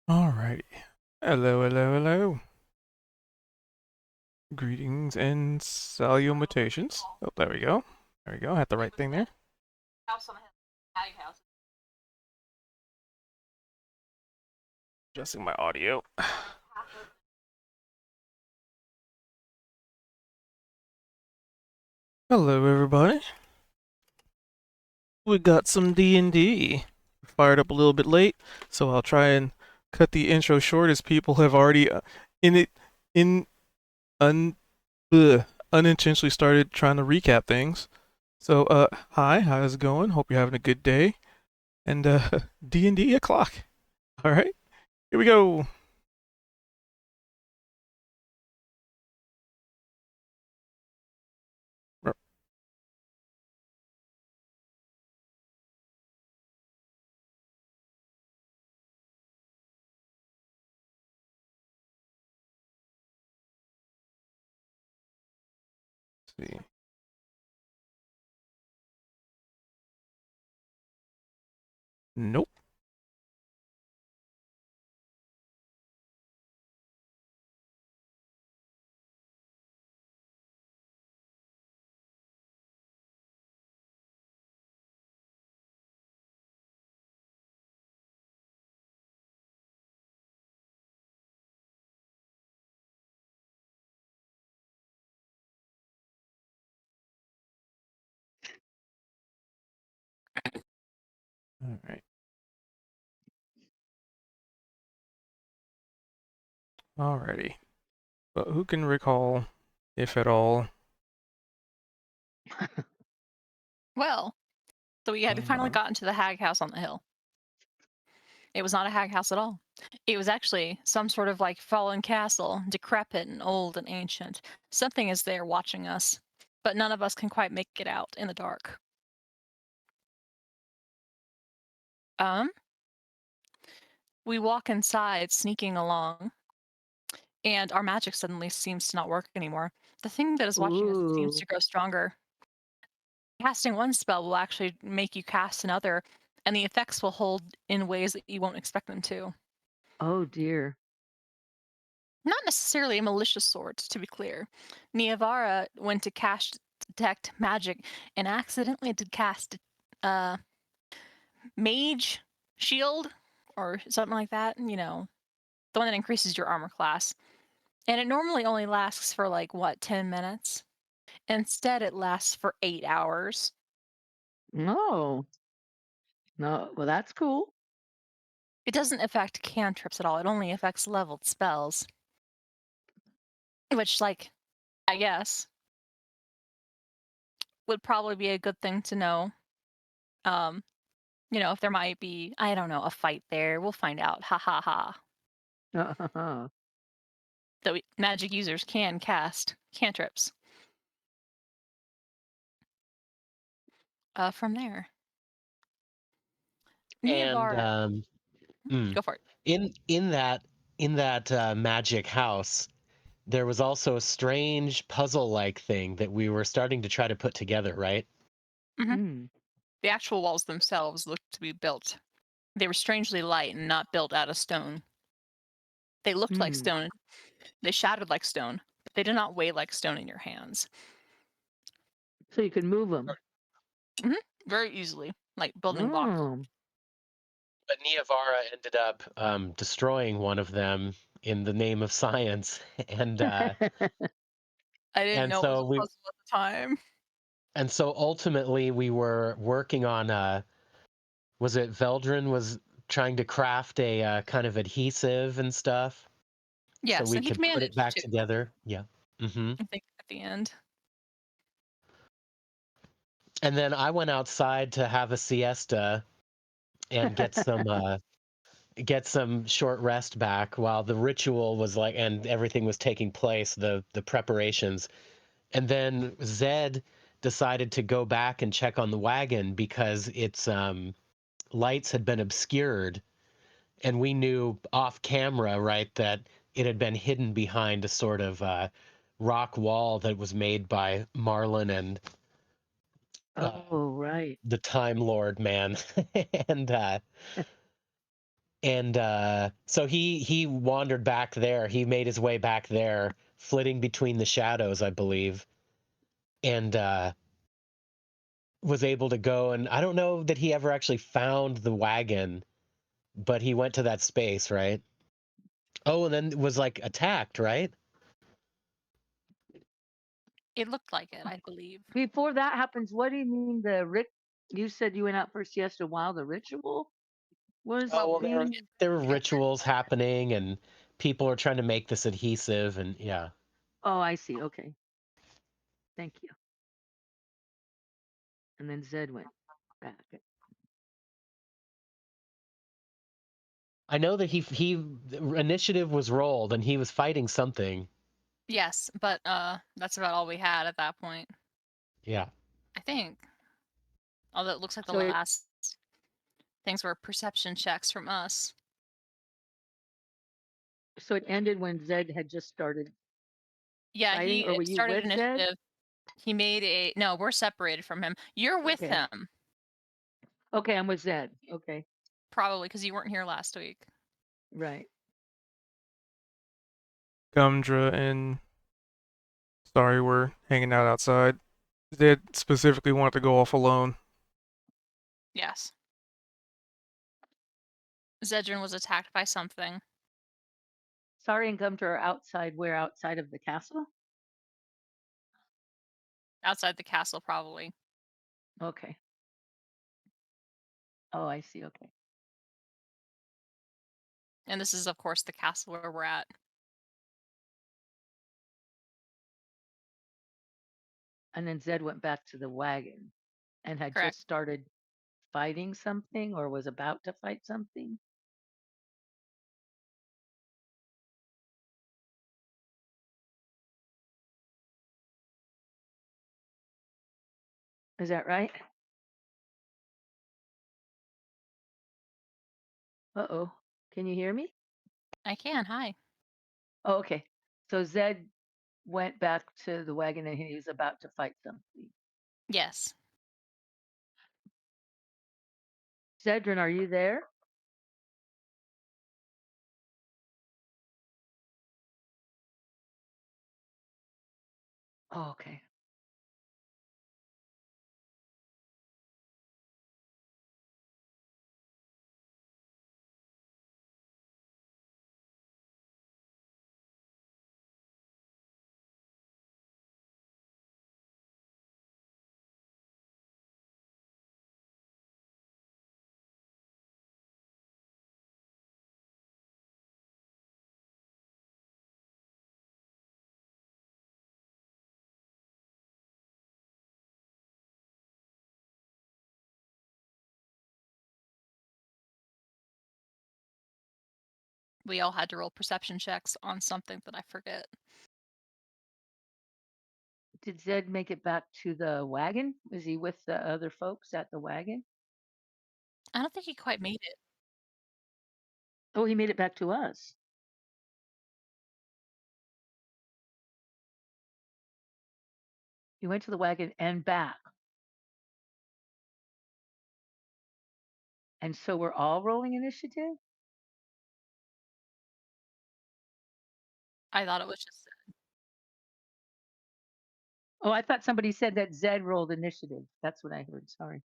Alrighty. Hello, hello, hello. Greetings and salutations. Oh, there we go. There we go. I had the right thing there. House on the hill. Ag house. Adjusting my audio. Hello, everybody. We got some D&D. Fired up a little bit late, so I'll try and cut the intro short as people have already in it in un unintentionally started trying to recap things. So, hi, how's it going? Hope you're having a good day. And D&D o'clock. All right, here we go. Let's see. Nope. All right. Alrighty. But who can recall, if at all? Well, so we had finally Uh, gotten to the hag house on the hill. It was not a hag house at all. It was actually some sort of like fallen castle, decrepit and old and ancient. Something is there watching us, but none of us can quite make it out in the dark. Um, we walk inside, sneaking along, and our magic suddenly seems to not work anymore. The thing that is watching us seems Ooh. to grow stronger. Casting one spell will actually make you cast another, and the effects will hold in ways that you won't expect them to. Oh dear. Not necessarily a malicious sort, to be clear. Niavara went to cast detect magic and accidentally did cast uh mage shield or something like that, the one that increases your armor class. And it normally only lasts for like what, 10 minutes? Instead it lasts for 8 hours. No. No. Well, that's cool. It doesn't affect cantrips at all. It only affects leveled spells, which like I guess would probably be a good thing to know. Um if there might be, I don't know, a fight there. We'll find out. Ha ha ha. So magic users can cast cantrips from there. And Niavara, mm, go for it. in that magic house, there was also a strange puzzle-like thing that we were starting to try to put together, right? hmm Mm. The actual walls themselves looked to be built. They were strangely light and not built out of stone. They looked like Mm. stone. They shattered like stone, but they did not weigh like stone in your hands. So you can move them. hmm Very easily, like building blocks. Oh. But Niavara ended up destroying one of them in the name of science, and uh, I didn't and know it was so a we puzzle at the time. and so ultimately we were working on was it Veldrin was trying to craft a kind of adhesive and stuff so Yes, we and he could put it managed back to, together. Yeah. Hmm. I think, at the end. And then I went outside to have a siesta and get some short rest back while the ritual was like and everything was taking place, the preparations. And then Zed decided to go back and check on the wagon because its lights had been obscured, and we knew off camera, right, that it had been hidden behind a sort of rock wall that was made by Marlin and uh, Oh, right. the Time Lord man. And And so he wandered back there. He made his way back there, flitting between the shadows, I believe, and was able to go. And I don't know that he ever actually found the wagon, but he went to that space, right? Oh, and then was like attacked, right? It looked like it, I believe. Before that happens, what do you mean you said you went out for siesta while the ritual was Oh, well, being. there were rituals happening, and people are trying to make this adhesive, and yeah. Oh, I see. Okay. Thank you. And then Zed went back. I know that he initiative was rolled, and he was fighting something. Yes, but that's about all we had at that point, Yeah. I think. Although it looks like the So it, last things were perception checks from us. so it ended when Zed had just started Yeah, fighting, or were it you started with Zed? initiative. He made a no. We're separated from him. You're with Okay. him Okay, I'm with Zed. Okay, probably because you weren't here last week. right. Gumdra and Sorry were hanging out outside. Zed specifically wanted to go off alone. Yes. Zedrin was attacked by something Sorry and Gumdra are outside. Where outside of the castle? outside the castle, probably. Okay. Oh, I see. Okay. And this is, of course, the castle where we're at. And then Zed went back to the wagon and had Correct. just started fighting something or was about to fight something. Is that right? Uh-oh. Can you hear me? I can. Hi. Oh, okay. So Zed went back to the wagon and he was about to fight something. Yes. Zedrin, are you there? Oh, okay. We all had to roll perception checks on something that I forget. Did Zed make it back to the wagon? Was he with the other folks at the wagon? I don't think he quite made it. Oh, he made it back to us. He went to the wagon and back. And so we're all rolling initiative? I thought it was just Oh, I thought somebody said that Zed rolled initiative. That's what I heard. Sorry.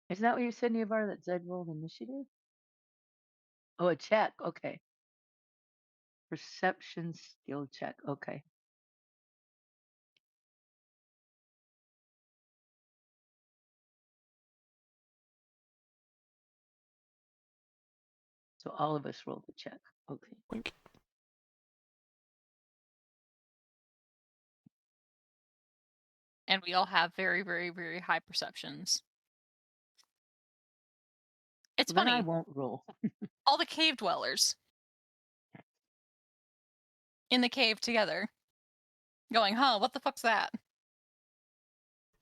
Isn't that what you said, Nevar, that Zed rolled initiative? Oh, a check. Okay. Perception skill check. Okay. So all of us rolled the check. Okay. Wink. and we all have very, very, very high perceptions. It's Then I funny. won't roll. All the cave dwellers in the cave together, going, "Huh? What the fuck's that?"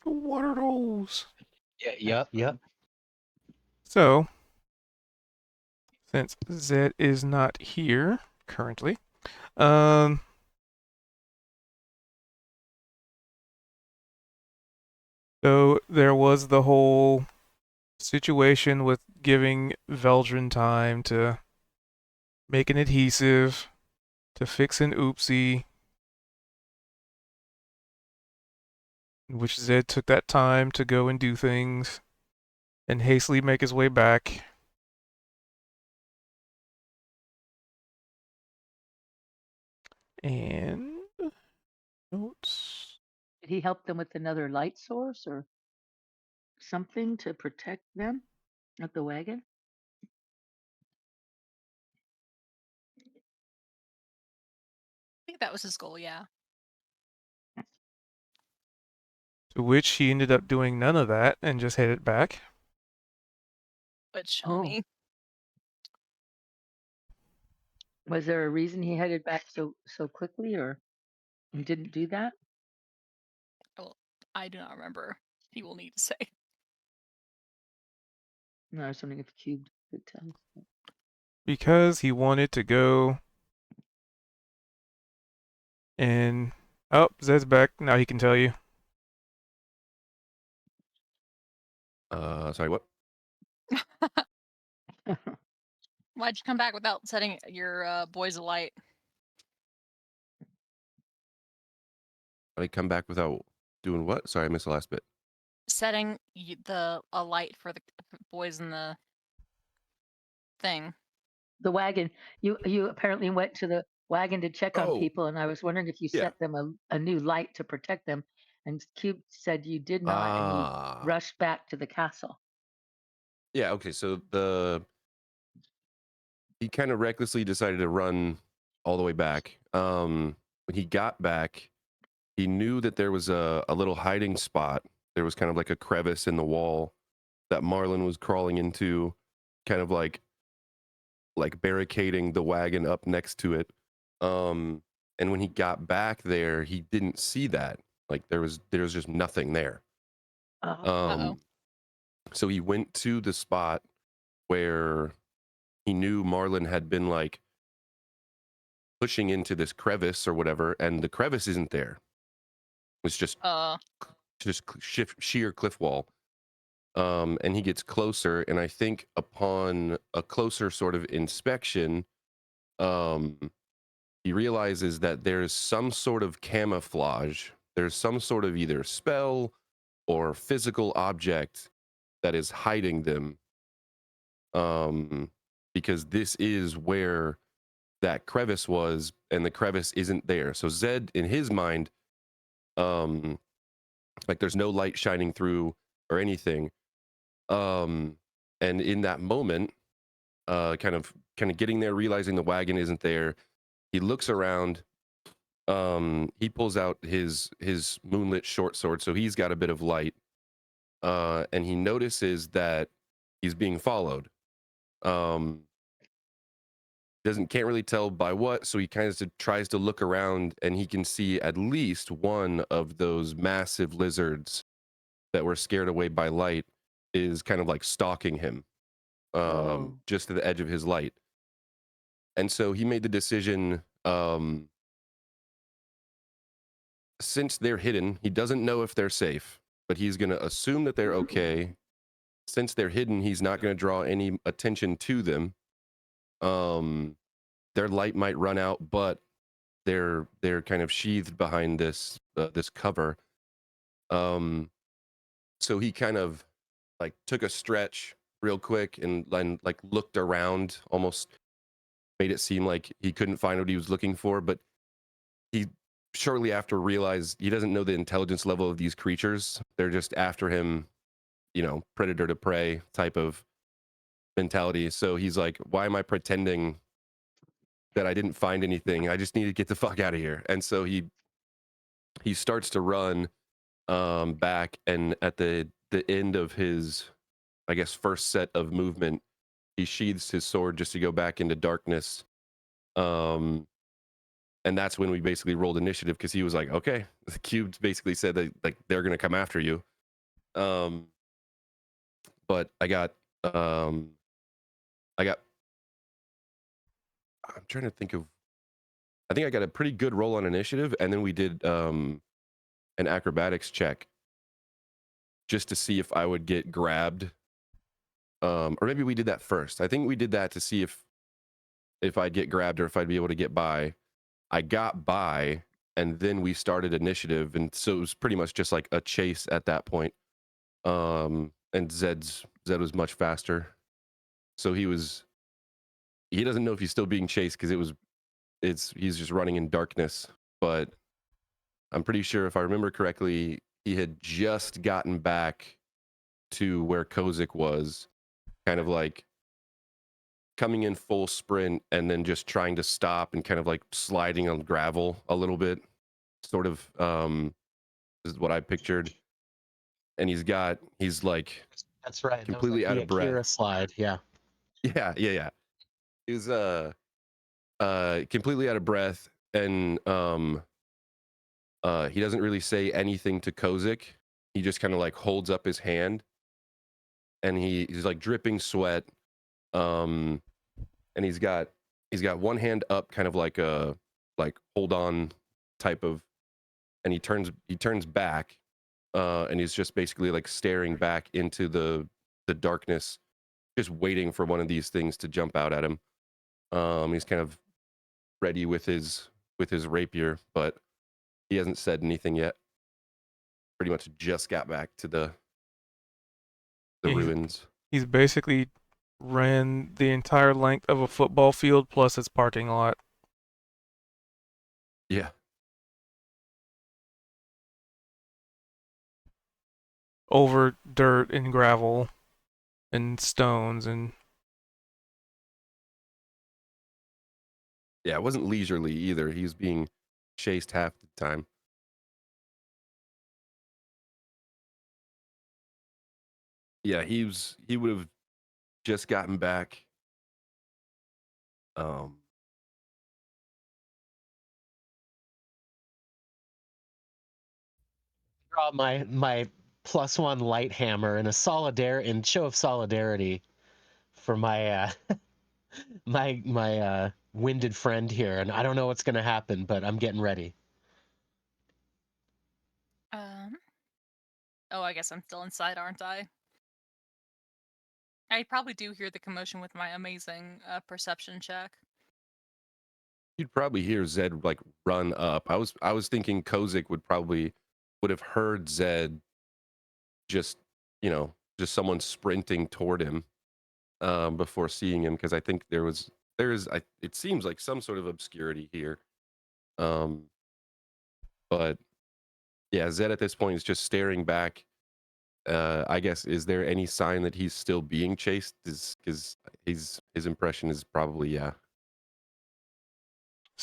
What are those? Yeah. Yep. So, since Zed is not here currently, um, so there was the whole situation with giving Veldrin time to make an adhesive, to fix an oopsie, which Zed took that time to go and do things and hastily make his way back. And notes. Did he help them with another light source or something to protect them at the wagon? I think that was his goal, yeah. To which he ended up doing none of that and just headed back. But show Oh. me. Was there a reason he headed back so quickly, or he didn't do that? Well, I do not remember. He will need to say. No, I was wondering if Cube could tell us. Because he wanted to go and oh, Zed's back. Now he can tell you. Sorry, what? Why'd you come back without setting your boys alight? I come back without doing what? Sorry, I missed the last bit. Setting a light for the boys in the thing. The wagon. You apparently went to the wagon to check on Oh, people, and I was wondering if you yeah. set them a new light to protect them. And Cube said you did not, and you Ah, rushed back to the castle. yeah. Okay, so he kind of recklessly decided to run all the way back. When he got back, he knew that there was a little hiding spot. There was kind of like a crevice in the wall that Marlin was crawling into, kind of like barricading the wagon up next to it. And when he got back there, he didn't see that. Like there was just nothing there. Oh, So he went to the spot where he knew Marlin had been like pushing into this crevice or whatever, and the crevice isn't there. It's just sheer cliff wall. And he gets closer, and I think upon a closer sort of inspection, he realizes that there's some sort of camouflage. There's some sort of either spell or physical object that is hiding them. Because this is where that crevice was, and the crevice isn't there. So Zed, in his mind, like there's no light shining through or anything. And in that moment, kind of getting there, realizing the wagon isn't there, he looks around. He pulls out his moonlit short sword, so he's got a bit of light. And he notices that he's being followed. Can't really tell by what, so he kind of tries to look around, and he can see at least one of those massive lizards that were scared away by light is kind of like stalking him, Oh. just to the edge of his light. And so he made the decision, since they're hidden, he doesn't know if they're safe, but he's going to assume that they're okay. Since they're hidden, he's not going to draw any attention to them. Their light might run out, but they're kind of sheathed behind this cover. So he kind of like took a stretch real quick and like looked around, almost made it seem like he couldn't find what he was looking for, but he shortly after realized he doesn't know the intelligence level of these creatures. They're just after him, predator to prey type of mentality. So he's like, why am I pretending that I didn't find anything? I just need to get the fuck out of here. And so he starts to run back, and at the end of his, I guess, first set of movement, he sheathes his sword just to go back into darkness. And that's when we basically rolled initiative, because he was like, okay, the cube basically said that like they're gonna come after you. But I got I'm trying to think of, I think I got a pretty good roll on initiative, and then we did an acrobatics check just to see if I would get grabbed or maybe we did that first. I think we did that to see if I'd get grabbed or if I'd be able to get by. I got by, and then we started initiative, and so it was pretty much just like a chase at that point. And Zed was much faster, so he doesn't know if he's still being chased because he's just running in darkness. But I'm pretty sure if I remember correctly, he had just gotten back to where Kozik was, kind of like coming in full sprint and then just trying to stop and kind of like sliding on gravel a little bit, sort of. This is what I pictured. And he's like That's right. That was completely like out the of breath. Akira slide. Yeah. Yeah. He was completely out of breath, and he doesn't really say anything to Kozik. He just kind of like holds up his hand, and he's like dripping sweat. And he's got one hand up, kind of like a hold on type of, and he turns back, and he's just basically like staring back into the darkness, just waiting for one of these things to jump out at him. He's kind of ready with his rapier, but he hasn't said anything yet. Pretty much just got back to the He's- ruins. He's basically ran the entire length of a football field plus its parking lot. Yeah. Over dirt and gravel and stones and Yeah, it wasn't leisurely either. He was being chased half the time. Yeah, he would have just gotten back. Draw my +1 light hammer in show of solidarity for my my winded friend here, and I don't know what's gonna happen, but I'm getting ready. Oh, I guess I'm still inside, aren't I? I probably do hear the commotion with my amazing perception check. You'd probably hear Zed like run up. I was thinking Kozik would have heard Zed, just just someone sprinting toward him before seeing him, because I think it seems like some sort of obscurity here. But yeah, Zed at this point is just staring back. I guess, is there any sign that he's still being chased? Because his impression is probably yeah.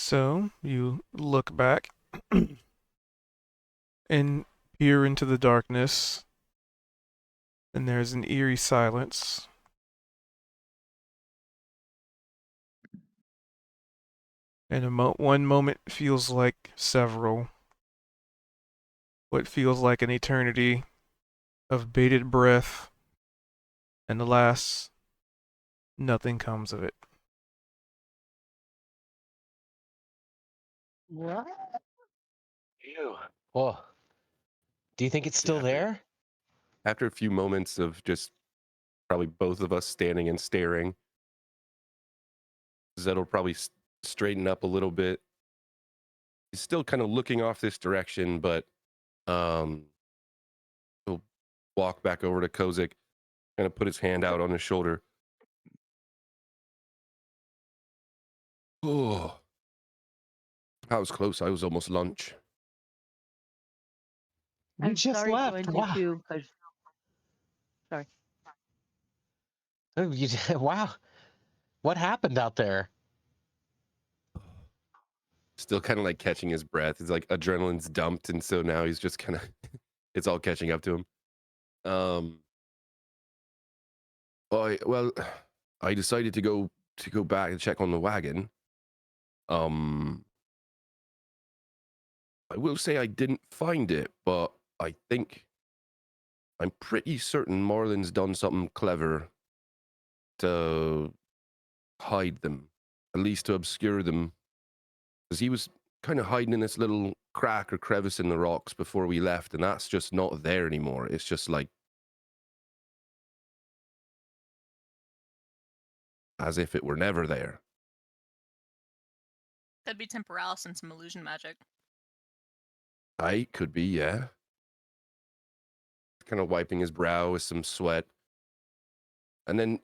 so you look back and peer into the darkness, and there's an eerie silence. And one moment feels like several. What feels like an eternity of bated breath, and alas, nothing comes of it. What? Ew. Oh, do you think it's still Yeah, there? after a few moments of just probably both of us standing and staring, Zed will probably straighten up a little bit. He's still kind of looking off this direction, but he'll walk back over to Kozik, kind of put his hand out on his shoulder. Oh, I was close. I was almost lunch. We I'm just sorry to left. Wow. interview, 'cause sorry. Oh, wow. What happened out there? Still kind of like catching his breath. It's like adrenaline's dumped, and so now he's just kind of it's all catching up to him. Well, I decided to go back and check on the wagon. I will say I didn't find it, but I'm pretty certain Marlin's done something clever to hide them, at least to obscure them, because he was kind of hiding in this little crack or crevice in the rocks before we left, and that's just not there anymore. It's just like as if it were never there. That'd be temporalis and some illusion magic. I could be, yeah. Kind of wiping his brow with some sweat. And then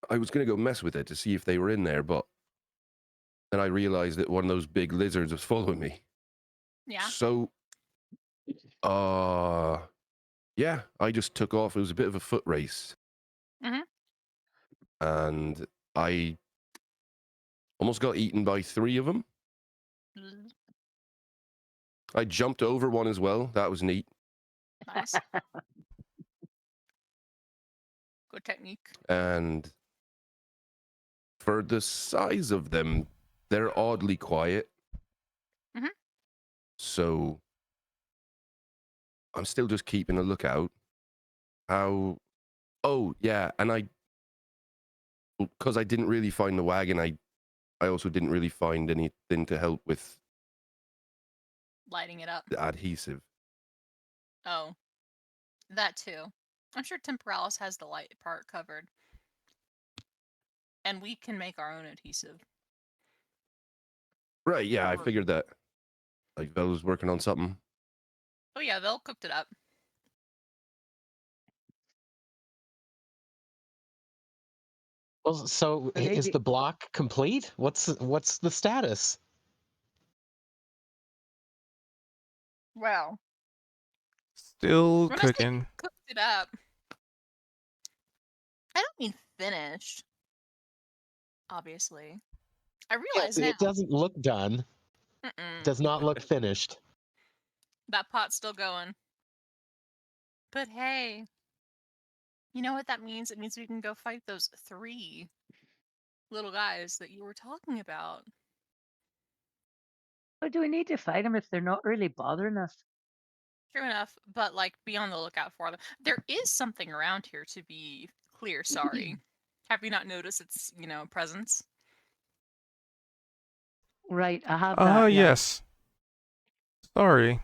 I was going to go mess with it to see if they were in there, but then I realized that one of those big lizards was following me. Yeah. So, yeah, I just took off. It was a bit of a foot race. Mhm. And I almost got eaten by 3 of them. I jumped over one as well. That was neat. Nice. Good technique. And for the size of them, they're oddly quiet. Mhm. So I'm still just keeping a lookout. Oh yeah, and because I didn't really find the wagon, I also didn't really find anything to help with Lighting it up. the adhesive. Oh, that too. I'm sure temporalis has the light part covered. And we can make our own adhesive. Right, yeah, I figured that. Like, Vel was working on something. Oh yeah, they'll cooked it up. Well, so But is maybe the block complete? What's the status? Well, Still when I say cooking. cooked it up, I don't mean finished. Obviously, I realize Yes, now. it doesn't look done. Mm-mm. Does not look finished. That pot's still going. But hey, you know what that means? It means we can go fight those 3 little guys that you were talking about. But do we need to fight them if they're not really bothering us? True enough, but like be on the lookout for them. There is something around here, to be clear. Sorry. Have you not noticed its, presence? Right, I have Ah, that. Yeah. yes. Sorry.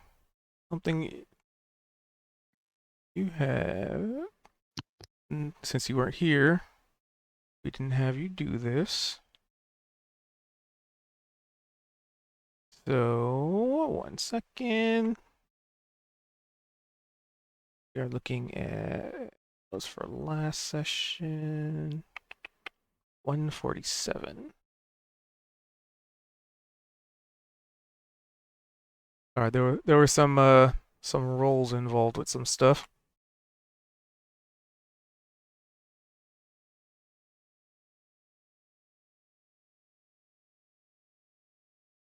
Something you have. Since you weren't here, we didn't have you do this. So, 1 second. We are looking at those for last session. 147. All right, there were some rolls involved with some stuff.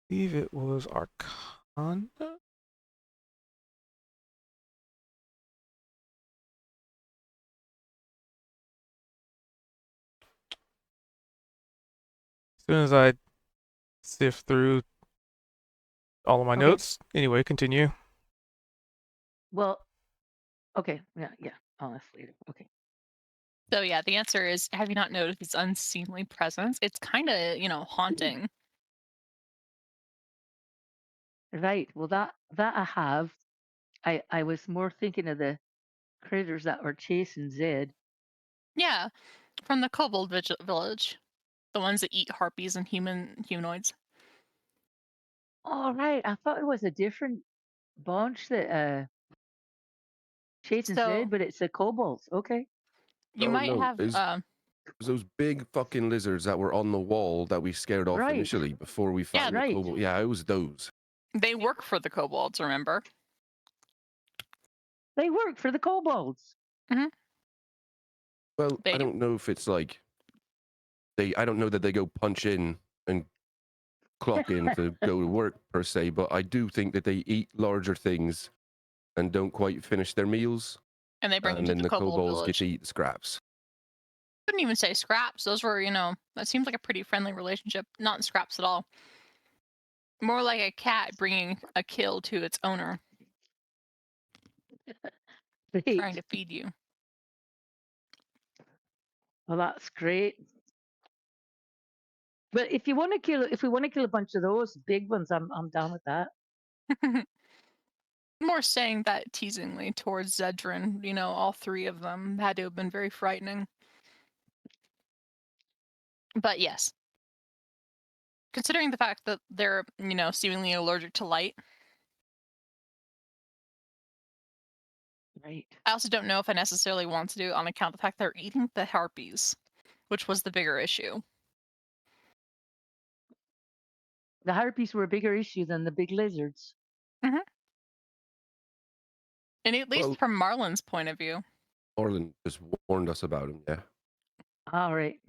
I believe it was Arcana. As soon as I sift through all of my Okay. notes. Anyway, continue. Well, okay. Yeah. I'll ask later. Okay. So yeah, the answer is, have you not noticed its unseemly presence? It's kind of, haunting. Right. Well, that I have. I was more thinking of the critters that were chasing Zed. Yeah, from the kobold village. The ones that eat harpies and humanoids. All right. I thought it was a different bunch that chasing So Zed, but it's the kobolds. Okay. you Oh, might no, have it was those big fucking lizards that were on the wall that we scared off Right. initially before we found the Right. kobold. Yeah, it was those. they work for the kobolds, remember? They work for the kobolds. Well, They I do. don't know if it's like I don't know that they go punch in and clock in to go to work per se, but I do think that they eat larger things and don't quite finish their meals, And they bring them and to then the the kobold kobolds village. get to eat the scraps. Couldn't even say scraps. Those were, that seems like a pretty friendly relationship. Not scraps at all. More like a cat bringing a kill to its owner, trying Great. to feed you. Well, that's great. But if we want to kill a bunch of those big ones, I'm down with that. More saying that teasingly towards Zedrin. You know, all three of them had to have been very frightening. But yes, considering the fact that they're, you know, seemingly allergic to light, Right. I also don't know if I necessarily want to do it on account of the fact they're eating the harpies, which was the bigger issue. The harpies were a bigger issue than the big lizards. And at least Well, from Marlin's point of view. Orlin just warned us about him. Yeah. All right.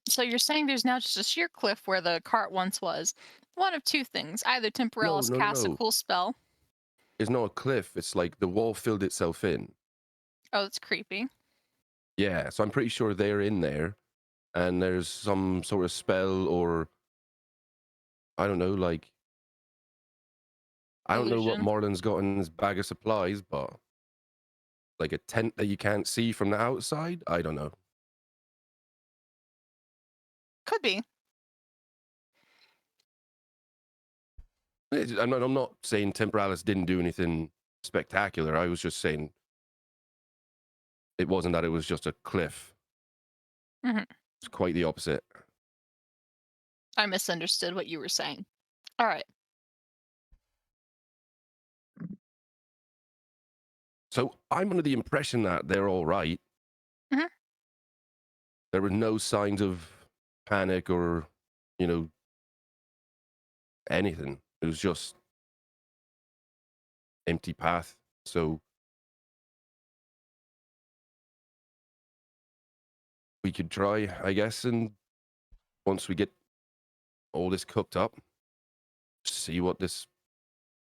So you're saying there's now just a sheer cliff where the cart once was. One of two things. Either Temporalis No, casts a no. cool spell. It's not a cliff. It's like the wall filled itself in. Oh, that's creepy. Yeah. So I'm pretty sure they're in there, and there's some sort of spell, or I don't know, like I don't know what Illusion. Marlin's got in his bag of supplies, but like a tent that you can't see from the outside. I don't know. Could be. I'm not saying Temporalis didn't do anything spectacular. I was just saying it wasn't that it was just a cliff. Mhm. It's quite the opposite. I misunderstood what you were saying. All right. So I'm under the impression that they're all right. Mhm. There were no signs of panic or, you know, anything. It was just empty path. So we could try, I guess, and once we get all this cooked up, see what this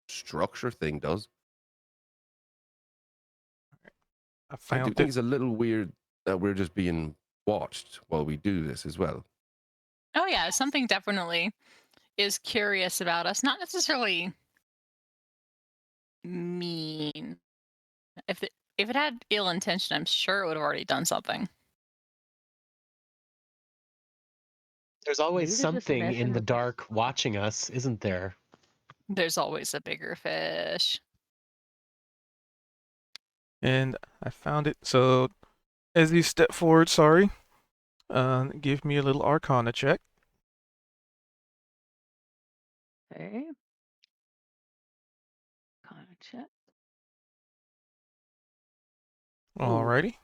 structure thing does. I I do found think it. it's a little weird that we're just being watched while we do this as well. Oh yeah, something definitely is curious about us. Not necessarily mean. If it had ill intention, I'm sure it would have already done something. There's always Maybe they're just something in messing the with us. dark watching us, isn't there? There's always a bigger fish. And I found it. So as you step forward, sorry, give me a little Arcana check. Okay. Gotcha. Ooh, Alrighty.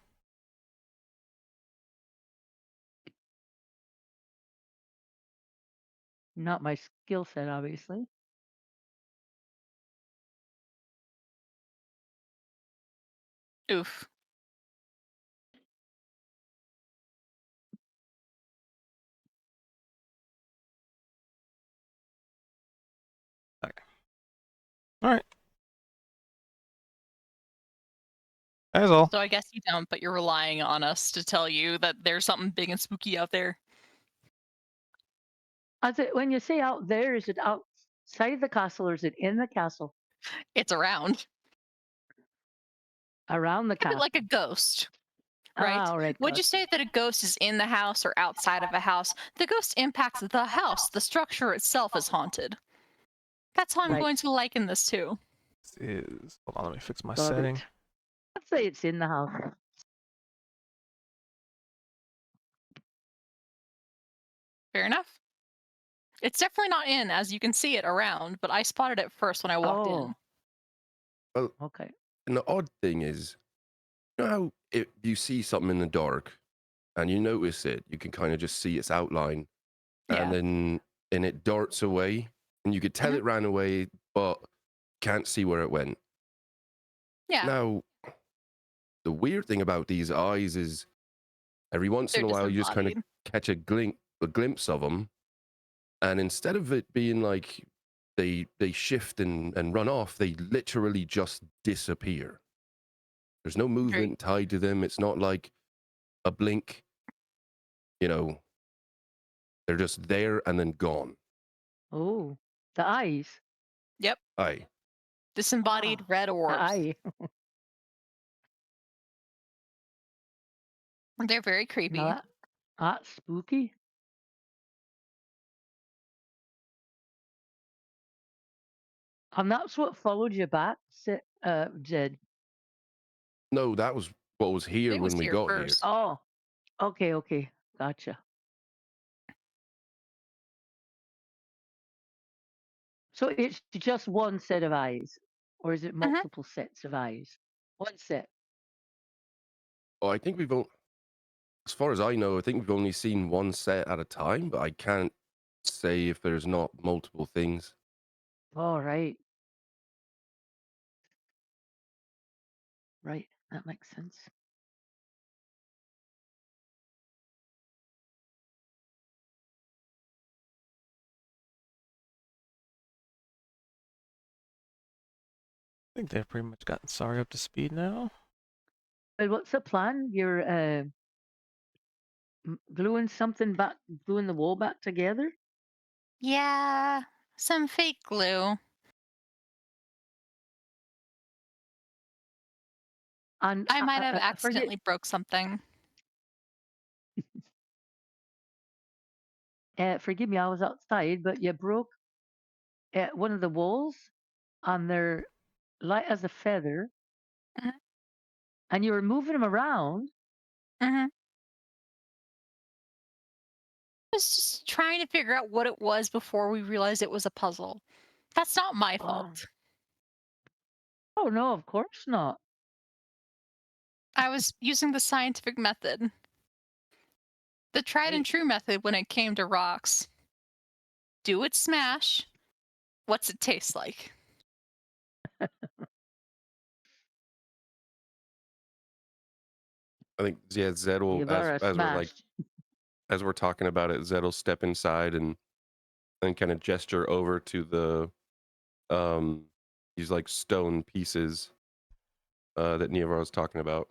not my skill set, obviously. Oof. Alright. That's all. So I guess you don't, but you're relying on us to tell you that there's something big and spooky out there. When you say out there, is it outside the castle or is it in the castle? It's around. Around the A bit castle. like a ghost, right? Ah, all right. Would you Gotcha. say that a ghost is in the house or outside of a house? The ghost impacts the house. The structure itself is haunted. That's how I'm Right. going to liken this to. This is, hold on, let me fix my Got setting. it. Let's say it's in the house. Fair enough. It's definitely not in, as you can see it around, but I spotted it first when I walked in. Well, Okay. and the odd thing is, you know how if you see something in the dark and you notice it, you can kind of just see its outline, Yeah. and it darts away, and you could tell Mhm. it ran away, but can't see where it went. Yeah. Now, the weird thing about these eyes is every once in They're a while you just kind of disembodied. catch a glimpse of them, and instead of it being like they shift and run off, they literally just disappear. There's no movement tied to them. It's not like a blink. You know, they're just there and then gone. Oh, the eyes. Yep. Aye. Disembodied Ah, red the orbs. eye. They're very Now creepy. that's spooky. And that's what followed you back, Jed. No, that was what was here It was when we here got here. first. Oh, okay. Gotcha. So it's just one set of eyes, or is it multiple sets of eyes? One set. Oh, I think as far as I know, I think we've only seen one set at a time, but I can't say if there's not multiple things. All right. Right. That makes sense. I think they've pretty much gotten Sorry up to speed now. But what's the plan? You're gluing something back, gluing the wall back together? Yeah, some fake glue. And I might have forget, accidentally broke something. forgive me, I was outside, but you broke one of the walls, and they're light as a feather, Mhm, and you were moving them around. mhm. I was just trying to figure out what it was before we realized it was a puzzle. That's not my Oh, fault. oh no, of course not. I was using the scientific method, the tried and Right. true method when it came to rocks. Do it smash. What's it taste like? I think Zed will Yavara as we're like smashed. as we're talking about it, Zed will step inside and kind of gesture over to these like stone pieces that Niavara was talking about.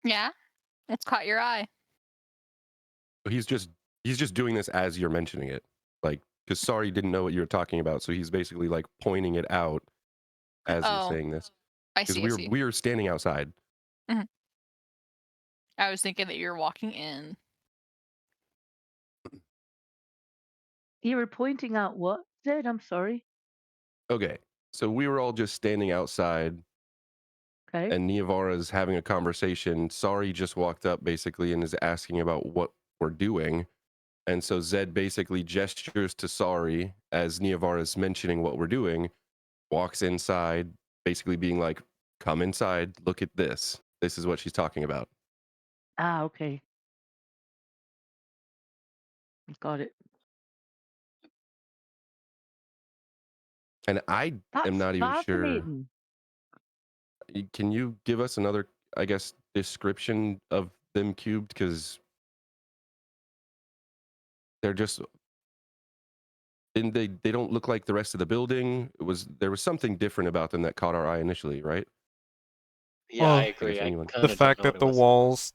Yeah? What's caught your eye? He's just doing this as you're mentioning it, like because Sorry didn't know what you were talking about, so he's basically like pointing it out as you're Oh, saying this I because see, I see. we were standing outside. Mhm. I was thinking that you were walking in. You were pointing out what, Zed? I'm sorry. Okay, so we were all just standing outside, Okay. and Niavara's having a conversation. Sorry just walked up basically and is asking about what we're doing. And so Zed basically gestures to Sorry as Niavara's mentioning what we're doing, walks inside, basically being like, come inside, look at this. This is what she's talking about. Ah, okay. Got it. And I am That's not even sure. fascinating. Can you give us another, I guess, description of them cubed? Because they're just, and they don't look like the rest of the building. There was something different about them that caught our eye initially, right? Yeah, I Well, I guess agree. I anyone. the kind of don't fact know what that it the was. walls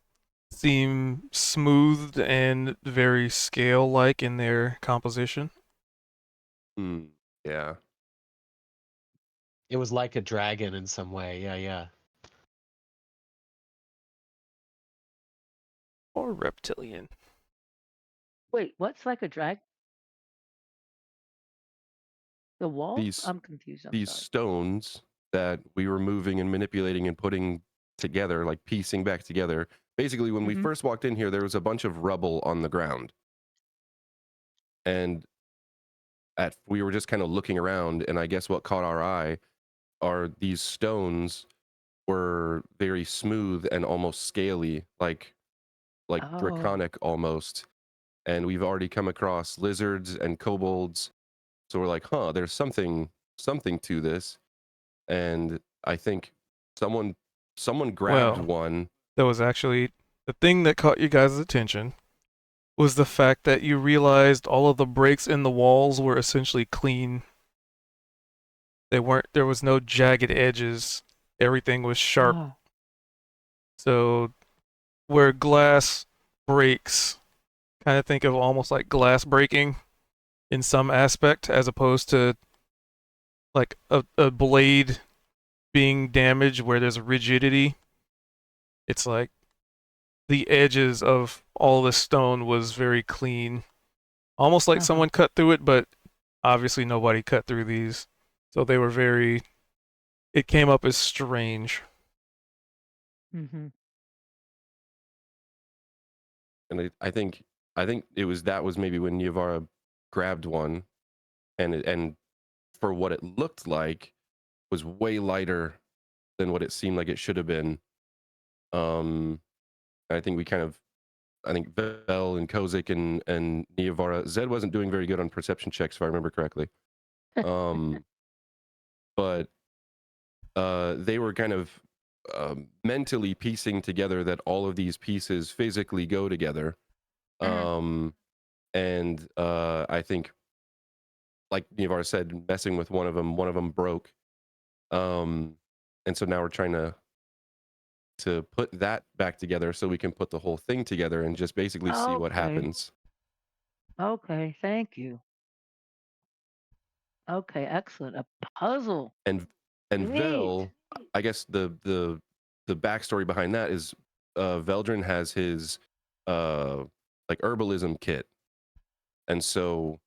seem smoothed and very scale-like in their composition. Yeah. It was like a dragon in some way. Yeah. Or reptilian. Wait, what's like a drag? The walls? These I'm confused. I'm these sorry. stones that we were moving and manipulating and putting together, like piecing back together. Basically, when we Mm-hmm. first walked in here, there was a bunch of rubble on the ground. And we were just kind of looking around, and I guess what caught our eye are these stones were very smooth and almost scaly, like Oh, draconic almost. And we've already come across lizards and kobolds. So we're like, huh, there's something to this. And I think someone grabbed Well, one. that was actually the thing that caught you guys' attention was the fact that you realized all of the breaks in the walls were essentially clean. They weren't there was no jagged edges. Everything was sharp. oh, So where glass breaks, kind of think of almost like glass breaking in some aspect as opposed to like a blade being damaged where there's rigidity. It's like the edges of all the stone was very clean, almost like Uh-huh. someone cut through it, but obviously nobody cut through these, so they were very. It came up as strange. Mm-hmm. And I think it was that was maybe when Niavara grabbed one, and for what it looked like was way lighter than what it seemed like it should have been. I think we kind of, I think Vel and Kozik and Niavara, Zed wasn't doing very good on perception checks if I remember correctly. Um, but they were kind of mentally piecing together that all of these pieces physically go together. And I think, like Niavara said, messing with one of them broke. And so now we're trying to put that back together so we can put the whole thing together and just basically see what Okay. happens. Okay, thank you. Okay, excellent. A puzzle. And Great. Vel, I guess the backstory behind that is Veldrin has his like herbalism kit, and so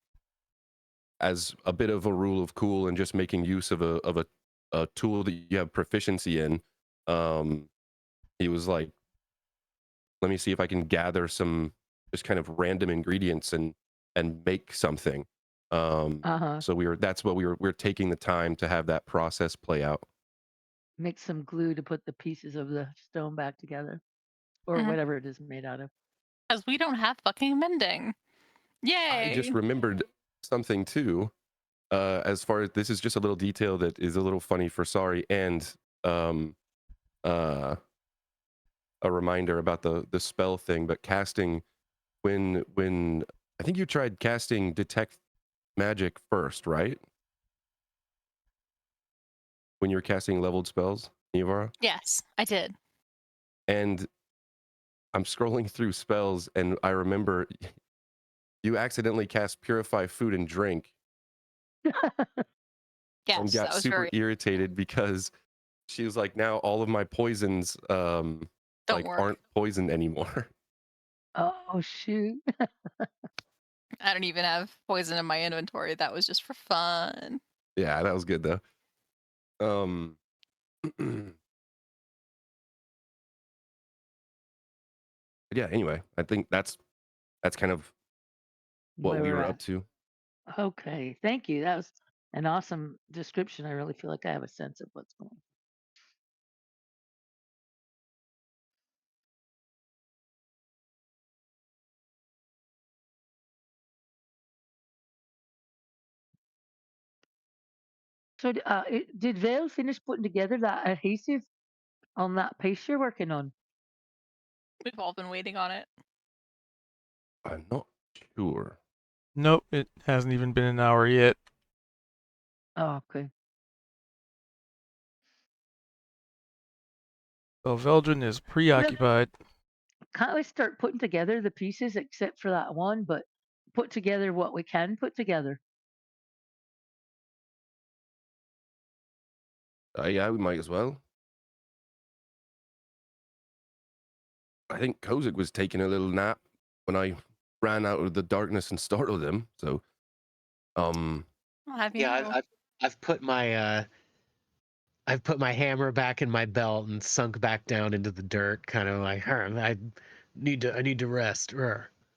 as a bit of a rule of cool and just making use of a tool that you have proficiency in, he was like, let me see if I can gather some just kind of random ingredients and make something. Uh-huh. So that's what we're taking the time to have that process play out. Mix some glue to put the pieces of the stone back together, or Mhm. whatever it is made out of. Because we don't have fucking mending. I Yay! just remembered something too. As far as this is just a little detail that is a little funny for Sorry, and um, uh, a reminder about the spell thing. But casting, when I think you tried casting detect magic first, right? When you're casting leveled spells, Nivara. Yes, I did. And I'm scrolling through spells, and I remember you accidentally cast Purify Food and Drink, and Yes, got that was super very. irritated because she was like, now all of my poisons Don't like work. aren't poisoned anymore. Oh shoot. I don't even have poison in my inventory. That was just for fun. Yeah, that was good though. Yeah, anyway, I think that's kind of what Where we we're were at. up to. Okay, thank you. That was an awesome description. I really feel like I have a sense of what's going on. So, did Vale finish putting together that adhesive on that piece you're working on? We've all been waiting on it. I'm not sure. Nope, it hasn't even been an hour yet. Oh, okay. So Veldrin is Well, preoccupied. can't we start putting together the pieces except for that one, but put together what we can put together? Yeah, we might as well. I think Kozik was taking a little nap when I ran out of the darkness and startled him. So, I'll have you Yeah, know. I've put my I've put my hammer back in my belt and sunk back down into the dirt, kind of like, I need to rest.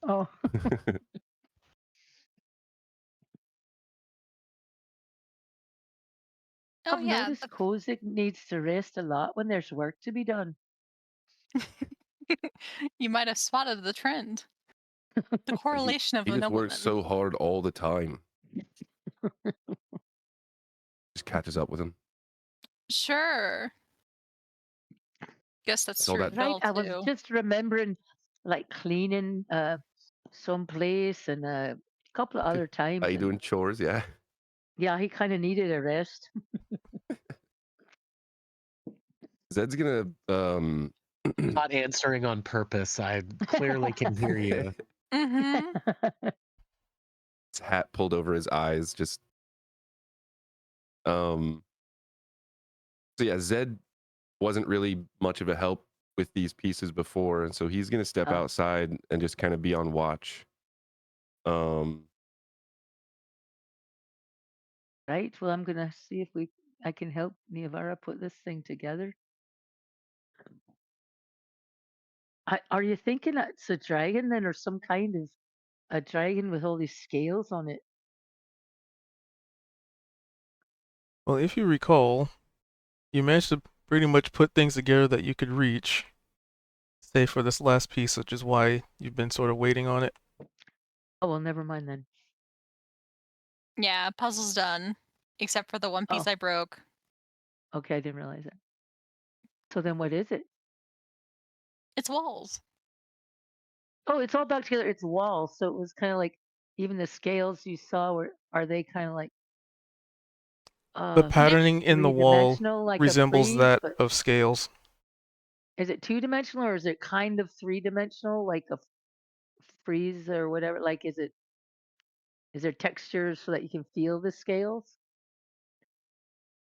Oh, Oh I've yeah, noticed Kozik needs to rest a lot when there's work to be done. you might have spotted the trend. The correlation of he the just works nobleman. so hard all the time. Just catches up with him. Sure. Guess that's It's all true of that. Right, Bill I was too. just remembering like cleaning some place and a couple of other Are times, you and doing chores? Yeah. yeah, he kind of needed a rest. Zed's gonna Not answering on purpose. I clearly can hear you. Mm-hmm. his hat pulled over his eyes, just so yeah, Zed wasn't really much of a help with these pieces before, and so he's gonna step Oh. outside and just kind of be on watch. Um, Right. Well, I'm gonna see if I can help Niavara put this thing together. Are you thinking that it's a dragon then, or some kind of a dragon with all these scales on it? Well, if you recall, you managed to pretty much put things together that you could reach, save for this last piece, which is why you've been sort of waiting on it. Oh well, never mind then. Yeah, puzzle's done. Except for the one piece Oh, I broke. okay, I didn't realize that. So then, what is it? It's walls. Oh, it's all back together. It's walls. So it was kind of like even the scales you saw are they kind of like The uh They patterning in the three wall dimensional like a resembles frieze, that but of scales. is it two-dimensional or is it kind of three-dimensional like a frieze or whatever? Like is there textures so that you can feel the scales?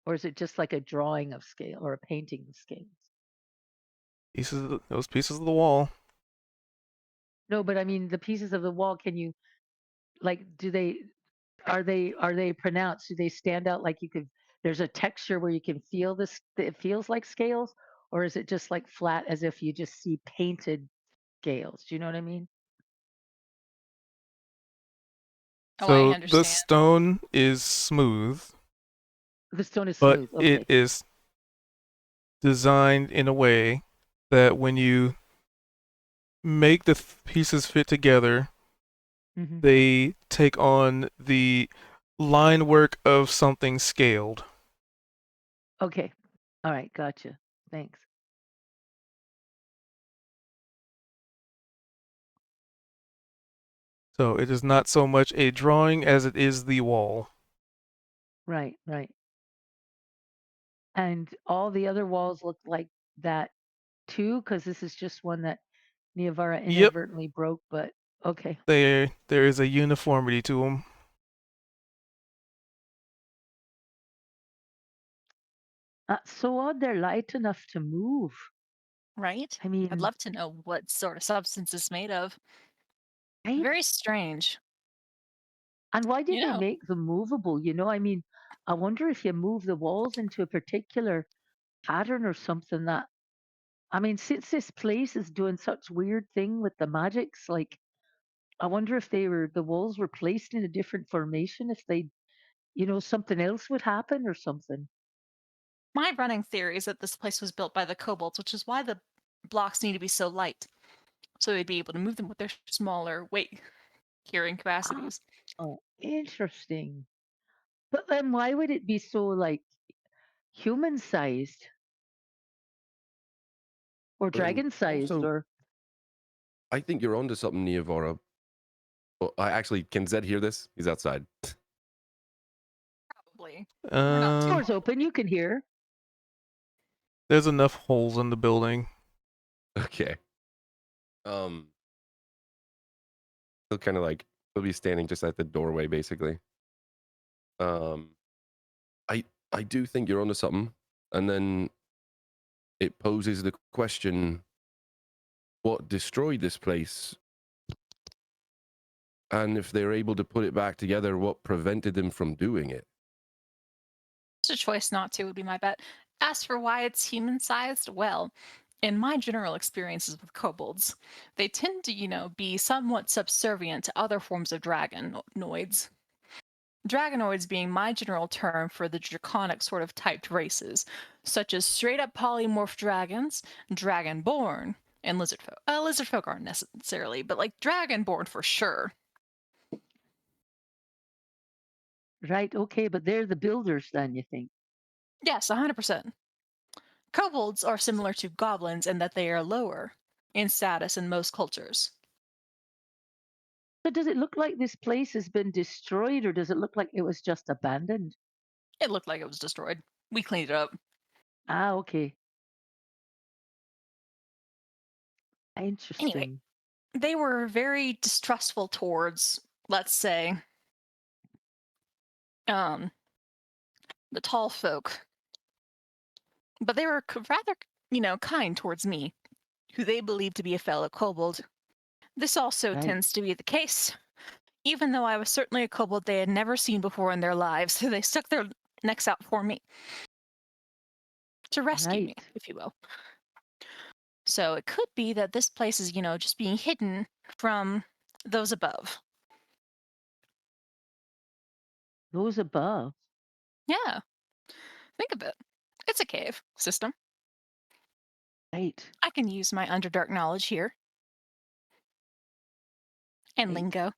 Or is it just like a drawing of scale or a painting of scales? Those pieces of the wall. No, but I mean the pieces of the wall, can you like do they are they pronounced? Do they stand out like you could there's a texture where you can feel this it feels like scales? Or is it just like flat as if you just see painted scales? Do you know what I mean? Oh, I So the understand. stone is smooth, The stone is but smooth. it Okay. is designed in a way that when you make the pieces fit together, Hmm. they take on the line work of something scaled. Okay. All right. Gotcha. Thanks. So it is not so much a drawing as it is the wall. Right. Right. And all the other walls look like that too, because this is just one that Niavara Yep, inadvertently broke. But okay. there is a uniformity to them. That's so odd. They're light enough to move. Right? I I'd mean, love to know what sort of substance it's made of. right? Very strange. And why did You they know, make them movable? I mean, I wonder if you move the walls into a particular pattern or something that, I mean, since this place is doing such weird thing with the magics, like, I wonder if the walls were placed in a different formation, if something else would happen or something. my running theory is that this place was built by the kobolds, which is why the blocks need to be so light. So they'd be able to move them with their smaller weight carrying Ah, capacities. oh, interesting. But then why would it be so like human sized or and dragon sized also, or I think you're onto something, Niavara. Well, I actually can Zed hear this? He's outside. Probably. We're not too Um, doors far open, away. you can hear. there's enough holes in the building. Okay. Um, he'll kind of like he'll be standing just at the doorway, basically. Um, I I do think you're onto something, and then it poses the question: what destroyed this place? And if they're able to put it back together, what prevented them from doing it? It's a choice not to, would be my bet. As for why it's human sized, well, in my general experiences with kobolds, they tend to, be somewhat subservient to other forms of dragonoids. Dragonoids being my general term for the draconic sort of typed races, such as straight up polymorph dragons, dragonborn, and lizardfolk. Lizardfolk aren't necessarily, but like dragonborn for sure. Right, okay, but they're the builders then, you think. Yes, 100%. Kobolds are similar to goblins in that they are lower in status in most cultures. So does it look like this place has been destroyed or does it look like it was just abandoned? It looked like it was destroyed. We cleaned it up. Ah, okay. Anyway, Interesting. they were very distrustful towards, let's say, um, the tall folk, but they were rather, kind towards me. who they believe to be a fellow kobold. This also Right. tends to be the case. Even though I was certainly a kobold they had never seen before in their lives, so they stuck their necks out for me. To rescue me, Right. if you will. So it could be that this place is, just being hidden from those above. Those above. Yeah, think of it. It's a cave system. Right. I can use my Underdark knowledge here. And Right. lingo.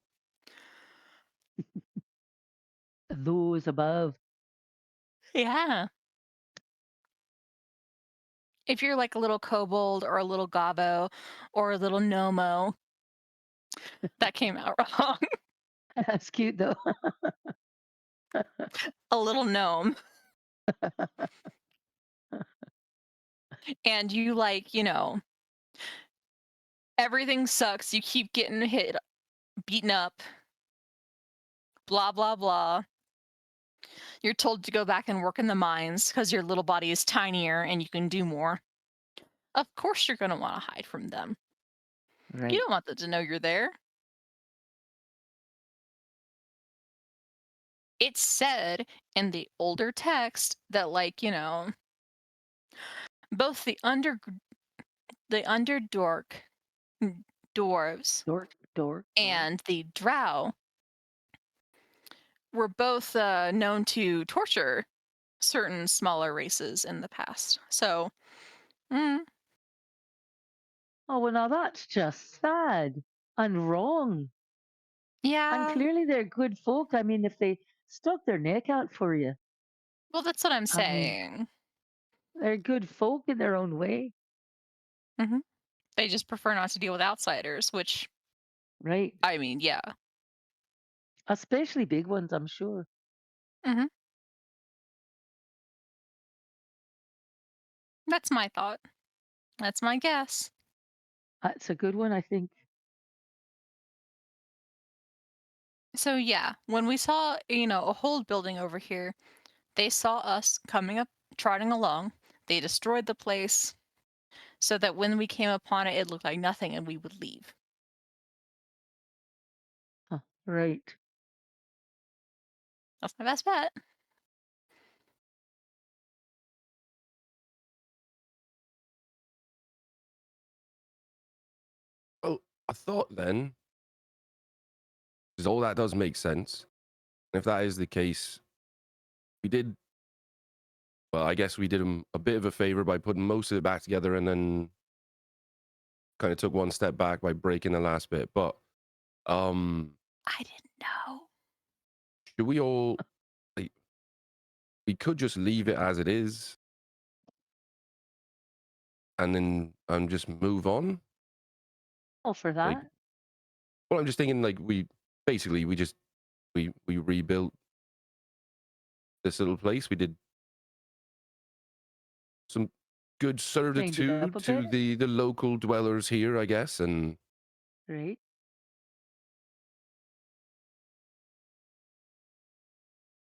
Those above. Yeah. If you're like a little kobold or a little gobbo or a little gnomo, that came out wrong. That's cute though. A little gnome. And you everything sucks. You keep getting hit, beaten up, blah, blah, blah. You're told to go back and work in the mines because your little body is tinier and you can do more. Of course you're going to want to hide from them. You Right. don't want them to know you're there. It's said in the older text that both the underdork dwarves Dork. and the drow were both known to torture certain smaller races in the past. So, Oh, well, now that's just sad and wrong. And yeah. clearly they're good folk. I mean, if they stuck their neck out for you, Well, that's what I'm I mean, saying. they're good folk in their own way. Hmm. They just prefer not to deal with outsiders, which, Right. I mean, yeah. Especially big ones, I'm sure. Hmm. That's my thought. That's my guess. That's a good one, I think. So, yeah, when we saw, a hold building over here, they saw us coming up, trotting along. They destroyed the place so that when we came upon it, it looked like nothing and we would leave. Huh. Right. That's my best bet. Well, I thought then, because all that does make sense. And if that is the case, we did. Well, I guess we did him a bit of a favor by putting most of it back together, and then kind of took one step back by breaking the last bit. But I didn't know. should we all? Like, we could just leave it as it is, and then just move on. All for Like, that. well, I'm just thinking, like, we just we rebuilt this little place. We did some good Cleaned it up servitude a to bit. the local dwellers here, I guess, and Right.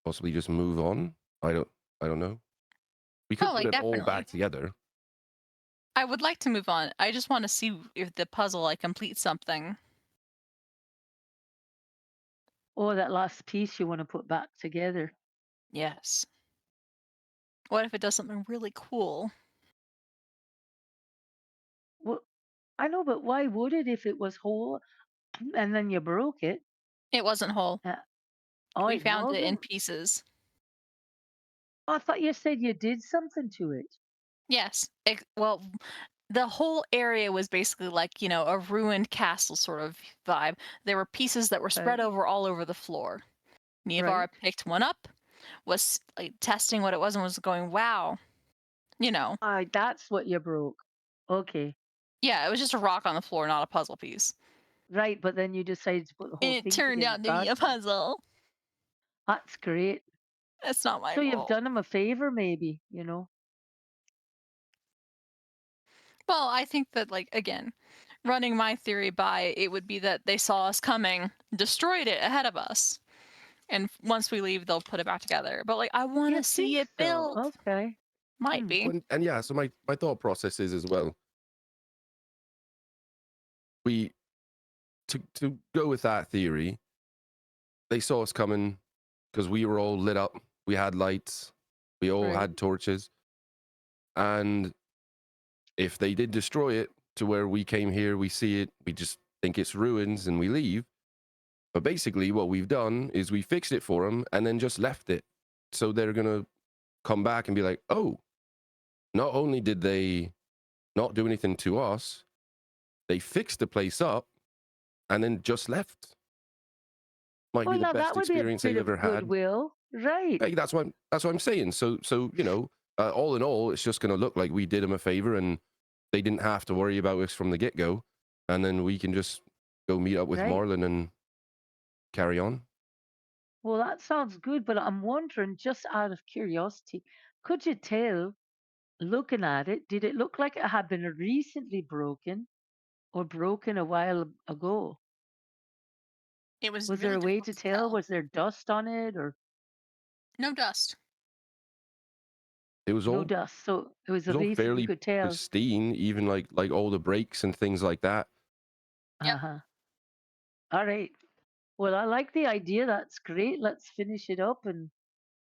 possibly just move on. I don't know. We could Oh, put it all definitely. back together. I would like to move on. I just want to see if the puzzle completes something. Oh, that last piece you want to put back together. Yes. What if it does something really cool? Well, I know, but why would it if it was whole and then you broke it? It wasn't whole. Uh, oh, We it found it in wasn't. pieces. I thought you said you did something to it. Yes. Well, the whole area was basically like, a ruined castle sort of vibe. There were pieces that were spread Right. over all over the floor. Niavara Right. picked one up, was like testing what it was, and was going, wow. That's what you broke. Okay. Yeah, it was just a rock on the floor, not a puzzle piece. Right, but then you decided to put the whole And it thing turned together. out to be a Gotcha. puzzle. That's great. That's not my So you've fault. done him a favor, maybe, you know? Well, I think that, again, running my theory by it would be that they saw us coming, destroyed it ahead of us, and once we leave, they'll put it back together. But I want You to see think it so? built. Okay. Might Hmm. be. And yeah, so my thought process is as well. we to go with that theory, they saw us coming because we were all lit up. We had lights. We all Right. had torches. And if they did destroy it to where we came here, we see it, we just think it's ruins and we leave. But basically, what we've done is we fixed it for them and then just left it. So they're going to come back and be like, oh, not only did they not do anything to us, they fixed the place up and then just left. Might be Well, the now best that would be a experience bit they've of ever had. goodwill, right? Hey, that's what I'm saying. So you know, all in all, it's just going to look like we did them a favor and they didn't have to worry about us from the get go, and then we can just go meet up with Right. Marlon and carry on. Well, that sounds good, but I'm wondering, just out of curiosity, could you tell, looking at it, did it look like it had been recently broken or broken a while ago? It was Was there really a way difficult to to tell? tell. Was there dust on it or No dust. It was no all dust? So it was it at was all least you fairly could tell. pristine, even like all the breaks and things like that. Yep. Uh-huh. All right. Well, I like the idea. That's great. Let's finish it up and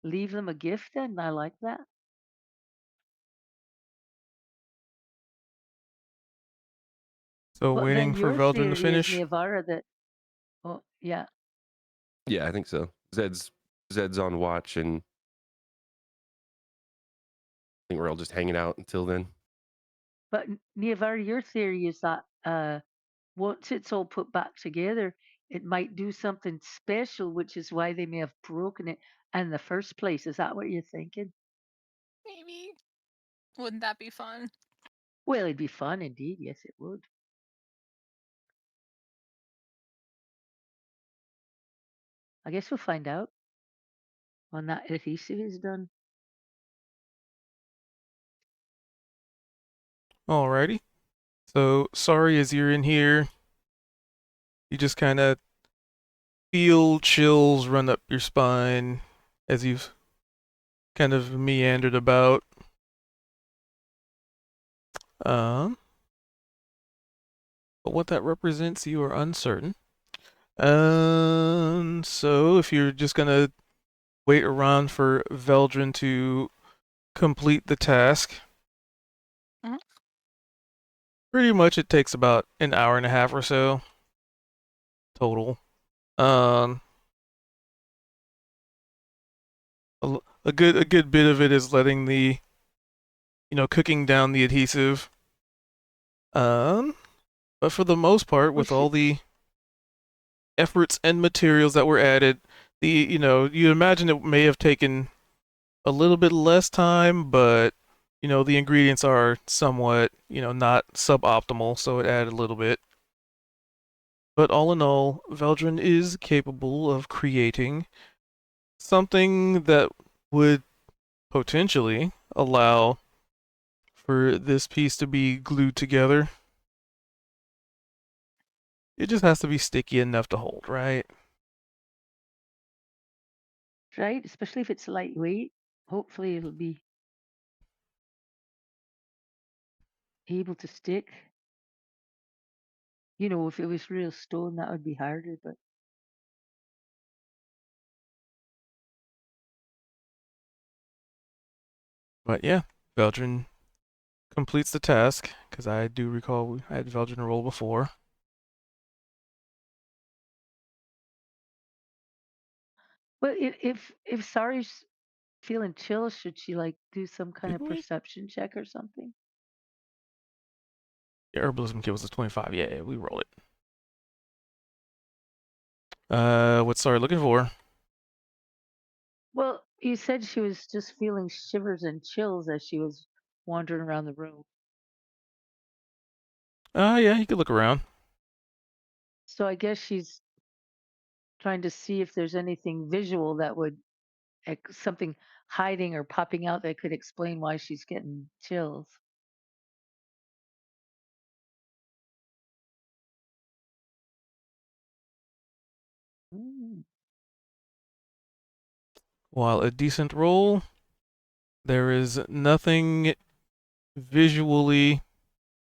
leave them a gift then. I like that. So But waiting then for your Veldrin to theory is, finish. Niavara, that, oh, yeah. Yeah, I think so. Zed's on watch, and I think we're all just hanging out until then. But Niavara, your theory is that once it's all put back together, it might do something special, which is why they may have broken it in the first place. Is that what you're thinking? Maybe. Wouldn't that be fun? Well, it'd be fun indeed. Yes, it would. I guess we'll find out when that adhesive is done. Alrighty. So sorry, as you're in here, you just kind of feel chills run up your spine as you've kind of meandered about. Um, but what that represents, you are uncertain. So if you're just gonna wait around for Veldrin to complete the task, Mhm. pretty much it takes about an hour and a half or so total. Um, a good bit of it is letting the cooking down the adhesive. But for the most part, Well, with all the efforts and materials that were added, you imagine it may have taken a little bit less time, but the ingredients are somewhat not suboptimal, so it added a little bit. But all in all, Veldrin is capable of creating something that would potentially allow for this piece to be glued together. It just has to be sticky enough to hold, right? right? Especially if it's lightweight. Hopefully, it'll be able to stick. If it was real stone, that would be harder. But yeah, Veldrin completes the task, because I do recall I had Veldrin roll before. Well, if Sari's feeling chill, should she like do some kind Did of we? perception check or something? Yeah, Herbalism kit was a 25. Yeah, we roll it. What's Sari looking for? Well, you said she was just feeling shivers and chills as she was wandering around the room. Yeah, you could look around. So I guess she's trying to see if there's anything visual that would something hiding or popping out that could explain why she's getting chills. Mm. While a decent roll, there is nothing visually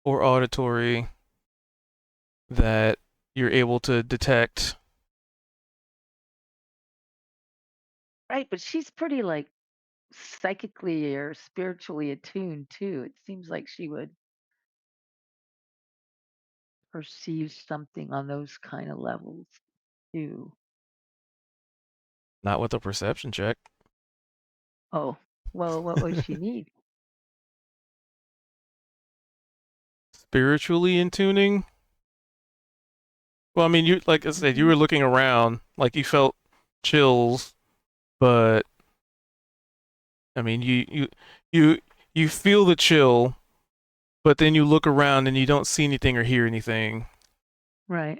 or auditory that you're able to detect. Right, but she's pretty like psychically or spiritually attuned too. It seems like she would perceive something on those kind of levels too. Not with a perception check. Oh, well, what would she need? Spiritually in tuning. Well, I mean, you like I said, you were looking around, like you felt chills, but I mean, you you feel the chill, but then you look around and you don't see anything or hear anything. Right.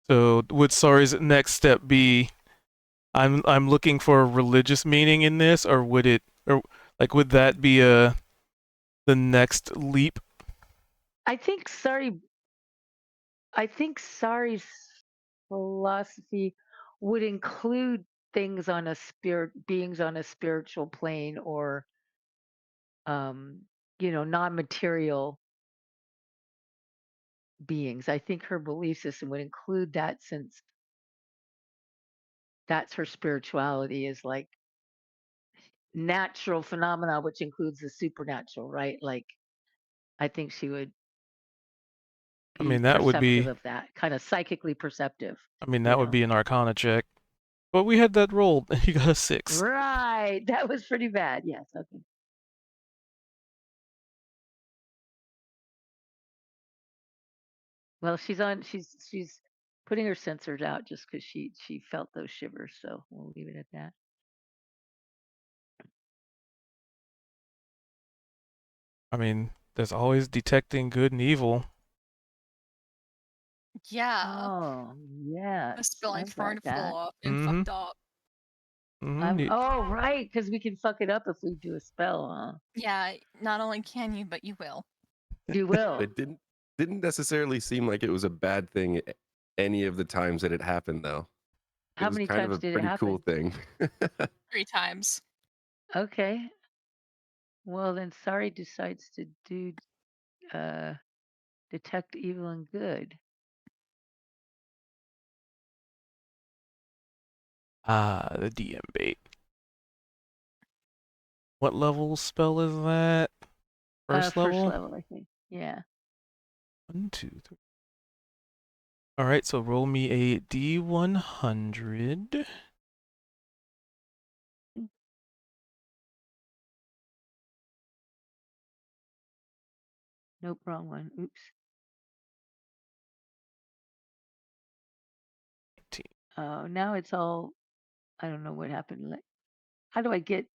So, would Sari's next step be, I'm looking for a religious meaning in this, or would it, or like, would that be the next leap? I think Sari's philosophy would include things on a beings on a spiritual plane or um, non-material beings. I think her belief system would include that since that's her spirituality is like natural phenomena, which includes the supernatural, right? Like I think she would I be mean, that would perceptive be, of that, kind of psychically perceptive, I mean, you that would know. be an Arcana check. But we had that rolled, and you got a 6. Right. That was pretty bad. Yes. Okay. Well, she's putting her sensors out just because she felt those shivers. So we'll leave it at that. I mean, there's always detecting good and evil. Yeah. Oh yes, The spelling I've got trying to that. fall off and Mm-hmm. fucked up. Mm-hmm. Oh right, because we can fuck it up if we do a spell, huh? Yeah, not only can you, but you will. You will. It didn't necessarily seem like it was a bad thing any of the times that it happened though. It How was many kind of times a did it pretty cool happen? thing. 3 times. Okay. Well, then Sari decides to do uh detect evil and good. Ah, the DM bait. What level spell is that? First First level? level, I think. Yeah. 1, 2, 3. Alright, so roll me a D100. Nope, wrong one. Oops. Oh, now it's all. I don't know what happened. How do I get?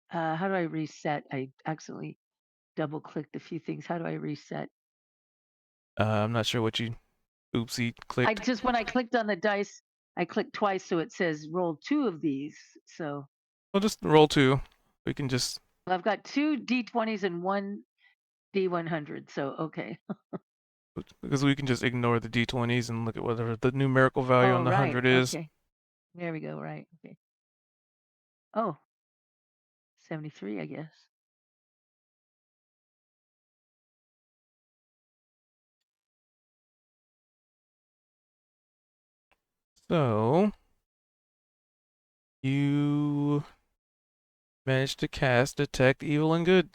How do I reset? I accidentally double clicked a few things. How do I reset? I'm not sure what you oopsie I clicked. just when I clicked on the dice, I clicked twice, so it says roll 2 of these. So Well, just roll 2. We can just, well, I've got 2 D20s and 1 D100. So okay. because we can just ignore the D20s and look at whatever the numerical value Oh on the right. 100 is. Okay. There we go. Right. Okay. Oh, 73, I guess. So, you managed to cast Detect Evil and Good.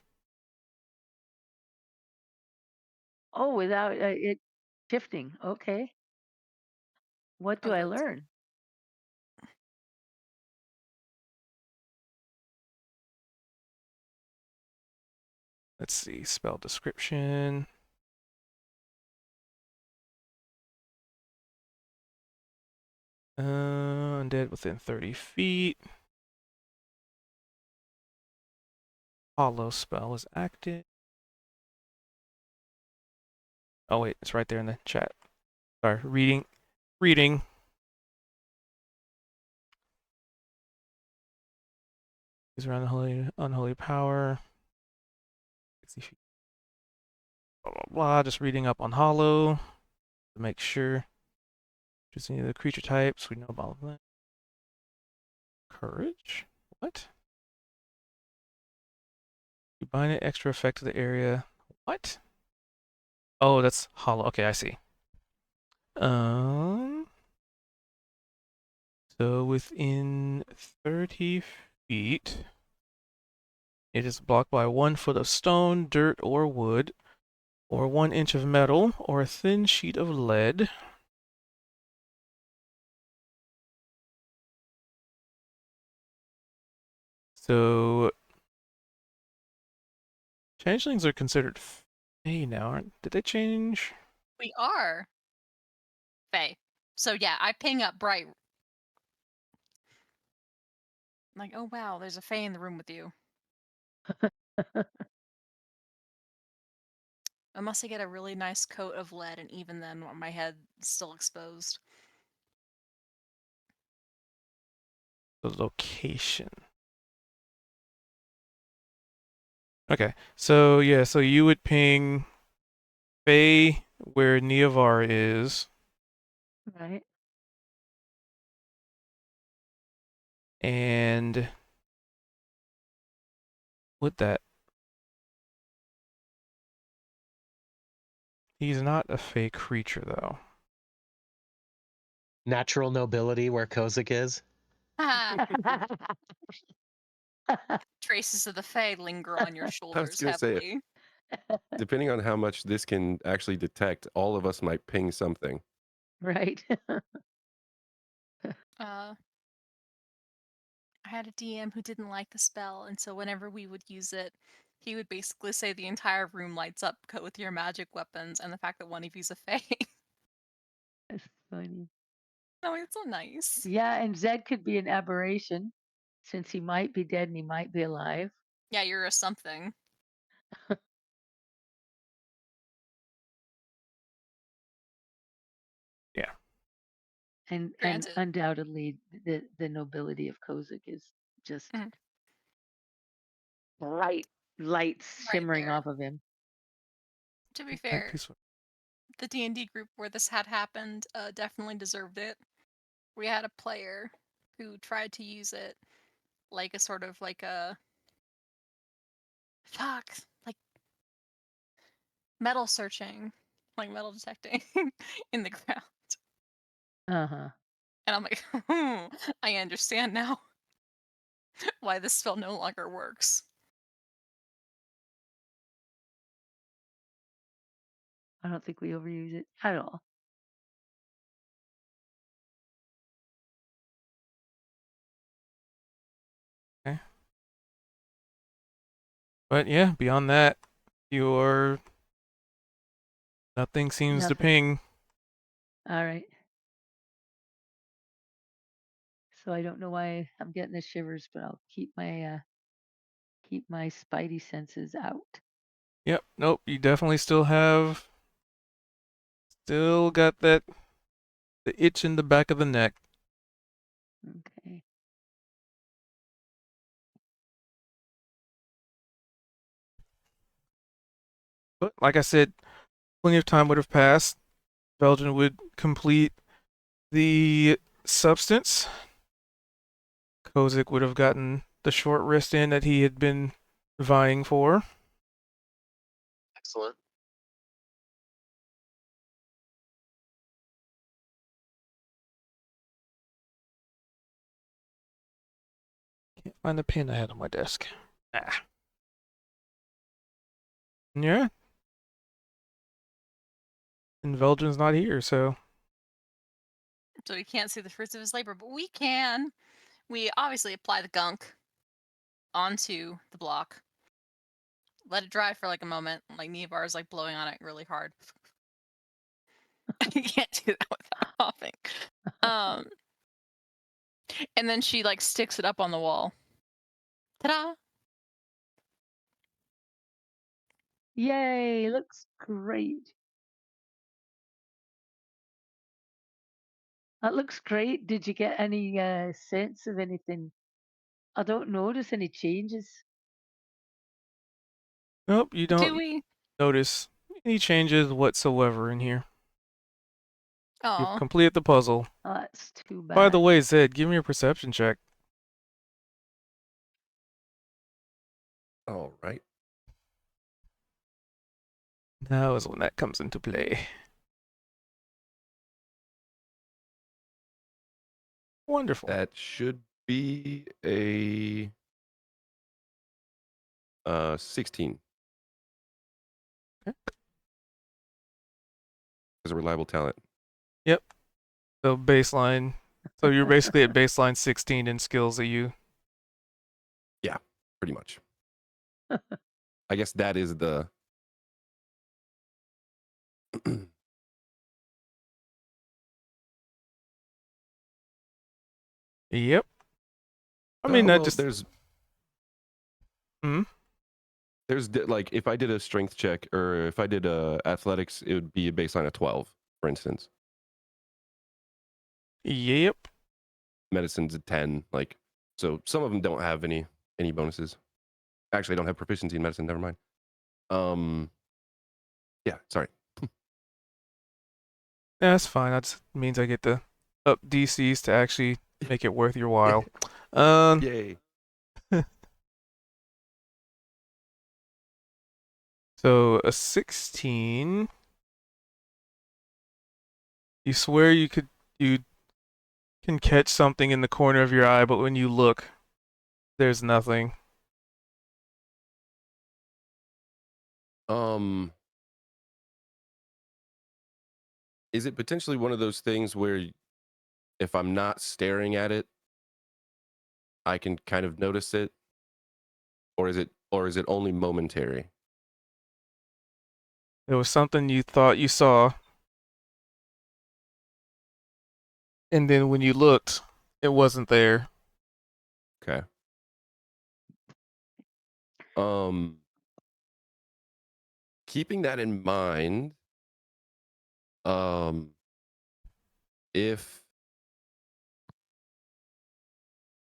Oh, without it shifting. Okay. What do Oh, I that's learn? Let's see, spell description. Undead within 30 feet. Hollow spell is active. Oh wait, it's right there in the chat. Sorry, reading. Reading. Is around the holy, unholy power. 60 feet. Blah, blah, blah. Just reading up on Hollow to make sure. Just any of the creature types. We know about that. Courage? What? You bind an extra effect to the area. What? Oh, that's hollow. Okay, I see. So within 30 feet, it is blocked by 1 foot of stone, dirt, or wood, or 1 inch of metal, or a thin sheet of lead. So changelings are considered Fey now, aren't? Did they change? We are Faye. So yeah, I ping up Bright. I'm like, oh wow, there's a Faye in the room with you. Unless I get a really nice coat of lead, and even then, my head's still exposed. The location. Okay, so yeah, so you would ping Faye where Neovar is, Right. and with that, he's not a Fey creature though. Natural nobility where Kozik is. Ah, traces of the Fae linger on your I was shoulders gonna say, heavily. depending on how much this can actually detect, all of us might ping something. Right. I had a DM who didn't like the spell, and so whenever we would use it, he would basically say the entire room lights up with your magic weapons, and the fact that one of you's a Fae. That's funny. Oh, it's so nice. Yeah, and Zed could be an aberration since he might be dead and he might be alive. Yeah, you're a something. Yeah. And Granted. undoubtedly the nobility of Kozik is just Mhm. bright lights Right shimmering there. off of him. To be That fair, piece of- the D&D group where this had happened definitely deserved it. We had a player who tried to use it like a sort of like a like metal searching, like metal detecting in the ground. Uh-huh. And I'm like, I understand now why this spell no longer works. I don't think we overuse it at all. Okay. But yeah, beyond that, your nothing seems to Nothing. ping. All right. So I don't know why I'm getting the shivers, but I'll keep my spidey senses out. Yep, nope, you definitely still got the itch in the back of the neck. Okay. But like I said, plenty of time would have passed. Belgian would complete the substance. Kozik would have gotten the short rest in that he had been vying for. Excellent. Can't find the pen I had on my desk. Ah. Yeah. And Belgian's not here, so So we can't see the fruits of his labor, but we can. We obviously apply the gunk onto the block. Let it dry for like a moment. Like Nevar is like blowing on it really hard. You can't do that without coughing. And then she like sticks it up on the wall. Ta-da! Yay, looks great. That looks great. Did you get any sense of anything? I don't notice any changes. nope, you Do don't we? notice any changes whatsoever in here. You've Oh, completed the puzzle. Oh, that's too By the bad. way, Zed, give me a perception check. All right. Now is when that comes into play. Wonderful. That should be a 16. Okay. As a reliable talent. Yep. So baseline. So you're basically at baseline 16 in skills that you. Yeah, pretty much. I guess that is the. Yep. I mean, that Well, just. Hmm? like if I did a strength check or if I did athletics, it would be a baseline of 12, for instance. Yep. Medicine's a 10. Like, so some of them don't have any bonuses. Actually, I don't have proficiency in medicine. Never mind. Yeah, sorry. That's fine. That just means I get to up DCs to actually make it worth your while. Um. Yay. So a 16. You swear you can catch something in the corner of your eye, but when you look, there's nothing. Is it potentially one of those things where if I'm not staring at it, I can kind of notice it? Or is it only momentary? There was something you thought you saw, and then when you looked, it wasn't there. Okay. Um Keeping that in mind, if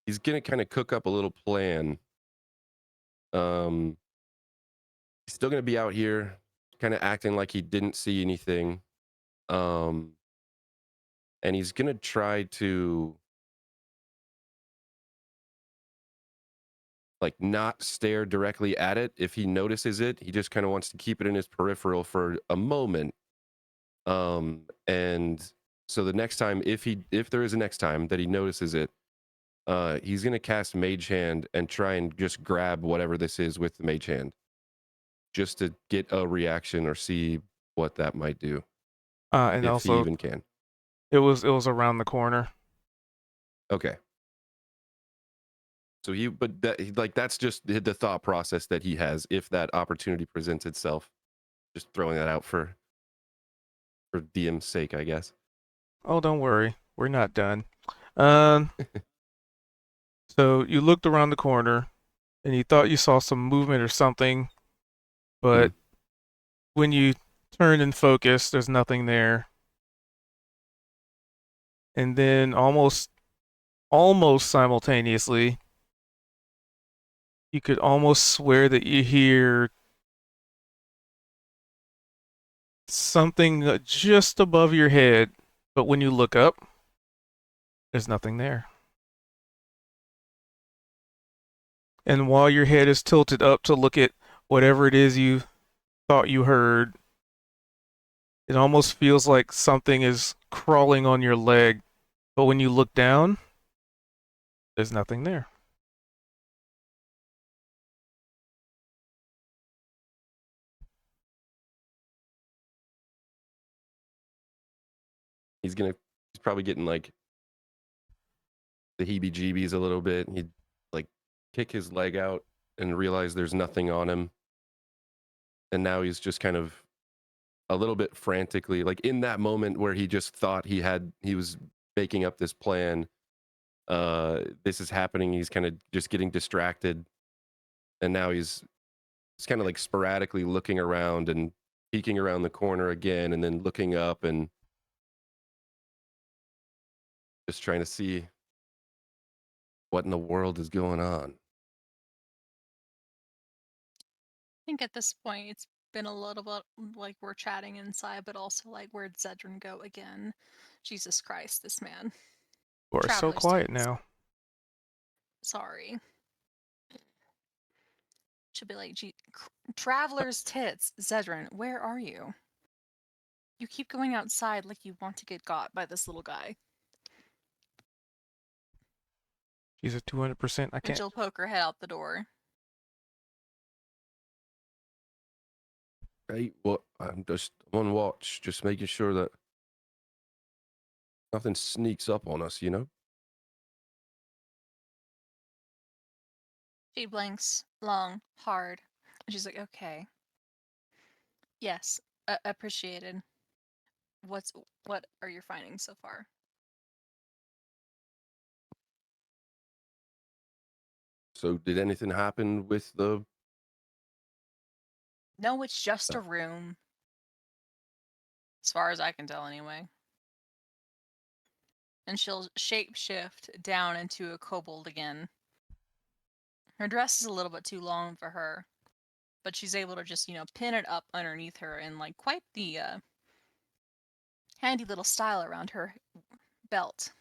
he's gonna kind of cook up a little plan, he's still gonna be out here kind of acting like he didn't see anything. And he's gonna try to like not stare directly at it. If he notices it, he just kind of wants to keep it in his peripheral for a moment. And so the next time, if there is a next time that he notices it, he's gonna cast Mage Hand and try and just grab whatever this is with the Mage Hand, just to get a reaction or see what that might do, And if he also, even can. it was around the corner. Okay. So that's just the thought process that he has if that opportunity presents itself. Just throwing that out for DM's sake, I guess. Oh, don't worry, we're not done. Um. So you looked around the corner, and you thought you saw some movement or something, but when you turned and focused, there's nothing there. And then almost simultaneously, you could almost swear that you hear something just above your head, but when you look up, there's nothing there. And while your head is tilted up to look at whatever it is you thought you heard, it almost feels like something is crawling on your leg, but when you look down, there's nothing there. He's probably getting like the heebie-jeebies a little bit. He'd like kick his leg out and realize there's nothing on him, and now he's just kind of a little bit frantically, like in that moment where he just thought he was making up this plan. This is happening. He's kind of just getting distracted, and now he's kind of like sporadically looking around and peeking around the corner again, and then looking up and just trying to see what in the world is going on. I think at this point it's been a little bit like we're chatting inside, but also like where'd Zedrin go again? Jesus Christ, this man. You are so Traveler's quiet tales. now. Sorry. She'll be like, "Gee, traveler's tits, Zedrin, where are you? You keep going outside like you want to get got by this little guy." She's at 200%. I And can't. she'll poke her head out the door. Right. What? I'm just on watch, just making sure that nothing sneaks up on us. She blinks long, hard. And she's like, "Okay. Yes, appreciated. What are your findings so far?" So, did anything happen with the? No, it's just a room. As far as I can tell, anyway. And she'll shapeshift down into a kobold again. Her dress is a little bit too long for her, but she's able to just, pin it up underneath her in like quite the handy little style around her belt.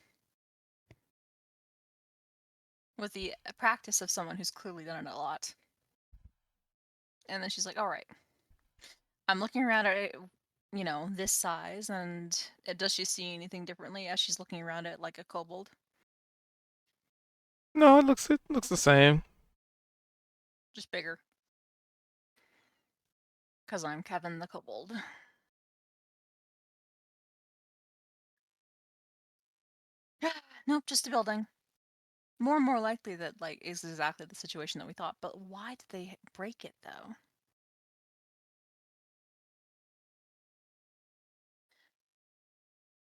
With the practice of someone who's clearly done it a lot. And then she's like, "All right. I'm looking around at it, this size, and does she see anything differently as she's looking around at like a kobold?" No, it looks the same. Just bigger. Because I'm Kevin the kobold. Nope, just a building. More and more likely that like is exactly the situation that we thought. But why did they break it though?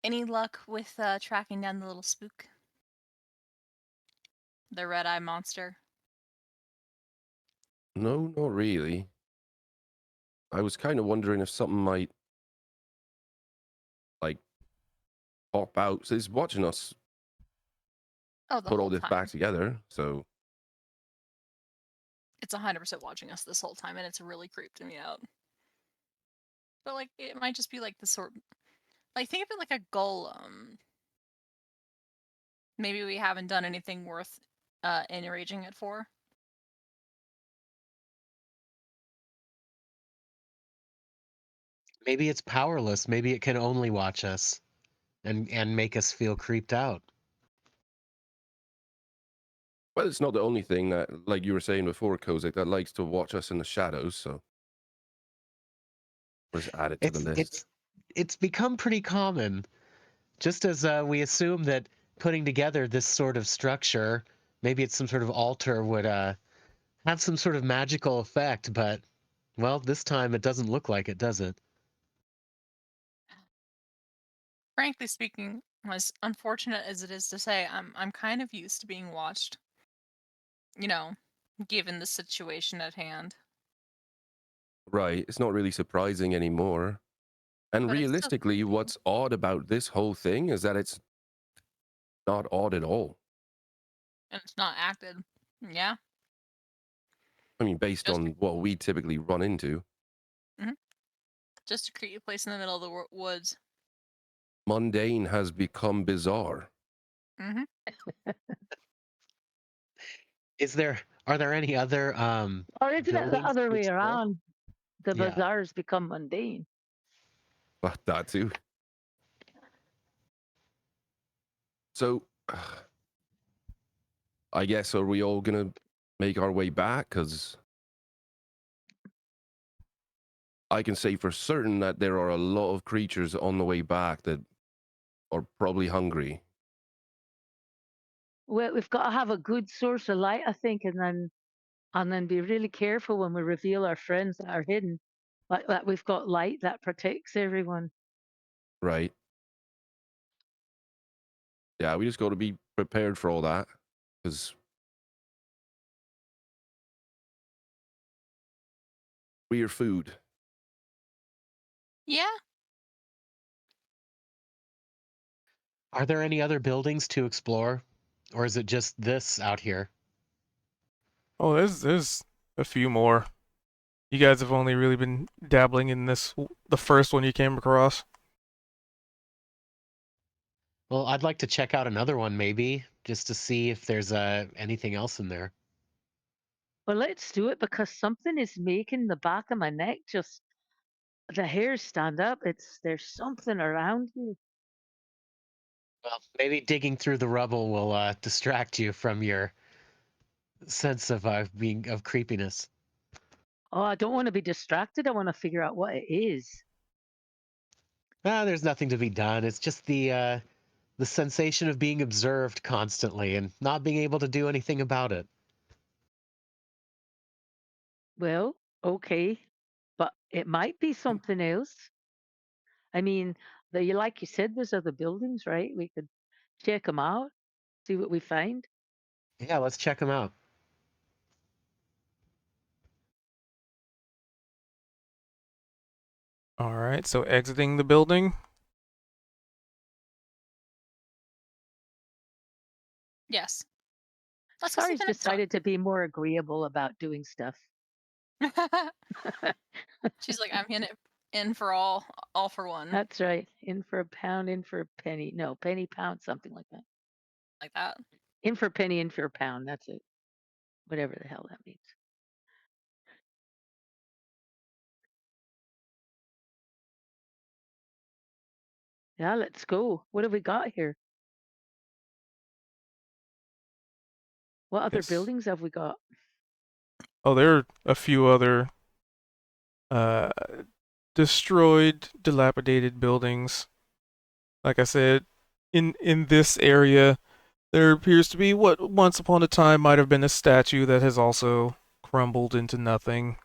Any luck with tracking down the little spook? The red-eye monster? No, not really. I was kind of wondering if something might like pop out. So it's watching us Oh, the put all whole this time. back together. So It's 100% watching us this whole time, and it's really creeped me out. But like, it might just be like the sort, like think of it like a golem. Maybe we haven't done anything worth enraging it for. Maybe it's powerless. Maybe it can only watch us and make us feel creeped out. well, it's not the only thing that, like you were saying before, Kozak, that likes to watch us in the shadows. So let's add it to the It's list. it's it's become pretty common. Just as we assume that putting together this sort of structure, maybe it's some sort of altar, would have some sort of magical effect, but well, this time it doesn't look like it, does it? Frankly speaking, as unfortunate as it is to say, I'm kind of used to being watched. You know, given the situation at hand. Right. It's not really surprising anymore. And But it's still realistically, creepy. what's odd about this whole thing is that it's not odd at all. And it's not acted. Yeah. I mean, based Just on what we typically run into. just a creepy place in the middle of the woods. Mundane has become bizarre. Mm-hmm. Are there any other Or isn't it the buildings other to way explore? around? The Yeah. bazaars become mundane. But that too. So, I guess, are we all gonna make our way back? Because I can say for certain that there are a lot of creatures on the way back that are probably hungry. We've got to have a good source of light, I think, and then be really careful when we reveal our friends that are hidden. Like that, we've got light that protects everyone. Right. Yeah, we just got to be prepared for all that. Because we're food. Yeah. Are there any other buildings to explore? Or is it just this out here? Oh, there's a few more. You guys have only really been dabbling in this, the first one you came across. Well, I'd like to check out another one maybe, just to see if there's anything else in there. Well, let's do it because something is making the back of my neck just the hairs stand up. There's something around here. Well, maybe digging through the rubble will distract you from your sense of being of creepiness. Oh, I don't want to be distracted. I want to figure out what it is. Ah, there's nothing to be done. It's just the sensation of being observed constantly and not being able to do anything about it. Well, okay, but it might be something else. I mean, like you said, there's other buildings, right? We could check them out, see what we find. Yeah, let's check them out. All right, so exiting the building. Yes. Let's go see Sari's the next one. decided to be more agreeable about doing stuff. She's like, I'm in for all for one, That's right. In for a pound, in for a penny. No, penny, pound, something like that. like that. In for a penny, in for a pound. That's it. Whatever the hell that means. Yeah, let's go. What have we got here? What other Yes. buildings have we got? Oh, there are a few other uh, destroyed, dilapidated buildings. Like I said, in this area, there appears to be what once upon a time might have been a statue that has also crumbled into nothing.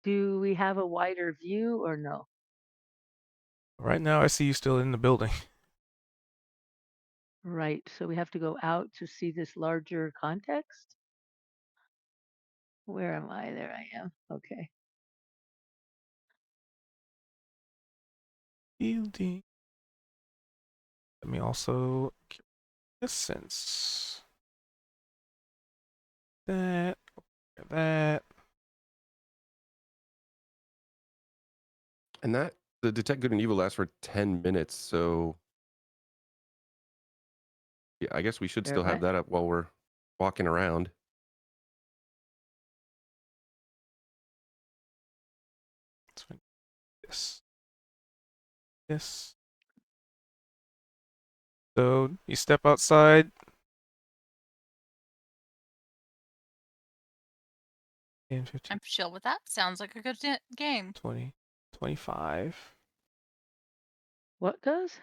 Do we have a wider view or no? Right now, I see you still in the building. Right. So we have to go out to see this larger context. Where am I? There I am. Okay. Building. Let me also sense that that. And that the detect good and evil lasts for 10 minutes, so yeah, I guess we should still have Verify. that up while we're walking around. This. This. So you step outside. 10, 15, I'm chill with that. Sounds like a good game. 20, 25, What does?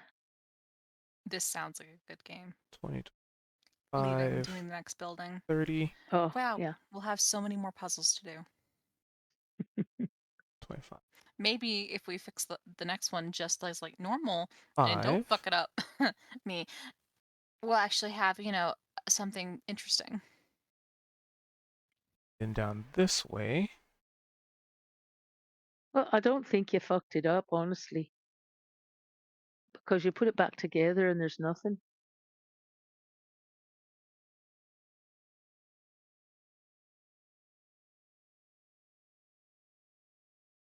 This sounds like a good game. 20, Leaving, 25, doing the next building. 30, Oh, Wow, yeah. we'll have so many more puzzles to do. 25. Maybe if we fix the next one just as like normal and don't 5. fuck it up, me, we'll actually have, something interesting. Then down this way. Well, I don't think you fucked it up, honestly, because you put it back together and there's nothing.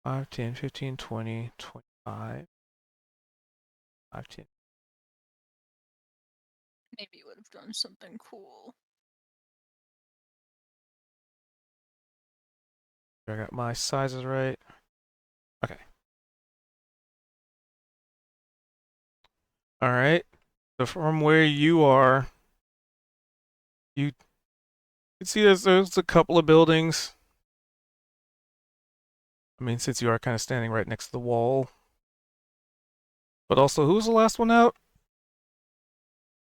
Five, 10, 15, 20, 25, 5, 10. Maybe it would have done something cool. I got my sizes right. Okay. All right. So from where you are, you can see there's a couple of buildings. I mean, since you are kind of standing right next to the wall. But also, who was the last one out?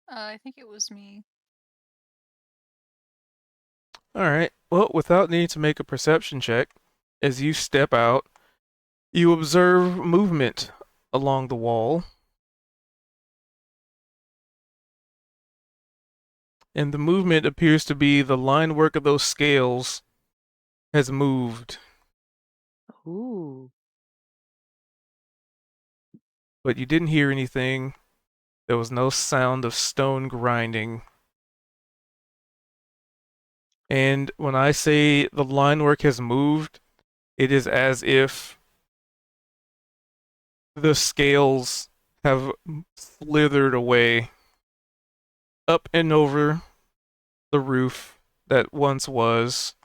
I think it was me. All right. Well, without needing to make a perception check, as you step out, you observe movement along the wall. And the movement appears to be the line work of those scales has moved, Ooh. but you didn't hear anything. There was no sound of stone grinding. And when I say the line work has moved, it is as if the scales have slithered away up and over the roof that once was,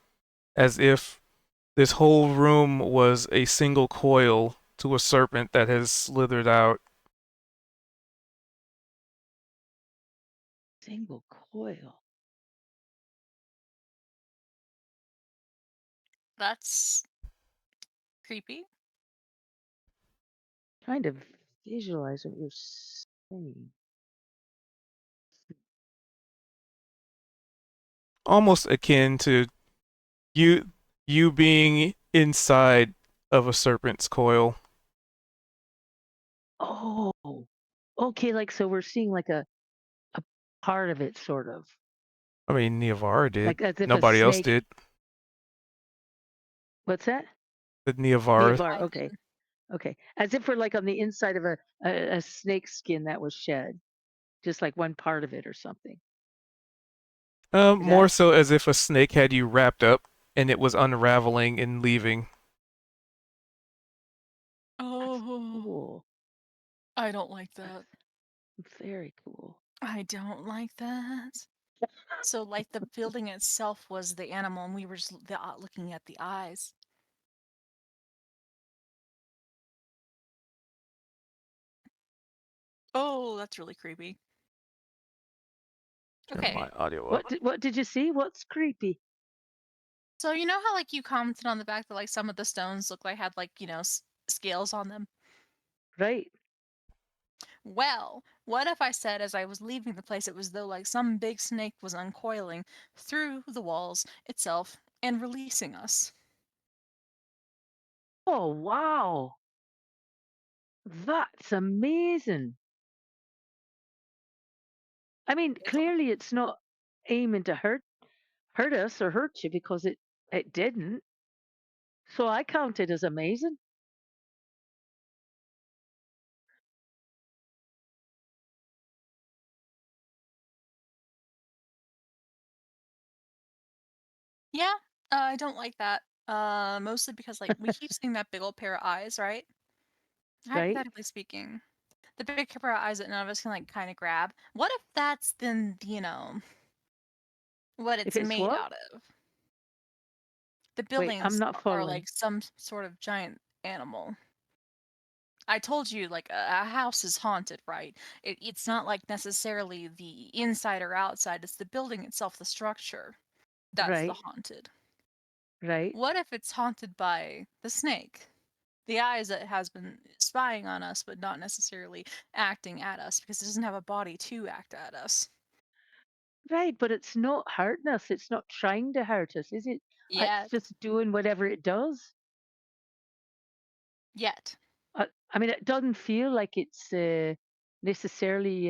as if this whole room was a single coil to a serpent that has slithered out. Single coil. That's creepy. Trying to visualize what you're saying. Almost akin to you you being inside of a serpent's coil. Oh, okay. Like, so we're seeing like a part of it, sort of. I mean, Niavara did. Like, as if a Nobody else snake. did. What's that? The Niavara. Nevar. I Okay. did. Okay. As if we're like on the inside of a snake skin that was shed, just like one part of it or something. Is More that so as if a snake had you wrapped up and it was unraveling and leaving. that's Oh, cool? I don't like that. Very cool. I don't like that. So, like, the building itself was the animal, and we were just looking at the eyes. Oh, that's really creepy. Turn Okay, my audio up. What did you see? What's creepy? so you know how, like, you commented on the fact that, like, some of the stones looked like had, like, scales on them? Right. Well, what if I said as I was leaving the place, it was though like some big snake was uncoiling through the walls itself and releasing us? Oh, wow. That's amazing. I mean, It's all- clearly it's not aiming to hurt us or hurt you because it didn't. So I count it as amazing. Yeah, I don't like that. Mostly because like we keep seeing that big old pair of eyes, right? Right? Hypothetically speaking, the big pair of eyes that none of us can like kind of grab. What if that's then what If it's it's made what? out of? The Wait, I'm buildings not are following. like some sort of giant animal. I told you, like, a house is haunted, right? It's not like necessarily the inside or outside, it's the building itself, the structure. That's the Right, haunted. right, What if it's haunted by the snake? The eyes that has been spying on us, but not necessarily acting at us because it doesn't have a body to act at us. right. But it's not hurting us. It's not trying to hurt us, is it? It's Yet. just doing whatever it does. Yet. I mean, it doesn't feel like it's necessarily,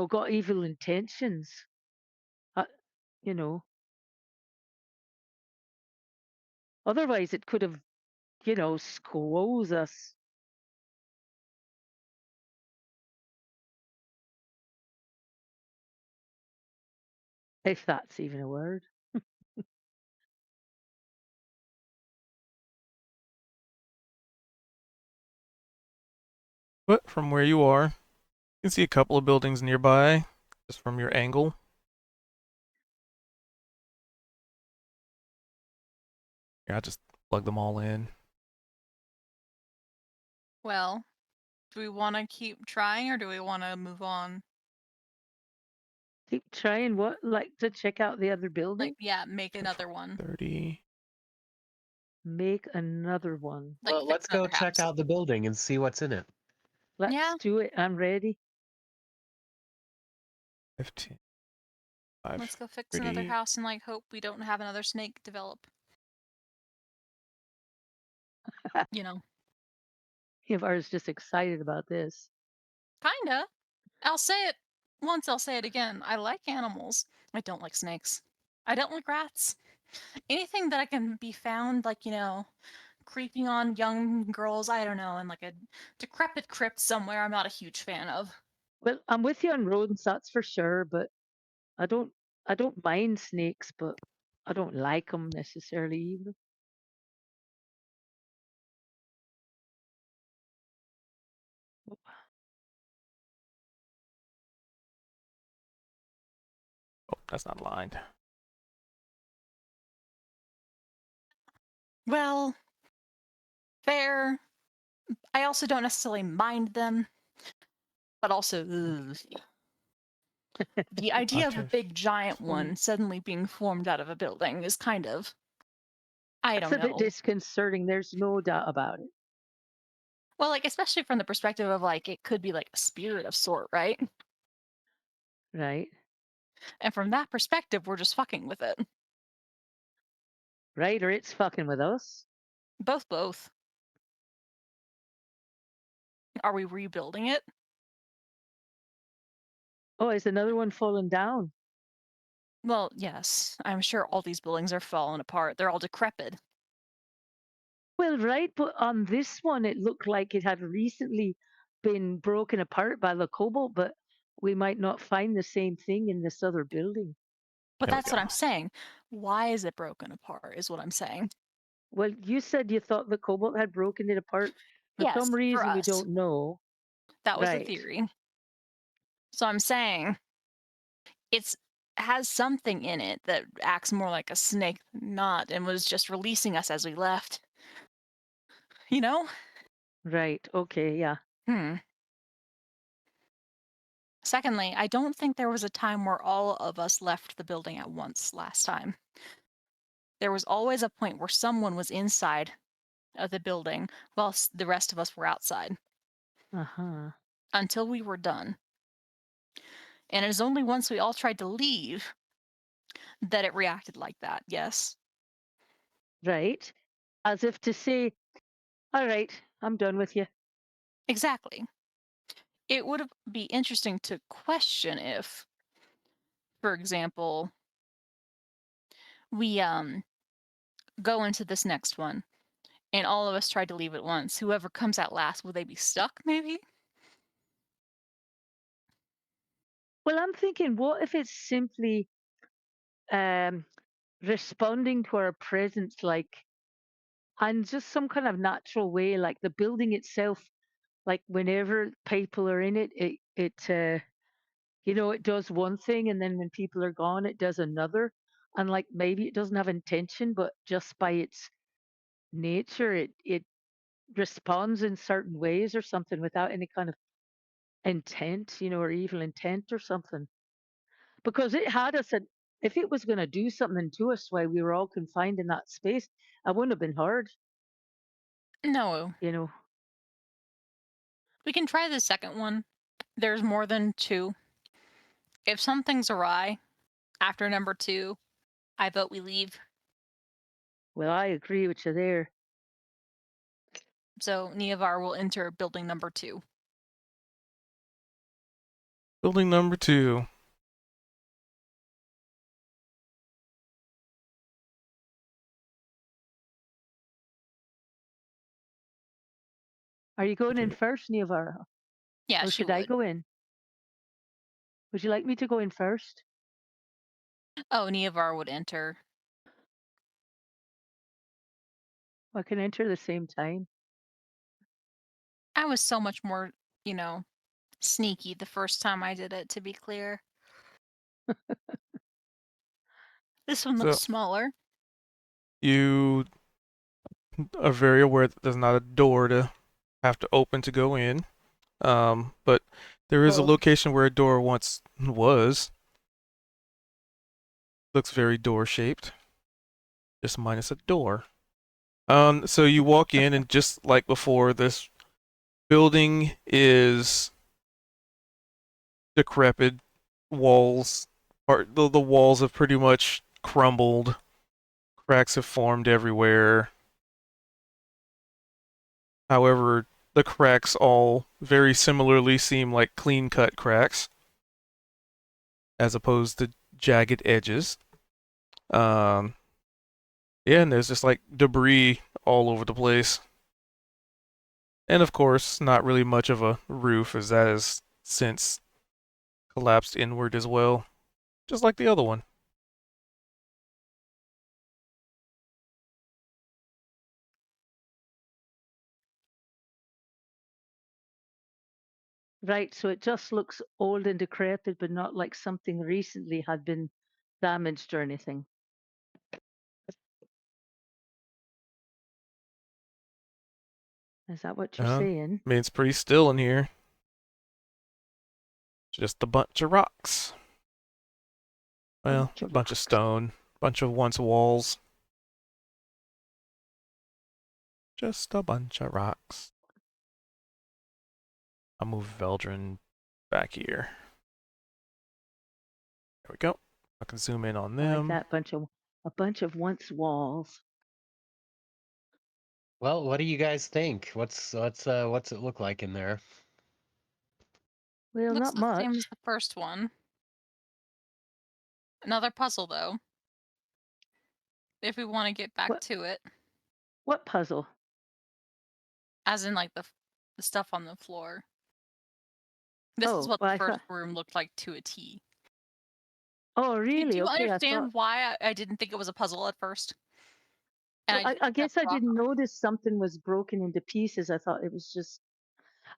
got evil intentions. Uh, you know, otherwise it could have, squoze us. If that's even a word. But from where you are, you can see a couple of buildings nearby, just from your angle. Yeah, I just plug them all in. Well, do we want to keep trying or do we want to move on? Keep trying what? Like to check out the other Like, building? yeah, make another one. 30. Make another one. Like, Well, fix let's go another check house. out the building and see what's in it. Let's Yeah, do it. I'm ready. 15. 5. let's go fix another 30. house and like hope we don't have another snake develop. You know, Yvar's just excited about this. kinda. I'll say it once, I'll say it again. I like animals. I don't like snakes. I don't like rats. Anything that I can be found, like, creeping on young girls, I don't know, in like a decrepit crypt somewhere, I'm not a huge fan of. Well, I'm with you on rodents, that's for sure, but I don't I don't mind snakes, but I don't like them necessarily either. that's not aligned. Well, fair. I also don't necessarily mind them, but also ugh. The idea of a Octave. big giant one suddenly being formed out of a building is kind of, I It's don't a bit know. disconcerting. There's no doubt about it. Well, like especially from the perspective of like it could be like a spirit of sort, right? Right. And from that perspective, we're just fucking with it. Right. Or it's fucking with us. Both. Are we rebuilding it? Oh, is another one falling down? Well, yes. I'm sure all these buildings are falling apart. They're all decrepit. Well, right. But on this one, it looked like it had recently been broken apart by the cobalt, but we might not find the same thing in this other building. But There we that's what go. I'm saying. Why is it broken apart, is what I'm saying. Well, you said you thought the cobalt had broken it apart. For Yes, some for reason, we us. don't know. That was the Right. theory. So I'm saying it's has something in it that acts more like a snake than not and was just releasing us as we left. You know? Right. Okay. Yeah. Hmm. Secondly, I don't think there was a time where all of us left the building at once last time. There was always a point where someone was inside of the building while the rest of us were outside Uh huh. until we were done. And it is only once we all tried to leave that it reacted like that, yes. Right. As if to say, all right, I'm done with you. Exactly. It would be interesting to question if, for example, we go into this next one and all of us tried to leave at once. Whoever comes out last, will they be stuck maybe? Well, I'm thinking, what if it's simply um, responding to our presence, like, and just some kind of natural way, like the building itself, like whenever people are in it, it does one thing, and then when people are gone, it does another. And like maybe it doesn't have intention, but just by its nature, it responds in certain ways or something without any kind of intent, or evil intent or something. Because it had us at, if it was going to do something to us while we were all confined in that space, I wouldn't have been hard, No. you know. We can try the second one. There's more than two. If something's awry after number 2, I vote we leave. Well, I agree with you there. So Neovar will enter building number 2. Building number 2. Are you going in Okay. first, Neovara? Yeah, Or she should I would. go in? Would you like me to go in first? Oh, Neovar would enter. I can enter the same time. I was so much more, you know, sneaky the first time I did it, to be clear. This one looks So smaller. you are very aware that there's not a door to have to open to go in. But there is a Oh, location where a door once was. Looks very door shaped. Just minus a door. So you walk in, and just like before, this building is decrepit. Walls the walls have pretty much crumbled. Cracks have formed everywhere. However, the cracks all very similarly seem like clean-cut cracks, as opposed to jagged edges. Um, yeah, and there's just like debris all over the place. And of course, not really much of a roof, as that has since collapsed inward as well, just like the other one. right. So it just looks old and decrepit, but not like something recently had been damaged or anything. Is that what you're saying? I mean, it's pretty still in here. Just a bunch of rocks. Well, a bunch of stone, bunch of once walls. Just a bunch of rocks. I'll move Veldrin back here. There we go. I can zoom in on I like them. that a bunch of once walls. Well, what do you guys think? What's it look like in there? Well, Looks not the same much. as the first one. Another puzzle, though. If we want to get back What? to it, What puzzle? as in like the stuff on the floor. This is Oh, what well, the I first thought. room looked like to a T. Oh, Do really? you Okay, I thought. understand why I didn't think it was a puzzle at first? And Well, I just I picked up guess I rock didn't on it. notice something was broken into pieces. I thought it was just.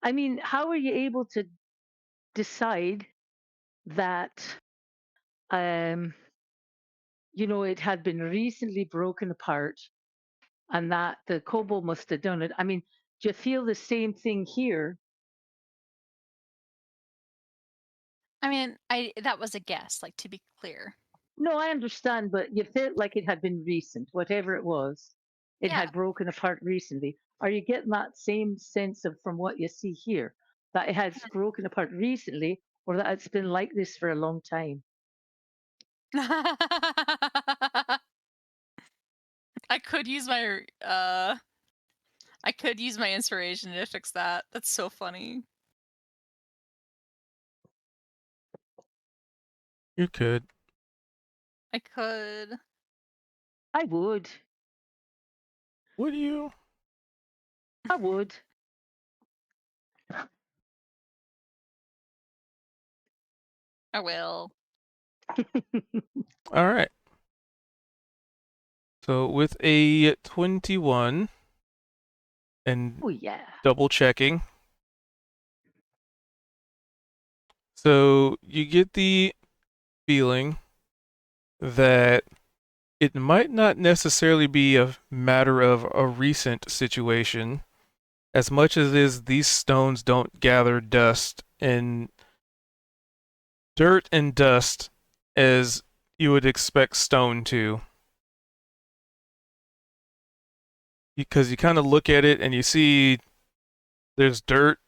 I mean, how are you able to decide that, um, it had been recently broken apart and that the kobold must have done it? I mean, do you feel the same thing here? I mean, that was a guess, like to be clear. No, I understand, but you felt like it had been recent, whatever it was. It Yeah. had broken apart recently. Are you getting that same sense of from what you see here that it has broken apart recently, or that it's been like this for a long time? I could use my inspiration to fix that. That's so funny. You could. I could. I would. Would you? I would. I will. All right. So with a 21 and Oh yeah. double checking. So you get the feeling that it might not necessarily be a matter of a recent situation as much as it is these stones don't gather dirt and dust as you would expect stone to. Because you kind of look at it and you see there's dirt,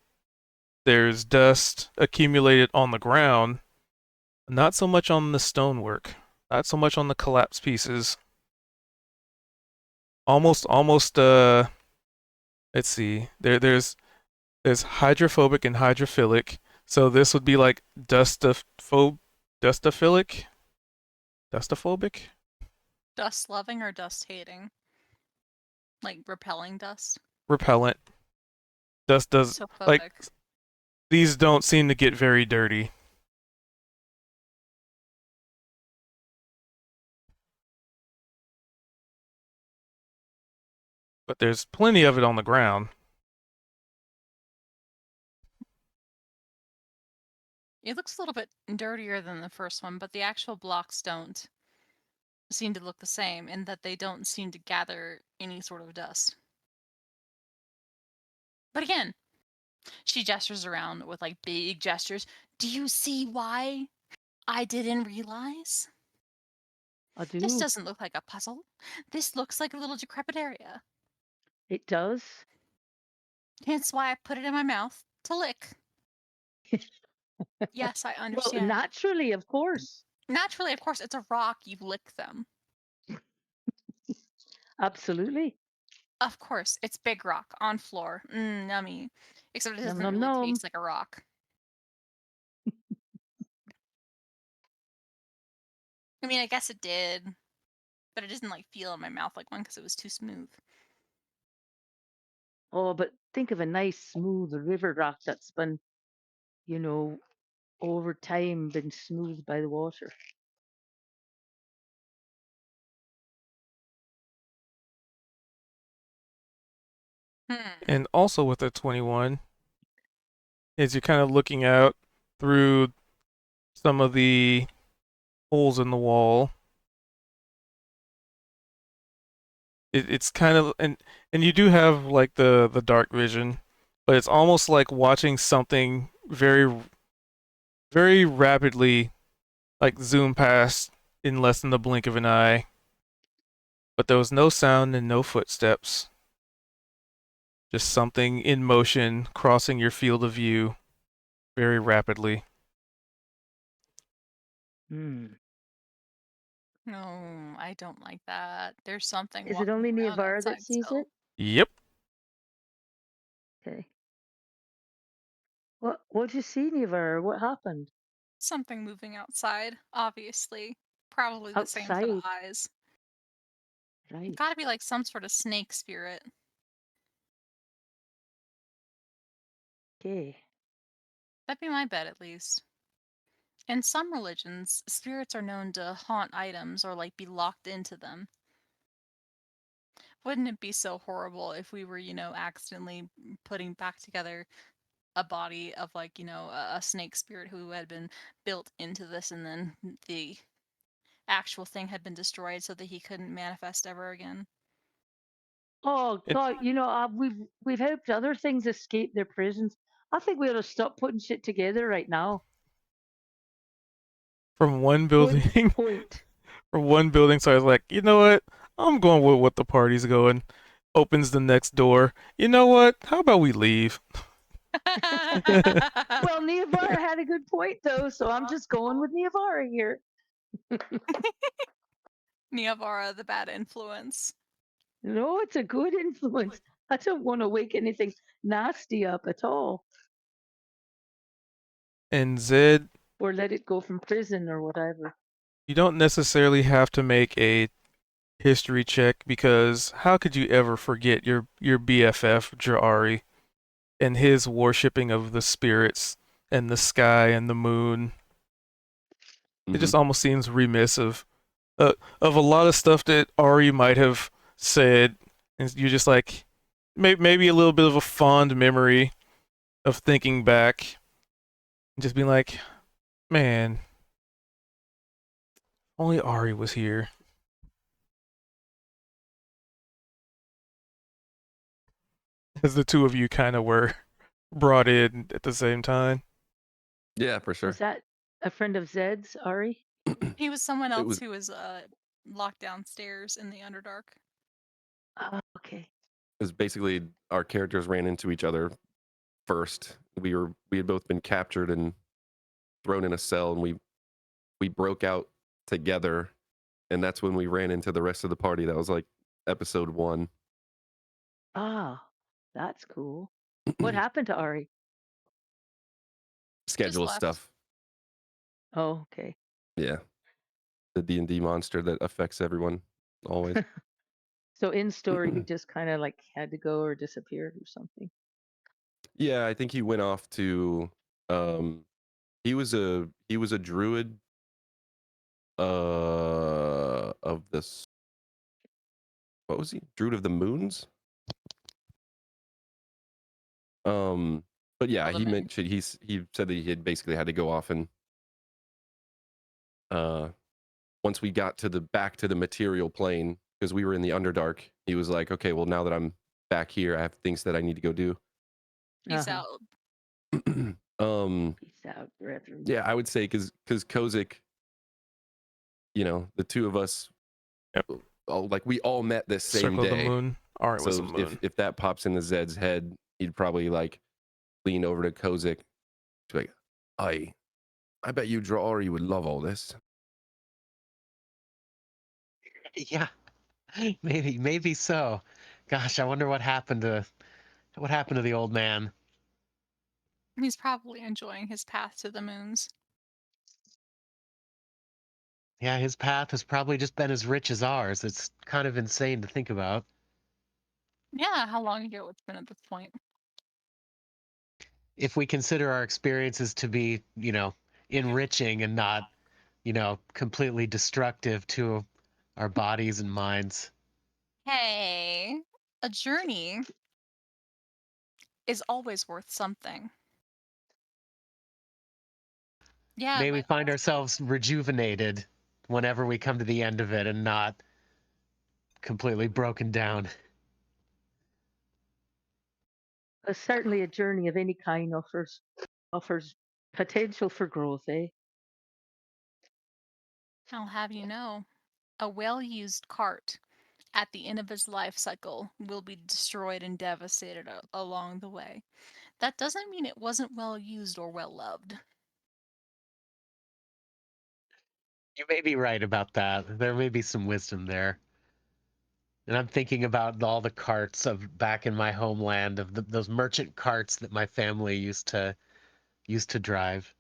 there's dust accumulated on the ground, not so much on the stonework, not so much on the collapsed pieces. Almost let's see. There's hydrophobic and hydrophilic. So this would be like dustophilic, dustophobic, Dust loving or dust hating? Like repelling dust? repellent. Dust does So like phobic. these don't seem to get very dirty. But there's plenty of it on the ground. It looks a little bit dirtier than the first one, but the actual blocks don't seem to look the same in that they don't seem to gather any sort of dust. But again, she gestures around with like big gestures. Do you see why I didn't realize? I This do. doesn't look like a puzzle. This looks like a little decrepit area. It does. Hence why I put it in my mouth to lick. Yes, I Well, understand. naturally, of course. Naturally, of course, it's a rock. You lick them. Absolutely. Of course, it's big rock on floor. Nummy. Except it Nom doesn't nom really nom. taste like a rock. I mean, I guess it did, but it doesn't like feel in my mouth like one because it was too smooth. Oh, but think of a nice smooth river rock that's been, you know, over time been smoothed by the water. And also with a 21, is you're kind of looking out through some of the holes in the wall. It's kind of and you do have like the dark vision, but it's almost like watching something very rapidly like zoom past in less than the blink of an eye. But there was no sound and no footsteps. Just something in motion crossing your field of view very rapidly. Hmm. No, I don't like that. There's something Is it walking only around Niavara that outside sees still. it? Yep. Okay. What'd you see, Niavara? What happened? Something moving outside, obviously. Probably the same for the Outside. eyes. Right. Gotta be like some sort of snake spirit. Okay. That'd be my bet, at least. In some religions, spirits are known to haunt items or like be locked into them. Wouldn't it be so horrible if we were, accidentally putting back together a body of like, a snake spirit who had been built into this and then the actual thing had been destroyed so that he couldn't manifest ever again? Oh It, God, we've helped other things escape their prisons. I think we ought to stop putting shit together right now. from one Point. building Point. from one building, so I was like, you know what? I'm going with what the party's going. Opens the next door. You know what? How about we leave? Well, Niavara had a good point though, so I'm just going with Niavara here. Niavara, the bad influence. No, it's a good influence. I don't want to wake anything nasty up at all, And Zed, or let it go from prison or whatever. you don't necessarily have to make a history check because how could you ever forget your BFF Ja'ari and his worshipping of the spirits and the sky and the moon? It Mhm. just almost seems remiss of a lot of stuff that Ari might have said, and you're just like maybe a little bit of a fond memory of thinking back, and just being like, man, only Ari was here. As the two of you kind of were brought in at the same time. Yeah, for Was sure. that a friend of Zed's, Ari? He was someone It else was who was locked downstairs in the Underdark. Okay. basically our characters ran into each other first. We had both been captured and thrown in a cell, and we broke out together, and that's when we ran into the rest of the party. That was like episode 1. Ah, that's cool. What happened to Ari? Just Schedule left. stuff. Oh, okay. Yeah, the D&D monster that affects everyone always. So in story, he just kind of like had to go or disappeared or something. Yeah, I think he went off to um he was a druid of this, what was he? Druid of the Moons? But yeah, Of the he moon. mentioned he said that he had basically had to go off, and uh once we got to the back to the material plane, because we were in the Underdark, he was like, okay, well, now that I'm back here, I have things that I need to go do. Peace Uh-huh. out. Peace out, brethren. Yeah, I would say because Kozik, the two of us, Yep. like we all met this same Circle of the day. moon. Ari was the So moon. if that pops into Zed's head, he'd probably like lean over to Kozik to be like, I bet you Draori would love all this. Yeah, maybe so. Gosh, I wonder what happened to the old man. He's probably enjoying his path to the moons. Yeah, his path has probably just been as rich as ours. It's kind of insane to think about. Yeah, how long ago it's been at this point? If we consider our experiences to be, enriching and not, completely destructive to our bodies and minds. Hey, a journey is always worth something. Yeah, May we but find ourselves rejuvenated whenever we come to the end of it and not completely broken down. Certainly, a journey of any kind offers potential for growth, eh? I'll have you know, a well-used cart at the end of its life cycle will be destroyed and devastated along the way. That doesn't mean it wasn't well used or well loved. You may be right about that. There may be some wisdom there. And I'm thinking about all the carts of back in my homeland, of those merchant carts that my family used to drive.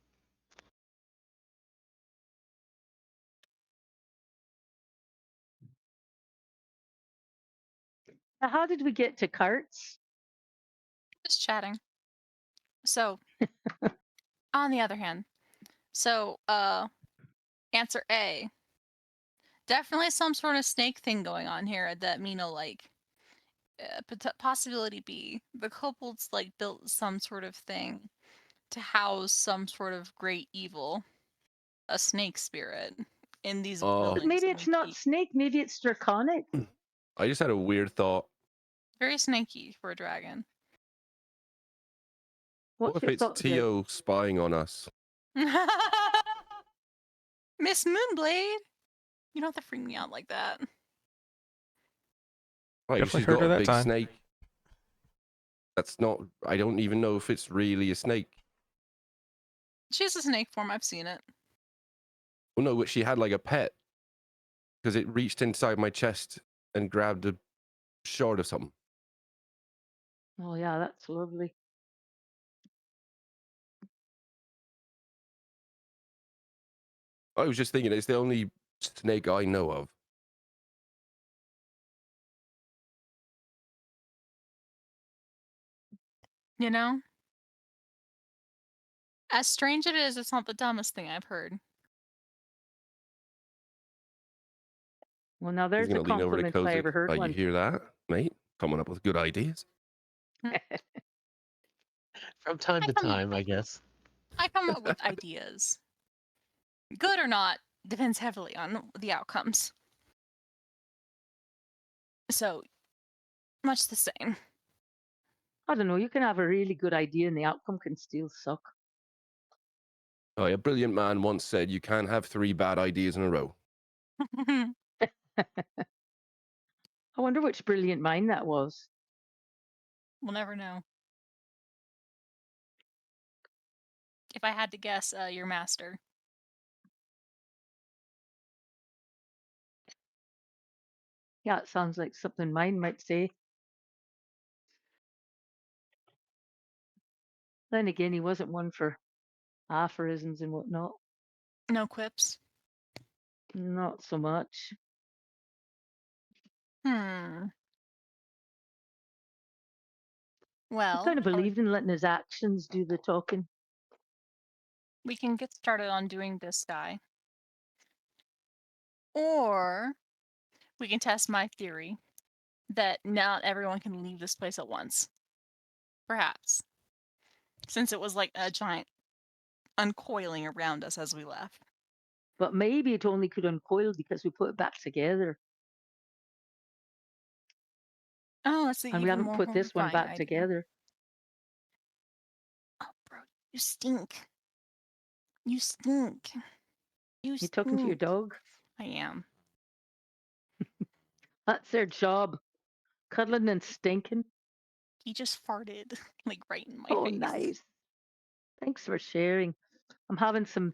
Now, how did we get to carts? Just chatting. So, on the other hand, answer A. Definitely some sort of snake thing going on here that Mina like. Possibility B. The kobolds like built some sort of thing to house some sort of great evil, a snake spirit, in these Oh. But buildings maybe that it's we not keep. snake. Maybe it's draconic. I just had a weird thought. Very snaky for a dragon. What What's if your it's thought, Drake? Tio spying on us? Miss Moonblade! You don't have to freak me out like that. Right, Definitely she's heard got her a that big time. snake. That's not. I don't even know if it's really a snake. She has a snake form, I've seen it. Oh no, but she had like a pet because it reached inside my chest and grabbed a shard of something. Oh yeah, that's lovely. I was just thinking, it's the only snake I know of. You know? As strange it is, it's not the dumbest thing I've heard. Well, now He's there's a gonna lean over to compliment if I Kozik. ever heard You one. hear that, mate? Coming up with good ideas. From time to time, I guess. I come up with ideas. Good or not depends heavily on the outcomes. So, much the same. I don't know. You can have a really good idea, and the outcome can still suck. Oh, a brilliant man once said, "You can't have 3 bad ideas in a row." I wonder which brilliant mind that was. We'll never know. If I had to guess, your master. Yeah, it sounds like something mine might say. Then again, he wasn't one for aphorisms and whatnot. No quips. Not so much. Hmm. He Well, kind of believed in letting his actions do the talking. we can get started on doing this guy. Or we can test my theory that not everyone can leave this place at once. Perhaps. Since it was like a giant uncoiling around us as we left. But maybe it only could uncoil because we put it back together. Oh, that's the And we even haven't more put this one horrifying back idea. together. Oh, bro, you stink. You stink. You You stink. talking to your dog? I am. That's their job. Cuddling and stinking. He just farted, like right in my Oh, face. nice. Thanks for sharing. I'm having some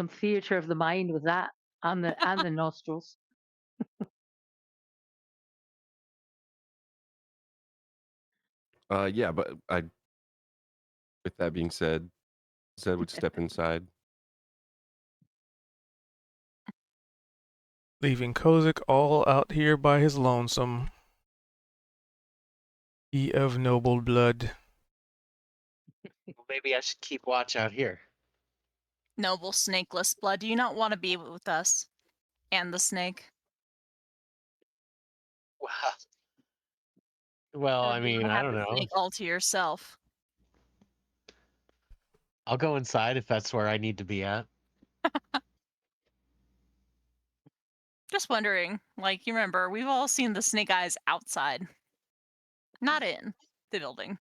theater of the mind with that and the nostrils. Yeah, but I. With that being said, Zed would step inside. Leaving Kozik all out here by his lonesome. He of noble blood. Well, maybe I should keep watch out here. Noble snakeless blood, do you not want to be with us? And the snake? Wow. Well, Or I do you mean, want to I have don't the know. snake all to yourself? I'll go inside if that's where I need to be at. just wondering, like, you remember, we've all seen the snake eyes outside, not in the building.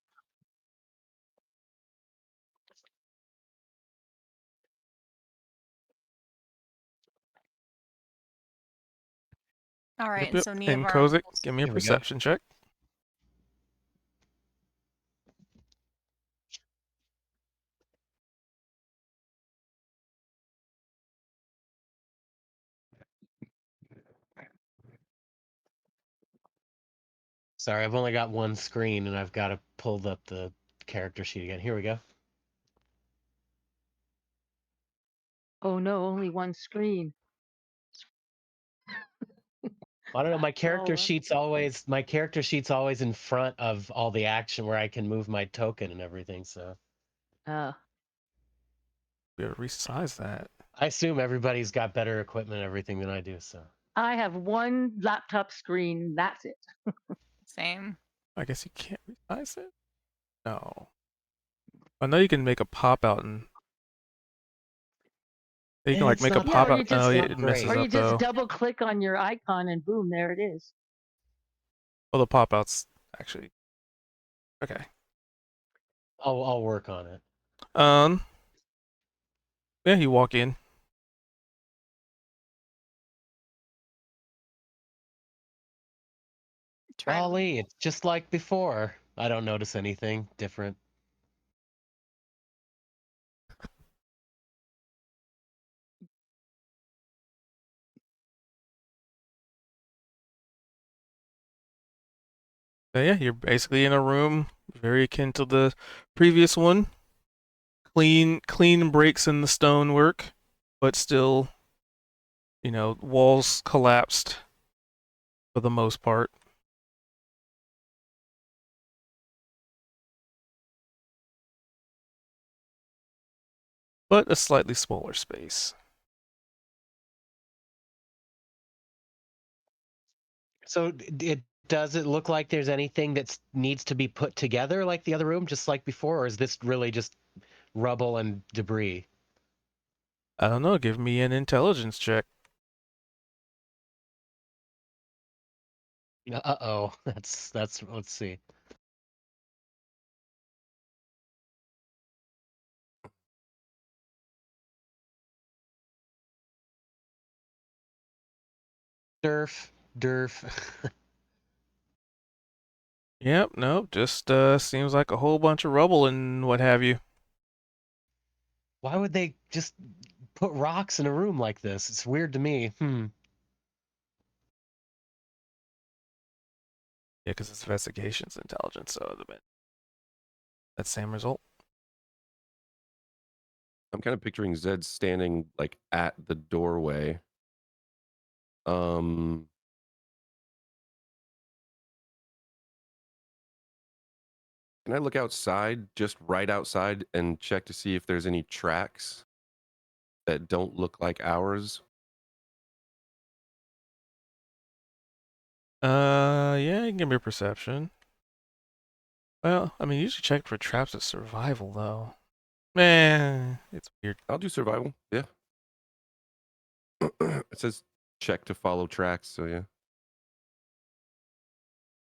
All right, Yep, and yep. so And Neavara Kozik, rolls. give me a Here we go. perception check. Sorry, I've only got one screen and I've got to pull up the character sheet again. Here we go. Oh no, only one screen. I don't know. My character Oh, sheet's always in front of all the action where I can move my token and everything. So uh, Be able to resize that. I assume everybody's got better equipment and everything than I do. So I have one laptop screen. That's it. Same. I guess you can't resize it? No. I know you can make a pop out and you can like it's make a not Yeah, pop or out. you Oh, just yeah, not it messes or great. you up just though. double click on your icon and boom, there it is. Well, the pop outs actually. Okay. I'll work on it. Um. Yeah, you walk in. Try to. Golly, it's just like before. I don't notice anything different. So yeah, you're basically in a room very akin to the previous one. Clean breaks in the stonework, but still, walls collapsed for the most part. But a slightly smaller space. So does it look like there's anything that needs to be put together like the other room, just like before, or is this really just rubble and debris? I don't know, give me an intelligence check. Uh-oh. That's let's see. Durf. Yep, nope, just seems like a whole bunch of rubble and what have you. Why would they just put rocks in a room like this? It's weird to me. Yeah, because it's investigations intelligence, so it'd have been that same result. I'm kind of picturing Zed standing like at the doorway. Can I look outside, just right outside, and check to see if there's any tracks that don't look like ours? Yeah, you can give me a perception. Well, I mean, you should check for traps of survival, though. Man, it's weird. I'll do survival. Yeah. It says check to follow tracks, so yeah.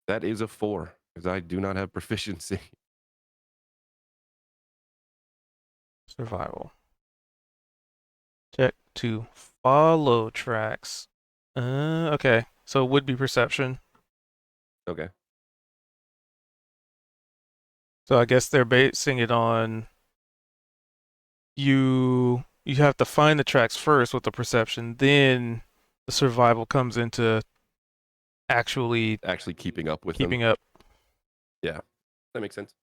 That is a 4, because I do not have proficiency. Survival. Check to follow tracks. Okay. So it would be perception. Okay. So I guess they're basing it on you have to find the tracks first with the perception, then the survival comes into actually Actually keeping up with keeping them. up. Yeah. That makes sense.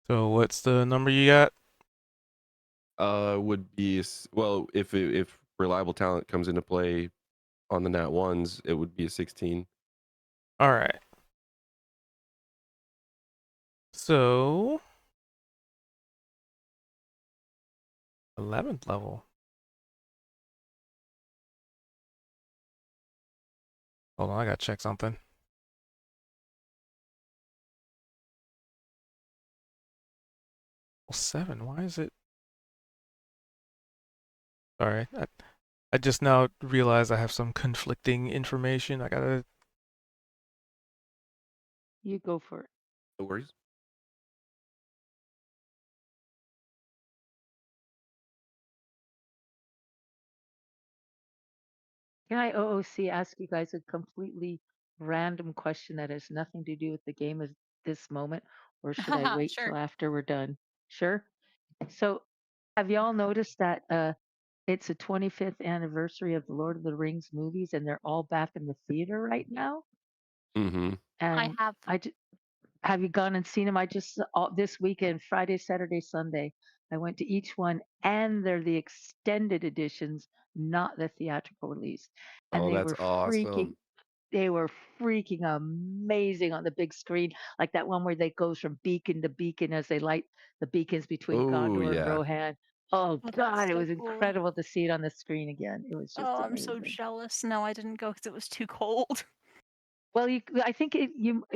So what's the number you got? Would be well, if reliable talent comes into play on the nat ones, it would be a 16. All right. So 11th level. Hold on, I gotta check something. Well, 7. Why is it? Sorry, I just now realized I have some conflicting information. I gotta. You go for it. No worries. Can I OOC ask you guys a completely random question that has nothing to do with the game at this moment, or should I wait Sure. till after we're done? Sure. So, have y'all noticed that it's the 25th anniversary of the Lord of the Rings movies, and they're all back in the theater right now? Mm-hmm. I And have. have you gone and seen them? I just this weekend, Friday, Saturday, Sunday. I went to each one, and they're the extended editions, not the theatrical release. And Oh, that's awesome. they were freaking amazing on the big screen, like that one where they goes from beacon to beacon as they light the beacons between Oh Gondor and yeah. Rohan. Oh Oh, that's God, it so was cool. incredible to see it on the screen again. It was just Oh, I'm so amazing. jealous. No, I didn't go because it was too cold. Well, I think it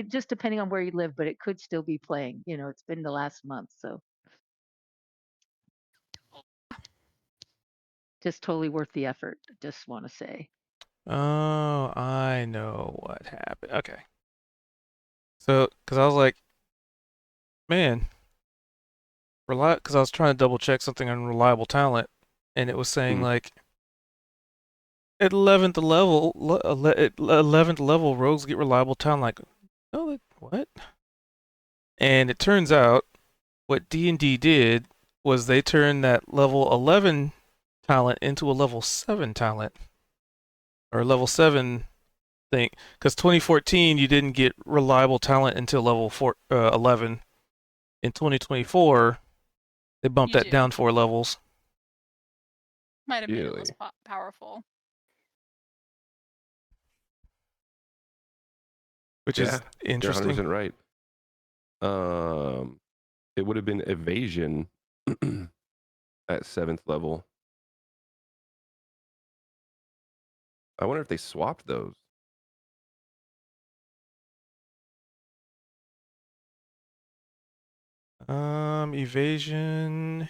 just depending on where you live, but it could still be playing. You know, it's been the last month, so just totally worth the effort. I just want to say. Oh, I know what happened. Okay. So, because I was like, man, because I was trying to double check something on reliable talent, and it was saying Mm. like at 11th level, rogues get reliable talent. Like, no, what? And it turns out what D&D did was they turned that level 11 talent into a level 7 talent or level 7 thing. Because 2014 you didn't get reliable talent until level 11. In 2024 they bumped You that do. down 4 levels, Might have made it less Really? powerful. which Yeah. is You're interesting. 100% right. It would have been evasion at 7th level. I wonder if they swapped those. Evasion.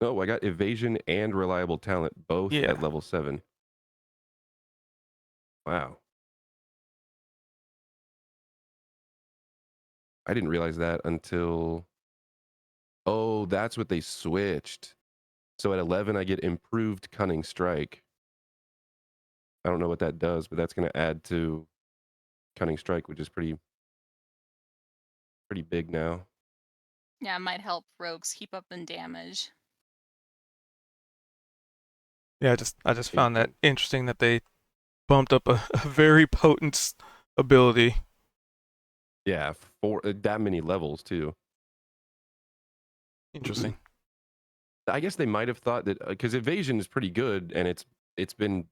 No, I got evasion and reliable talent both Yeah. at level 7. Wow. I didn't realize that until. Oh, that's what they switched. So at 11, I get improved cunning strike. I don't know what that does, but that's going to add to cunning strike, which is pretty big now. Yeah, it might help rogues keep up in damage. Yeah, I just found that Interesting. interesting that they bumped up a very potent ability. Yeah, for that many levels too. Interesting. I guess they might have thought that because evasion is pretty good and it's been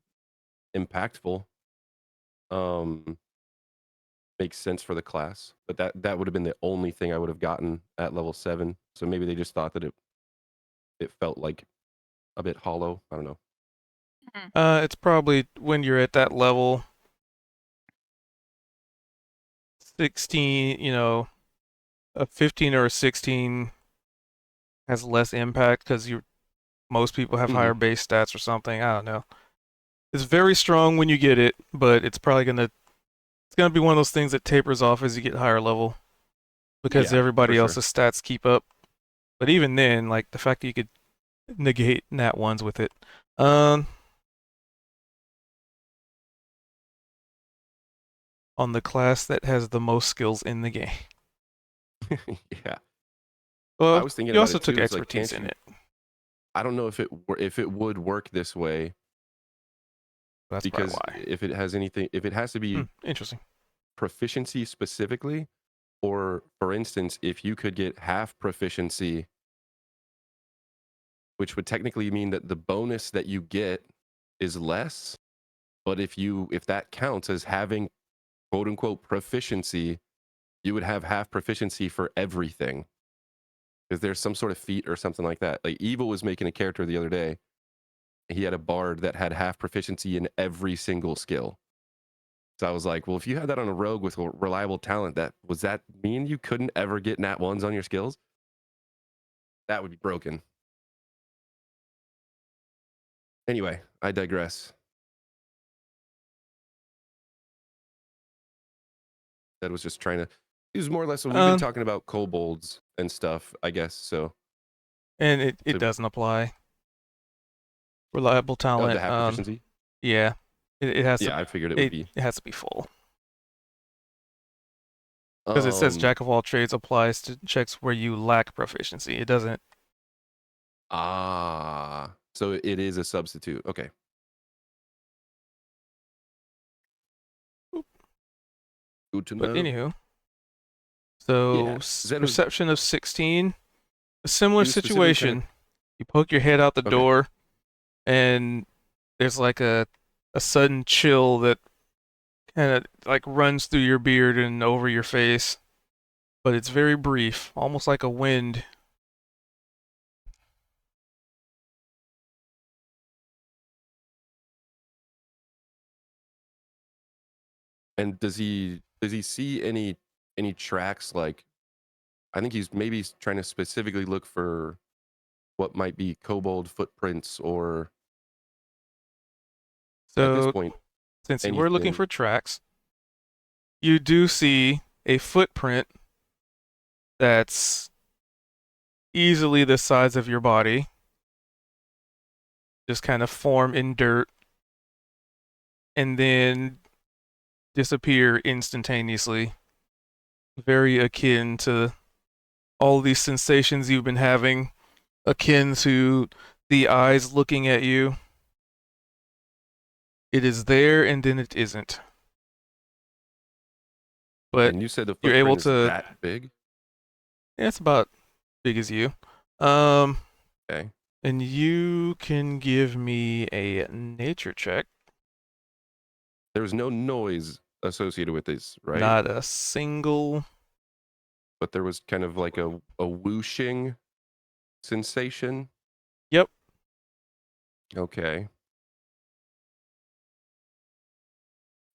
impactful. Makes sense for the class, but that would have been the only thing I would have gotten at level 7. So maybe they just thought that it felt like a bit hollow. I don't know. It's probably when you're at that level 16, a 15 or a 16 has less impact because most people have Mm-hmm. higher base stats or something. I don't know. It's very strong when you get it, but it's gonna be one of those things that tapers off as you get higher level because Yeah, for everybody sure. else's stats keep up. But even then, like the fact that you could negate nat ones with it. On the class that has the most skills in the game. Yeah. I Well, was thinking you about also it took too. It's like, expertise can't in you? it. I don't know if it would work this way That's probably because why. if it has to be Interesting. proficiency specifically, or for instance, if you could get half proficiency, which would technically mean that the bonus that you get is less, but if that counts as having quote unquote proficiency, you would have half proficiency for everything. Because there's some sort of feat or something like that. Like Evil was making a character the other day, he had a bard that had half proficiency in every single skill. So I was like, well, if you had that on a rogue with reliable talent, does that mean you couldn't ever get nat ones on your skills? That would be broken. Anyway, I digress. That was just trying to. It was more or less. We've been talking about kobolds and stuff, I guess. So. And it doesn't apply. Reliable Oh, the talent. half proficiency. Yeah, it has to. Yeah, I figured it would be. It has to be full. Because it says Jack of all trades applies to checks where you lack proficiency. It doesn't. Ah, so it is a substitute. Okay. Good to know. But anywho, so Yeah, perception of 16, a similar He was specifically situation. trying You poke your head out the Okay. door, and there's like a sudden chill that kind of like runs through your beard and over your face, but it's very brief, almost like a wind. And does he see any tracks? Like, I think he's maybe trying to specifically look for what might be kobold footprints, or at this So point, since you were looking anything. for tracks, you do see a footprint that's easily the size of your body, just kind of form in dirt, and then disappear instantaneously. Very akin to all these sensations you've been having, akin to the eyes looking at you. It is there and then it isn't. But And you said the you're footprint able is to. that big? Yeah, it's about big as you. Okay. Okay. And you can give me a nature check. There was no noise associated with this, right? Not a single. But there was kind of like a whooshing sensation. Yep. Okay.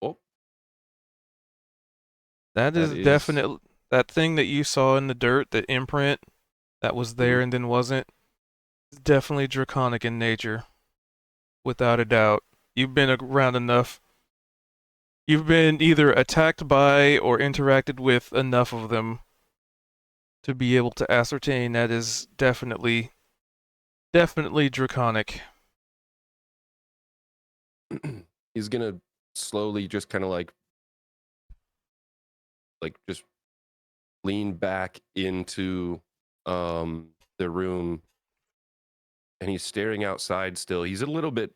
Oh, That is definitely that thing that you saw in the dirt, the imprint that was there and then wasn't. Definitely draconic in nature, without a doubt. You've been around enough. You've been either attacked by or interacted with enough of them to be able to ascertain that is definitely draconic. he's gonna slowly just kind of like just lean back into the room, and he's staring outside still. He's a little bit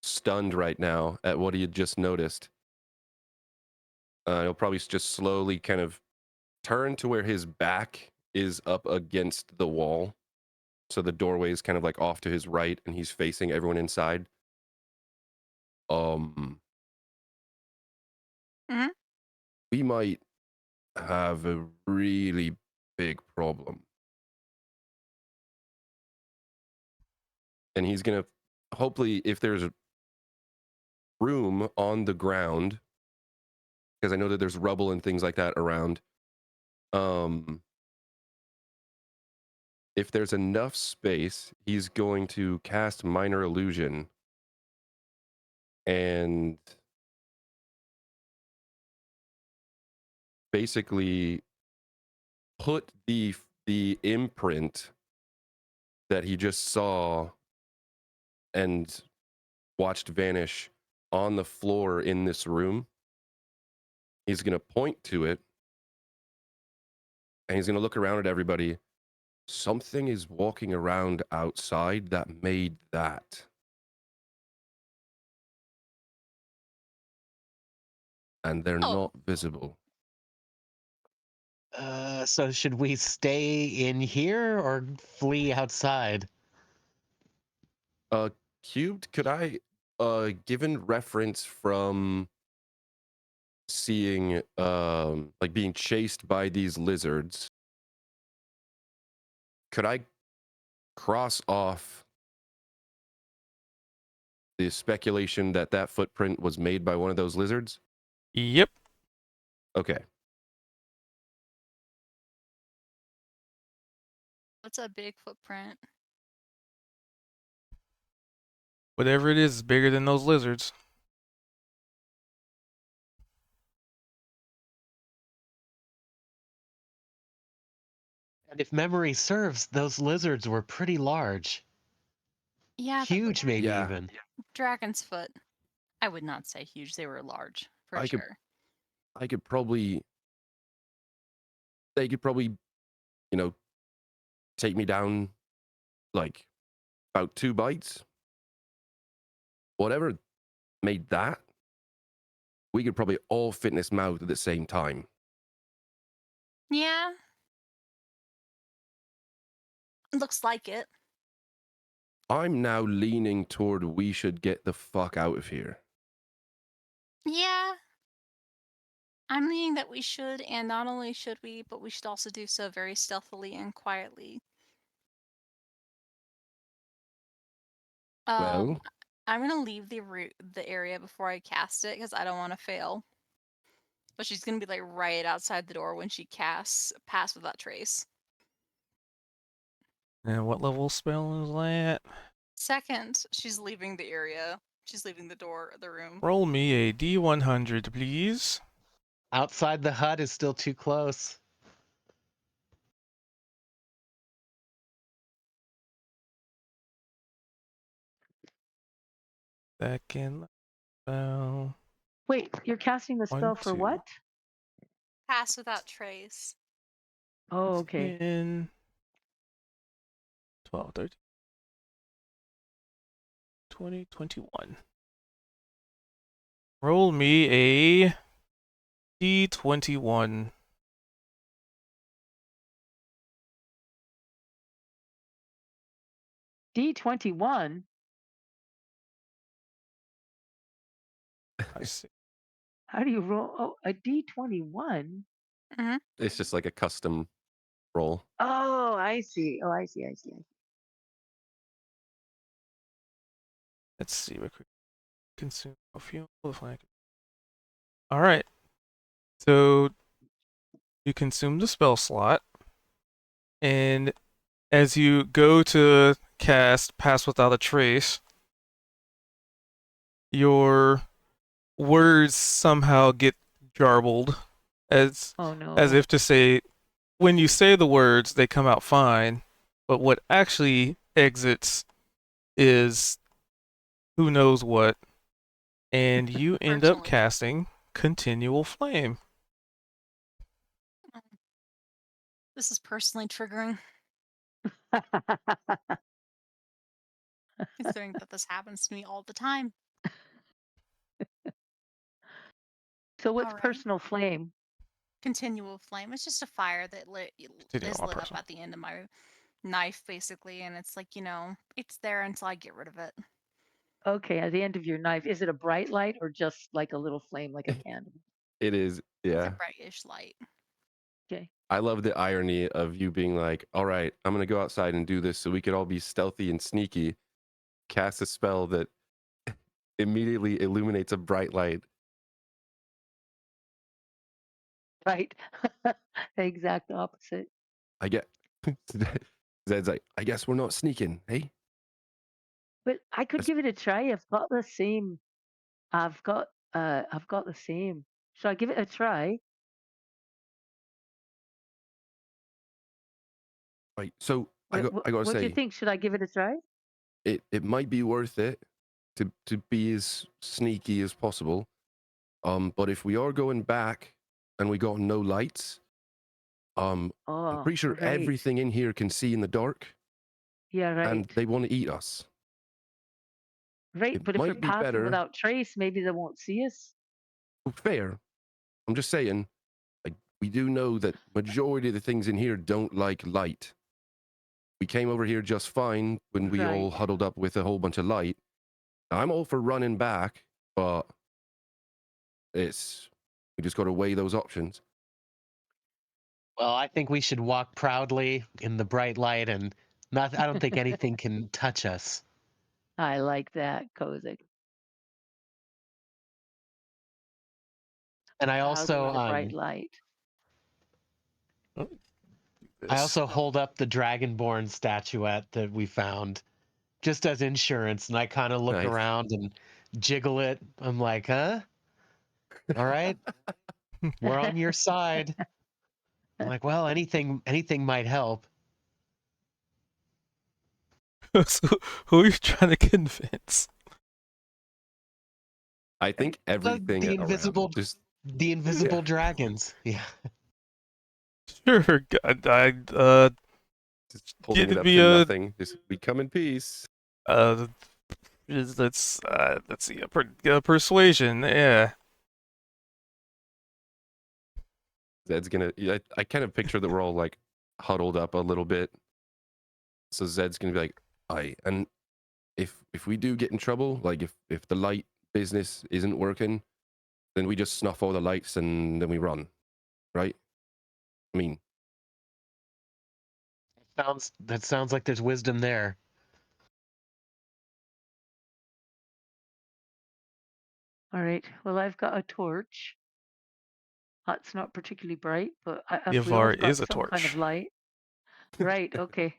stunned right now at what he had just noticed. He'll probably just slowly kind of turn to where his back is up against the wall, so the doorway is kind of like off to his right and he's facing everyone inside. We might have a really big problem. And he's gonna, hopefully, if there's room on the ground, because I know that there's rubble and things like that around, if there's enough space, he's going to cast Minor Illusion and basically put the imprint that he just saw and watched vanish on the floor in this room. He's going to point to it, and he's going to look around at everybody. Something is walking around outside that made that. And they're not visible. So should we stay in here or flee outside? Cubed, could I, given reference from seeing, like being chased by these lizards, could I cross off the speculation that that footprint was made by one of those lizards? Yep. Okay. What's a big footprint? Whatever it is bigger than those lizards. And if memory serves, those lizards were pretty large. Yeah, Huge, maybe Yeah. even. dragon's foot. I would not say huge. They were large for I could- sure. I could probably, they could probably, you know, take me down like about 2 bites. Whatever made that, we could probably all fit in this mouth at the same time. Yeah. Looks like it. I'm now leaning toward we should get the fuck out of here. Yeah. I'm meaning that we should, and not only should we, but we should also do so very stealthily and quietly. Well, I'm gonna leave the area before I cast it because I don't want to fail. But she's gonna be like right outside the door when she casts Pass Without Trace. And what level spell is that? Second, she's leaving the area. She's leaving the door of the room. Roll me a D100, please. Outside the hut is still too close. Second spell. Wait, you're casting the 1, spell for 2, what? Pass Without Trace. Oh, okay. 10, 12, 13, 20, 21. Roll me a D21. D21. I see. How do you roll? Oh, a D21. it's just like a custom roll. Oh, I see. Oh, I see. I see. Let's see. We could consume a fuel. All right. So you consume the spell slot, and as you go to cast Pass Without a Trace, your words somehow get garbled, as Oh no. as if to say, when you say the words, they come out fine, but what actually exits is who knows what, and you end up Personally. casting Continual Flame. This is personally triggering, considering that this happens to me all the time. So what's Alright. personal flame? Continual flame. It's just a fire that Continual is lit up personal. at the end of my knife, basically, and it's like, it's there until I get rid of it. Okay, at the end of your knife, is it a bright light or just like a little flame, like a candle? It is, It's yeah. a brightish light. Okay. I love the irony of you being like, all right, I'm going to go outside and do this so we could all be stealthy and sneaky, cast a spell that immediately illuminates a bright light. Right. The exact opposite. I get Zed's like, I guess we're not sneaking, hey? But I could That's- give it a try. I've got the same. I've got the same. Should I give it a try? Right. So I What, got what, I gotta what do you say, think? Should I give it a try? it might be worth it to be as sneaky as possible. But if we are going back and we got no lights, I'm Oh, pretty sure right. everything in here can see in the dark, Yeah, right. and they want to eat us. Right, it but if we're might be passing better- without trace, maybe they won't see us. Fair. I'm just saying, like, we do know that majority of the things in here don't like light. We came over here just fine when we all Right. huddled up with a whole bunch of light. I'm all for running back, but we just got to weigh those options. Well, I think we should walk proudly in the bright light and Not. I don't think anything can touch us. I like that, Kozik. And I Proud in also the bright light. Oh, I this. also hold up the Dragonborn statuette that we found just as insurance, and I kind of look Nice. around and jiggle it. I'm like, huh? All right, we're on your side. I'm like, well, anything might help. So, who are you trying to convince? I think everything The around. invisible, Just the invisible dragons. Yeah. Sure, just holding give it up me to a nothing. Just we come in peace. uh, let's see a persuasion. Yeah, Zed's gonna. I kind of picture that we're all like huddled up a little bit. So Zed's gonna be like, "I and if we do get in trouble, like if the light business isn't working, then we just snuff all the lights and then we run, right? I mean, That sounds like there's wisdom there. All right. Well, I've got a torch. That's not particularly bright, but if we all Yavar got is a some kind of torch. light. Right. Okay.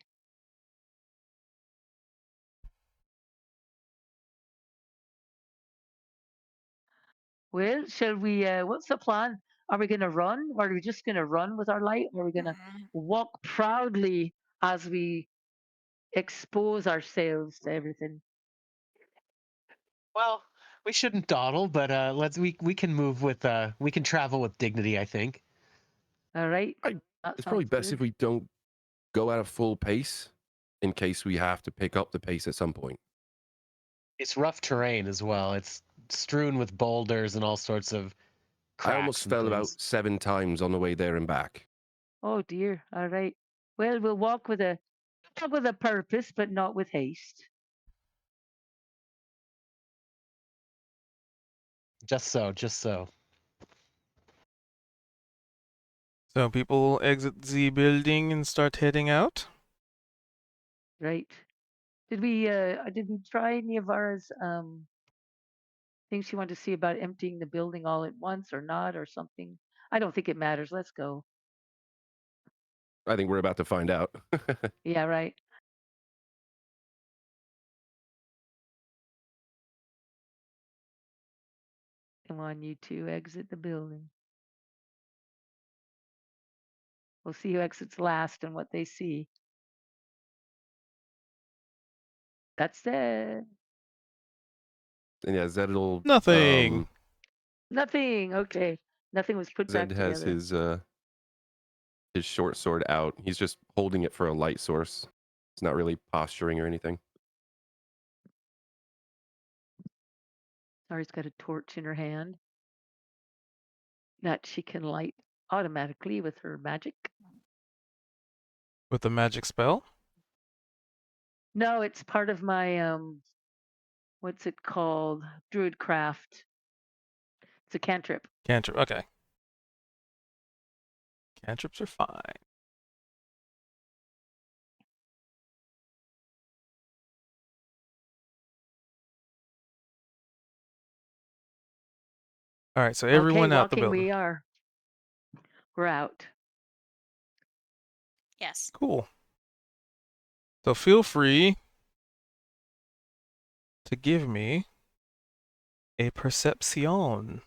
Well, shall we? What's the plan? Are we going to run? Or are we just going to run with our light? Or are we going to walk proudly as we expose ourselves to everything? Well, we shouldn't dawdle, but we can move with we can travel with dignity. I think. All right. I, That it's probably sounds best good. if we don't go at a full pace in case we have to pick up the pace at some point. It's rough terrain as well. It's strewn with boulders and all sorts of I almost cracks and fell things. about 7 times on the way there and back. Oh dear. All right. Well, we'll walk with a purpose, but not with haste. Just so, just so. So people exit the building and start heading out. Right. Did we try Niavara's things she wanted to see about emptying the building all at once or not or something? I don't think it matters. Let's go. I think we're about to find out. Yeah, right. Come on, you two, exit the building. We'll see who exits last and what they see. That's it. And yeah, Zed'll Nothing. Nothing. Okay. Nothing was put Zed back has together. his short sword out. He's just holding it for a light source. It's not really posturing or anything. Ari's got a torch in her hand that she can light automatically with her magic. With the magic spell? No, it's part of my what's it called? Druidcraft. It's a cantrip. Cantrip. Okay. Cantrips are fine. All right, so Okay, everyone out the walking building. we are. We're out. Yes. Cool. So feel free to give me a perception.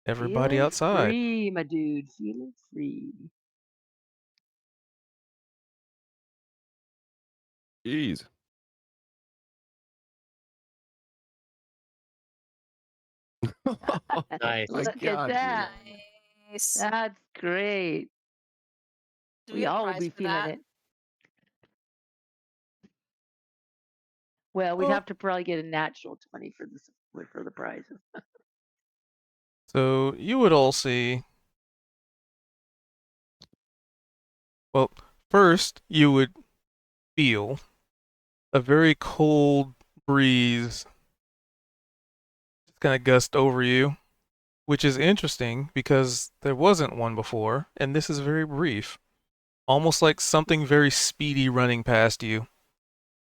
Everybody Feeling outside. free, my dude. Feeling free. Jeez. Nice. My Look at God, that. Nice. That's great. Do We get a all will prize be for feeling that? it. Well, we'd Oh. have to probably get a natural 20 for the prizes. So you would all see. Well, first you would feel a very cold breeze just kind of gust over you, which is interesting because there wasn't one before, and this is very brief. almost like something very speedy running past you,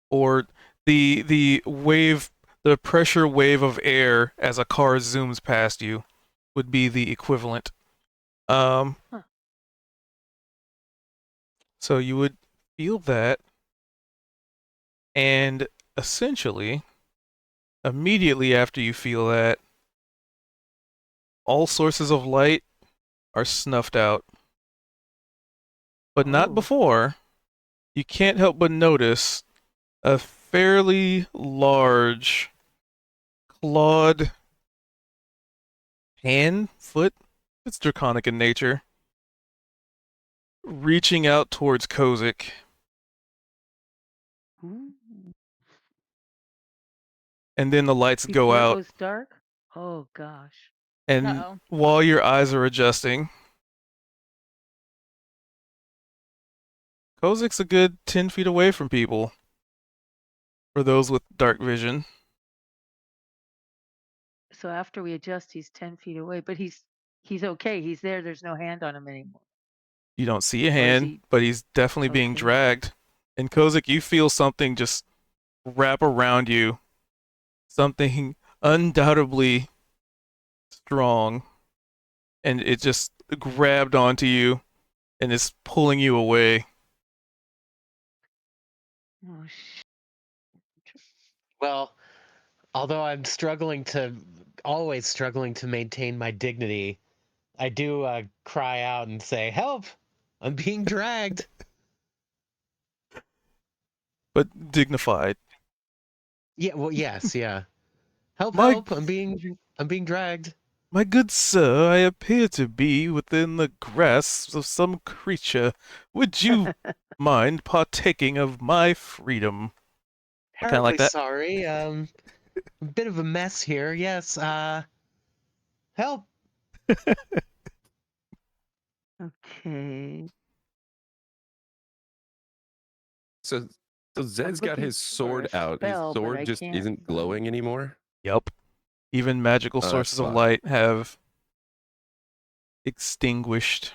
or the wave, the pressure wave of air as a car zooms past you would be the equivalent. Um, Huh. so you would feel that, and essentially, immediately after you feel that, all sources of light are snuffed out. But not Oh. before. You can't help but notice a fairly large clawed hand, foot, it's draconic in nature, reaching out towards Kozik. Ooh. And then the lights go Before it out, goes dark? Oh gosh. and Uh-oh. while your eyes are adjusting, Kozik's a good 10 feet away from people, for those with dark vision. So after we adjust, he's 10 feet away, but he's okay. He's there. There's no hand on him anymore. You don't see a Or is hand, he but he's definitely being okay? dragged. And Kozik, you feel something just wrap around you. Something undoubtedly strong. And it just grabbed onto you and is pulling you away. Oh Well, although I'm always struggling to maintain my dignity, I do cry out and say, "Help! I'm being dragged." But dignified. Yeah, well, yes, yeah. Help! My Help! I'm being dragged. my good sir, I appear to be within the grasp of some creature. Would you mind partaking of my freedom? Kind of Terribly like that. sorry. A bit of a mess here. Yes. Help! Okay. So so I'm Zed's got looking his for a sword out. His spell, but sword I just can't isn't find glowing it. anymore. Yup. Even magical Oh, that sources of sucks. light have extinguished.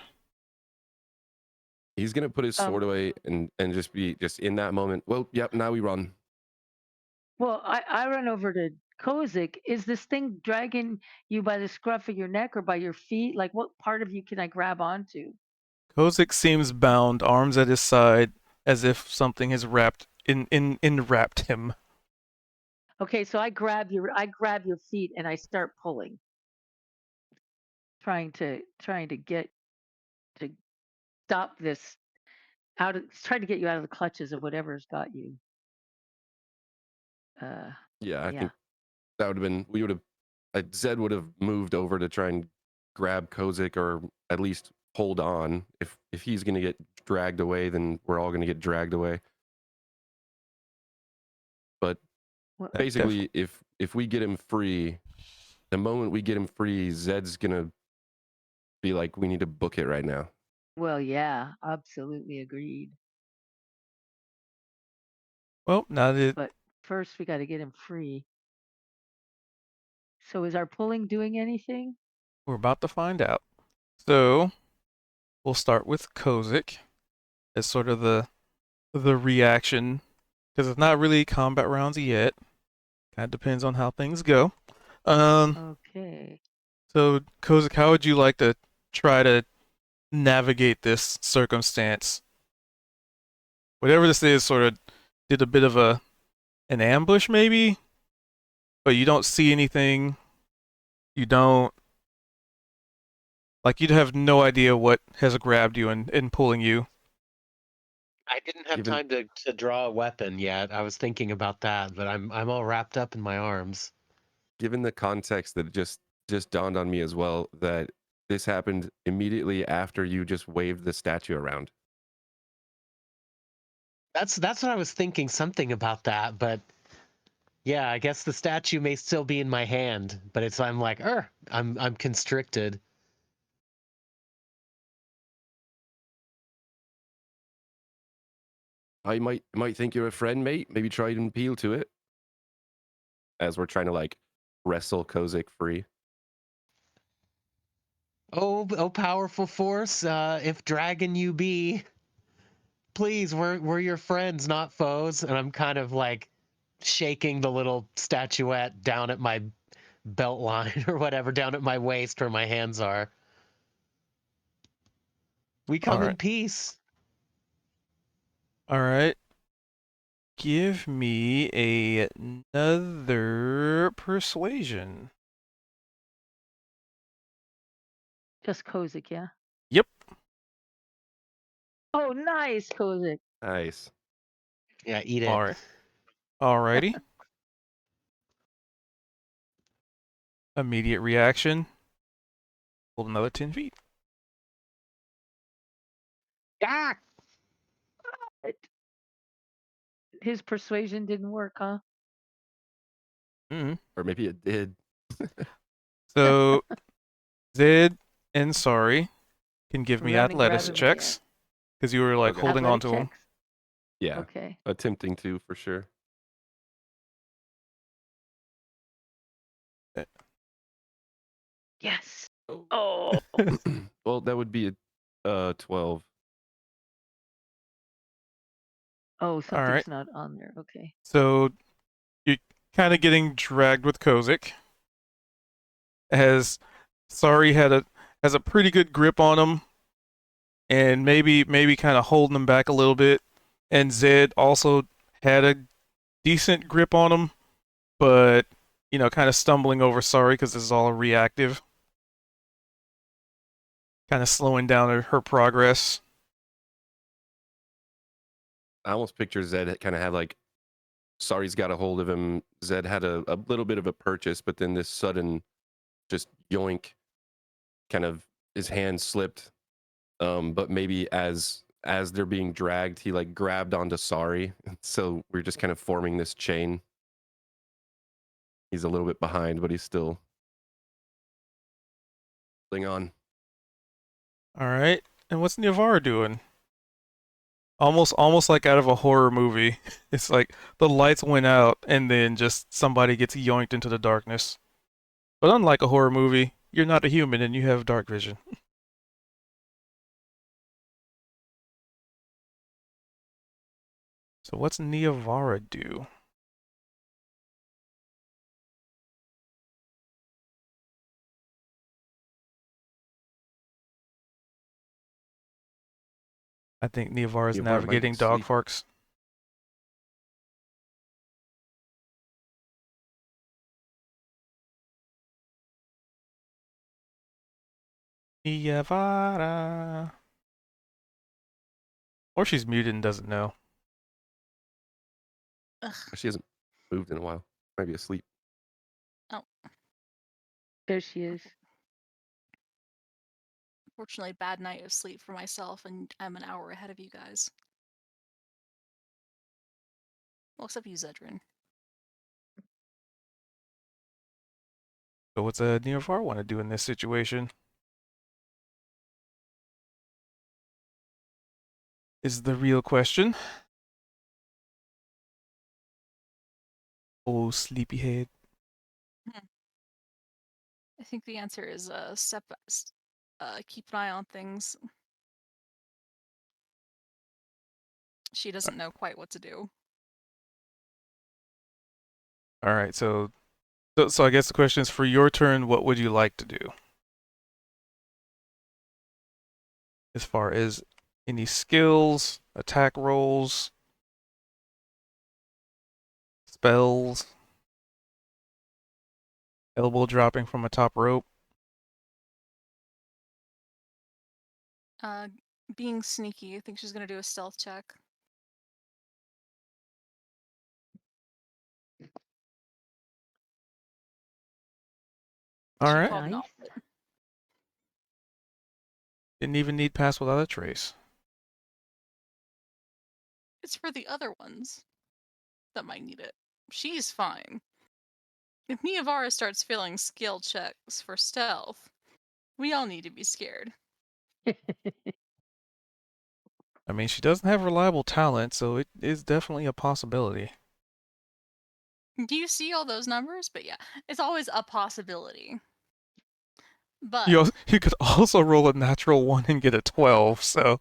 He's gonna put his sword away and just be just in that moment. Well, yep. Now we run. Well, I run over to Kozik. Is this thing dragging you by the scruff of your neck or by your feet? Like, what part of you can I grab onto? Kozik seems bound, arms at his side, as if something has enwrapped him. Okay, so I grab your feet and I start pulling, trying to get to stop this trying to get you out of the clutches of whatever's got you. Uh, Yeah, I yeah. think that would have been. We would have. Zed would have moved over to try and grab Kozik or at least hold on. If he's gonna get dragged away, then we're all gonna get dragged away. But Well, basically, if we get him free, the moment we get him free, Zed's gonna be like, we need to book it right now. well, yeah, absolutely agreed. Well, now that But first, we got to get him free. So, is our pulling doing anything? we're about to find out. So, we'll start with Kozik as sort of the reaction, because it's not really combat rounds yet. Kind of depends on how things go. Okay. So Kozik, how would you like to try to navigate this circumstance? Whatever this is, sort of did a bit of an ambush, maybe, but you don't see anything. You don't like you'd have no idea what has grabbed you and pulling you. I didn't have Given time to draw a weapon yet. I was thinking about that, but I'm all wrapped up in my arms. given the context that just dawned on me as well, that this happened immediately after you just waved the statue around. That's what I was thinking, something about that, but yeah, I guess the statue may still be in my hand, but I'm like, I'm constricted. I might think you're a friend, mate. Maybe try and appeal to it. As we're trying to like wrestle Kozik free. Oh, powerful force, if dragon you be. please, we're your friends, not foes. And I'm kind of like shaking the little statuette down at my belt line or whatever, down at my waist where my hands are. We All come in right. peace. All right. Give me another persuasion. Just Kozik, yeah. Yep. Oh, nice, Kozik. Nice. Yeah, eat it. All right. Alrighty. Immediate reaction. Hold another 10 feet. Ah! His persuasion didn't work, huh? Mm-hmm. Or maybe it did. So Zed and Sorry can give me Run and grab athletics him checks because you were like Okay. holding on Athletic to him. checks? Yeah. Okay. Attempting to, for sure. Yes. Oh. Well, that would be a 12. Oh, All right. something's not on there. Okay. So you're kind of getting dragged with Kozik. Has Sorry has a pretty good grip on him, and maybe kind of holding him back a little bit. And Zed also had a decent grip on him, but kind of stumbling over Sorry because this is all reactive, kind of slowing down her progress. I almost picture Zed kind of had like, Sorry's got a hold of him. Zed had a little bit of a purchase, but then this sudden just yoink, kind of his hand slipped. But maybe as they're being dragged, he like grabbed onto Sorry. So we're just kind of forming this chain. He's a little bit behind, but he's still holding on. All right. And what's Navarre doing? Almost like out of a horror movie. It's like the lights went out and then just somebody gets yoinked into the darkness. But unlike a horror movie, you're not a human and you have dark vision. So what's Niavara do? I think Niavara's Niavara might be navigating dog asleep. farks. Niavara. Or she's muted and doesn't know. Ugh. She hasn't moved in a while. Might be asleep. There she is. Fortunately, bad night of sleep for myself, and I'm an hour ahead of you guys. Well, except you, Zedrin. So what's Niavara want to do in this situation? Is the real question. Oh, sleepyhead. I think the answer is keep an eye on things. She doesn't know quite what to do. All right, so I guess the question is, for your turn, what would you like to do? As far as any skills, attack rolls, spells, elbow dropping from a top rope. Being sneaky, I think she's gonna do a stealth check. All She right. called Nice. it. Didn't even need pass without a trace. It's for the other ones that might need it. She's fine. If Niavara starts failing skill checks for stealth, we all need to be scared. I mean, she doesn't have reliable talent, so it is definitely a possibility. Do you see all those numbers? But yeah, it's always a possibility. But You could also roll a natural 1 and get a 12, so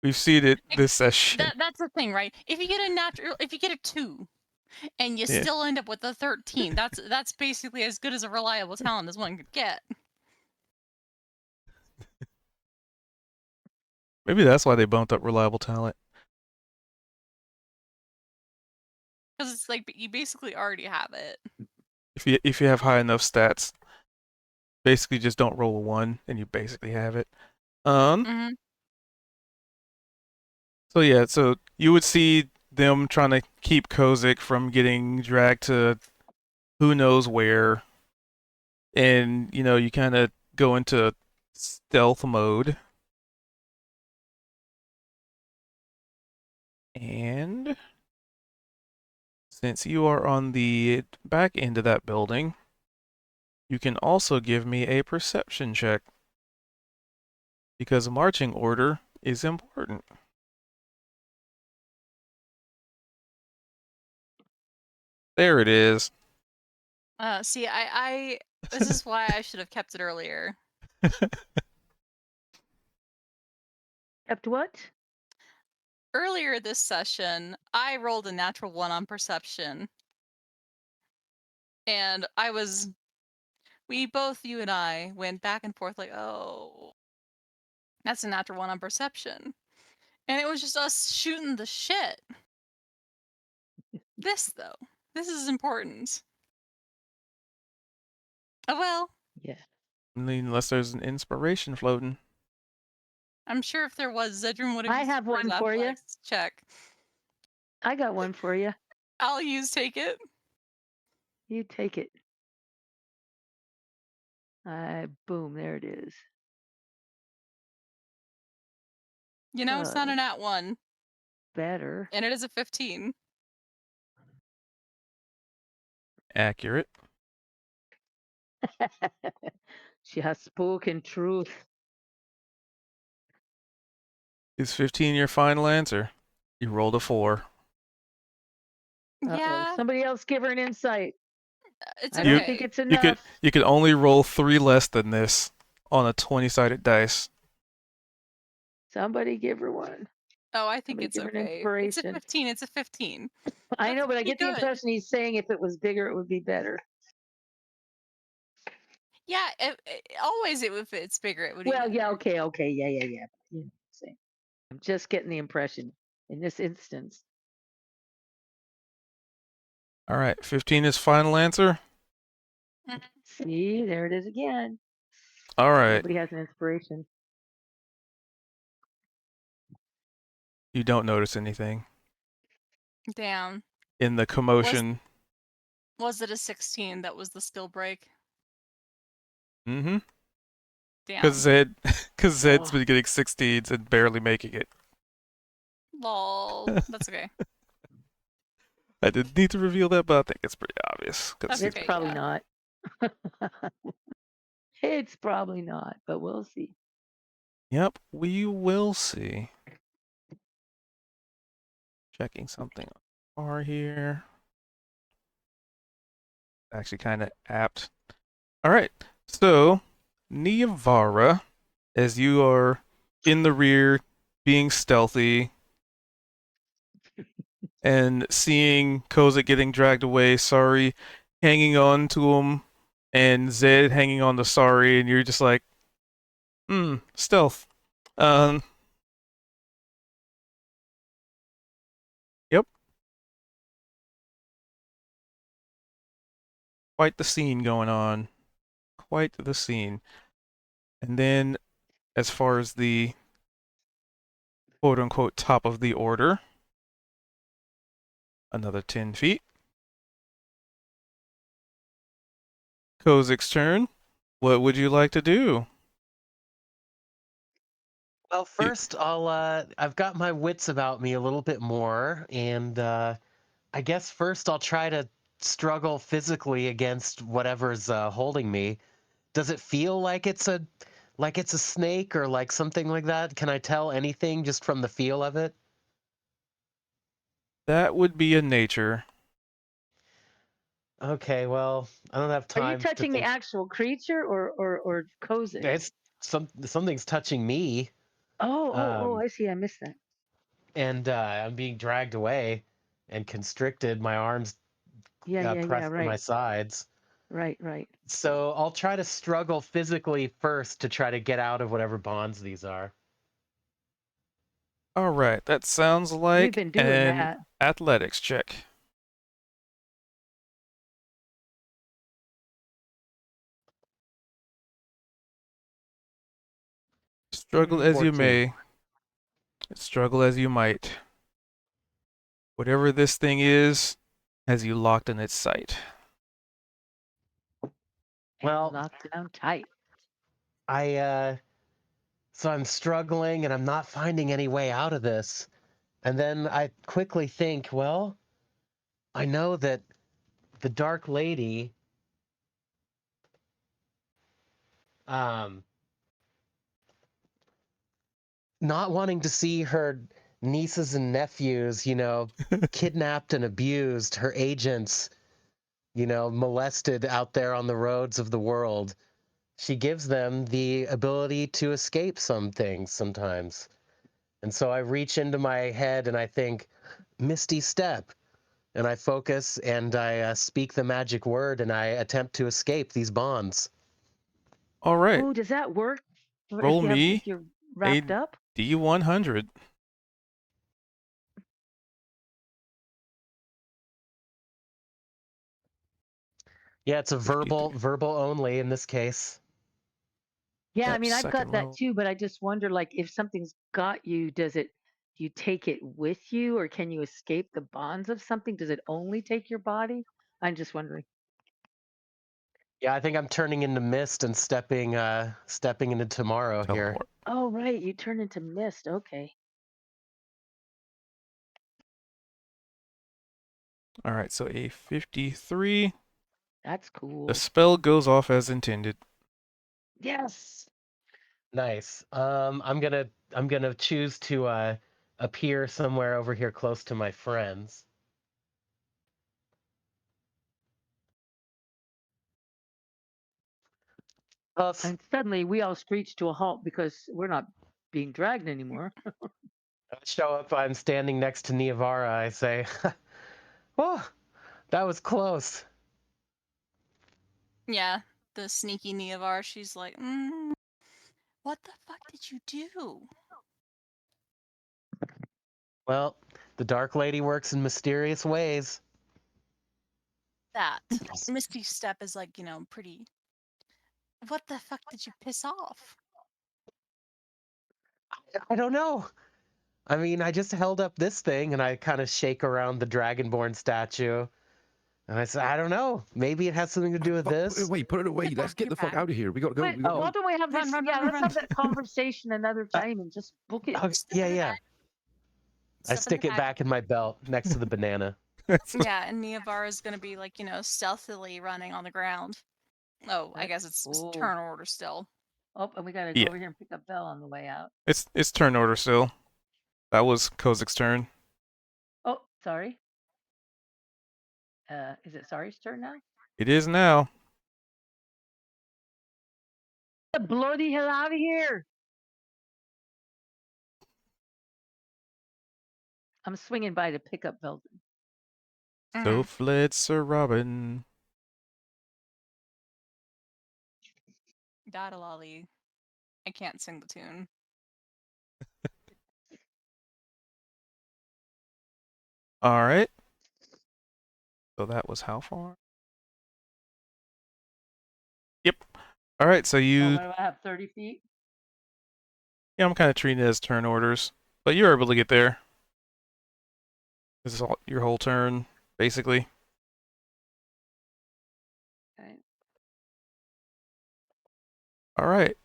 We've seen it this session. That's the thing, right? If you get a 2 and you Yeah. still end up with a 13, that's basically as good as a reliable talent as one could get. Maybe that's why they bumped up reliable talent. Because it's like you basically already have it. If you have high enough stats, basically just don't roll a 1 and you basically have it. Mm-hmm. So yeah, so you would see them trying to keep Kozik from getting dragged to who knows where, and you kind of go into stealth mode. And since you are on the back end of that building, you can also give me a perception check because marching order is important. There it is. See, I this is why I should have kept it earlier. Kept what? Earlier this session, I rolled a natural 1 on perception. And you and I went back and forth like, oh, that's a natural 1 on perception. And it was just us shooting the shit. This, though, this is important. Oh, well, Yeah. Unless there's an inspiration floating. I'm sure if there was, Zedrun would have I used have it for his one for you. athletics check. I got one for you. I'll take it. You take it. Boom, there it is. It's not an at 1. Better. And it is a 15. Accurate. She has spoken truth. Is 15 your final answer? You rolled a 4. Yeah, Somebody else give her an insight. it's I okay. don't think it's You enough. could only roll 3 less than this on a 20-sided dice. Somebody give her one. Oh, I think Somebody it's give her an okay. It's a inspiration. 15. It's a 15. I know, That's but I pretty get the good. impression he's saying if it was bigger, it would be better. Yeah, always if it's bigger, it would be Well, better. yeah, okay, yeah. You know, same. I'm just getting the impression in this instance. All right, 15 is final answer. See, there it is again. All right, Nobody has an inspiration. you don't notice anything Damn. in the commotion. Was it a 16 that was the skill break? Mm-hmm. Damn. Because Zed's been getting 16s and barely making it. Lol. That's okay. I didn't need to reveal that, but I think it's pretty obvious. That's It's okay, probably yeah. not. It's probably not, but we'll see. Yep, we will see. Checking something on the bar here. Actually kind of apt. All right, so Niavara, as you are in the rear, being stealthy, and seeing Kozik getting dragged away, Sorry hanging on to him, and Zed hanging on to Sorry, and you're just like, stealth. Yep. Quite the scene going on. Quite the scene. And then, as far as the quote unquote top of the order, another 10 feet. Kozik's turn. What would you like to do? Well, first I've got my wits about me a little bit more, and I guess first I'll try to struggle physically against whatever's holding me. Does it feel like it's a snake or like something like that? Can I tell anything just from the feel of it? That would be a nature. Okay, well, I don't have Are you time to touching the think. actual creature or Kozik? It's something's touching me. Oh, I see. I missed that. And I'm being dragged away and constricted. My arms Yeah. pressed to my Right. sides. Right. So I'll try to struggle physically first to try to get out of whatever bonds these are. All right, that sounds We've like been doing an that. athletics check. Struggle as you 14. may, struggle as you might. Whatever this thing is, has you locked in its sight. Well, Locked down tight. So I'm struggling and I'm not finding any way out of this. And then I quickly think, well, I know that the Dark Lady, um, not wanting to see her nieces and nephews, kidnapped and abused, her agents, molested out there on the roads of the world. She gives them the ability to escape some things sometimes. And so I reach into my head and I think, Misty Step. And I focus and I speak the magic word and I attempt to escape these bonds. All right, Oh, does that work roll if me you're a wrapped up? D100. Yeah, it's a 53. verbal only in this case. Yeah, I That mean, I've second got that level. too, but I just wonder, like, if something's got you, do you take it with you, or can you escape the bonds of something? Does it only take your body? I'm just wondering. Yeah, I think I'm turning into mist and stepping into tomorrow here. Teleport. Oh, right, you turn into mist. Okay, All right, so a 53. that's The cool. spell goes off as intended. Yes. Nice. I'm gonna choose to appear somewhere over here close to my friends. Uh, s- And suddenly we all screech to a halt because we're not being dragged anymore. I show up. I'm standing next to Niavara. I say, "Oh, that was close." Yeah, the sneaky Neovar, she's like, what the fuck did you do? Well, the Dark Lady works in mysterious ways. That. Misty Step is like, pretty. What the fuck did you piss off? I don't know. I mean, I just held up this thing and I kind of shake around the Dragonborn statue. And I said, I don't know. Maybe it has something to do with Put it this. away. Put it away. Oh, Let's get you're the fuck back. out of here. We gotta go. But We gotta Oh, why go. don't we have Run, this? run, Yeah, run, run, let's have run. that conversation another time and just book it. Step yeah, in the yeah. bag. I Step in the stick it bag. back in my belt next to the banana. Yeah, and Neovar is gonna be like, stealthily running on the ground. Oh, I guess it's Cool. turn order still. Oh, and we gotta go Yeah, over here and pick up Bell on the way out. it's turn order still. That was Kozik's turn. Oh, sorry. Is it Sorry's turn now? It is now. Blow the hell out of here! I'm swinging by to pick up Belden. So Mhm. fled Sir Robin. Gotta lolly. I can't sing the tune. All right. So that was how far? Yep. All right. So Oh, you, what do I have? 30 feet? yeah, I'm kind of treating it as turn orders, but you're able to get there. This is all your whole turn, basically. Okay. All right.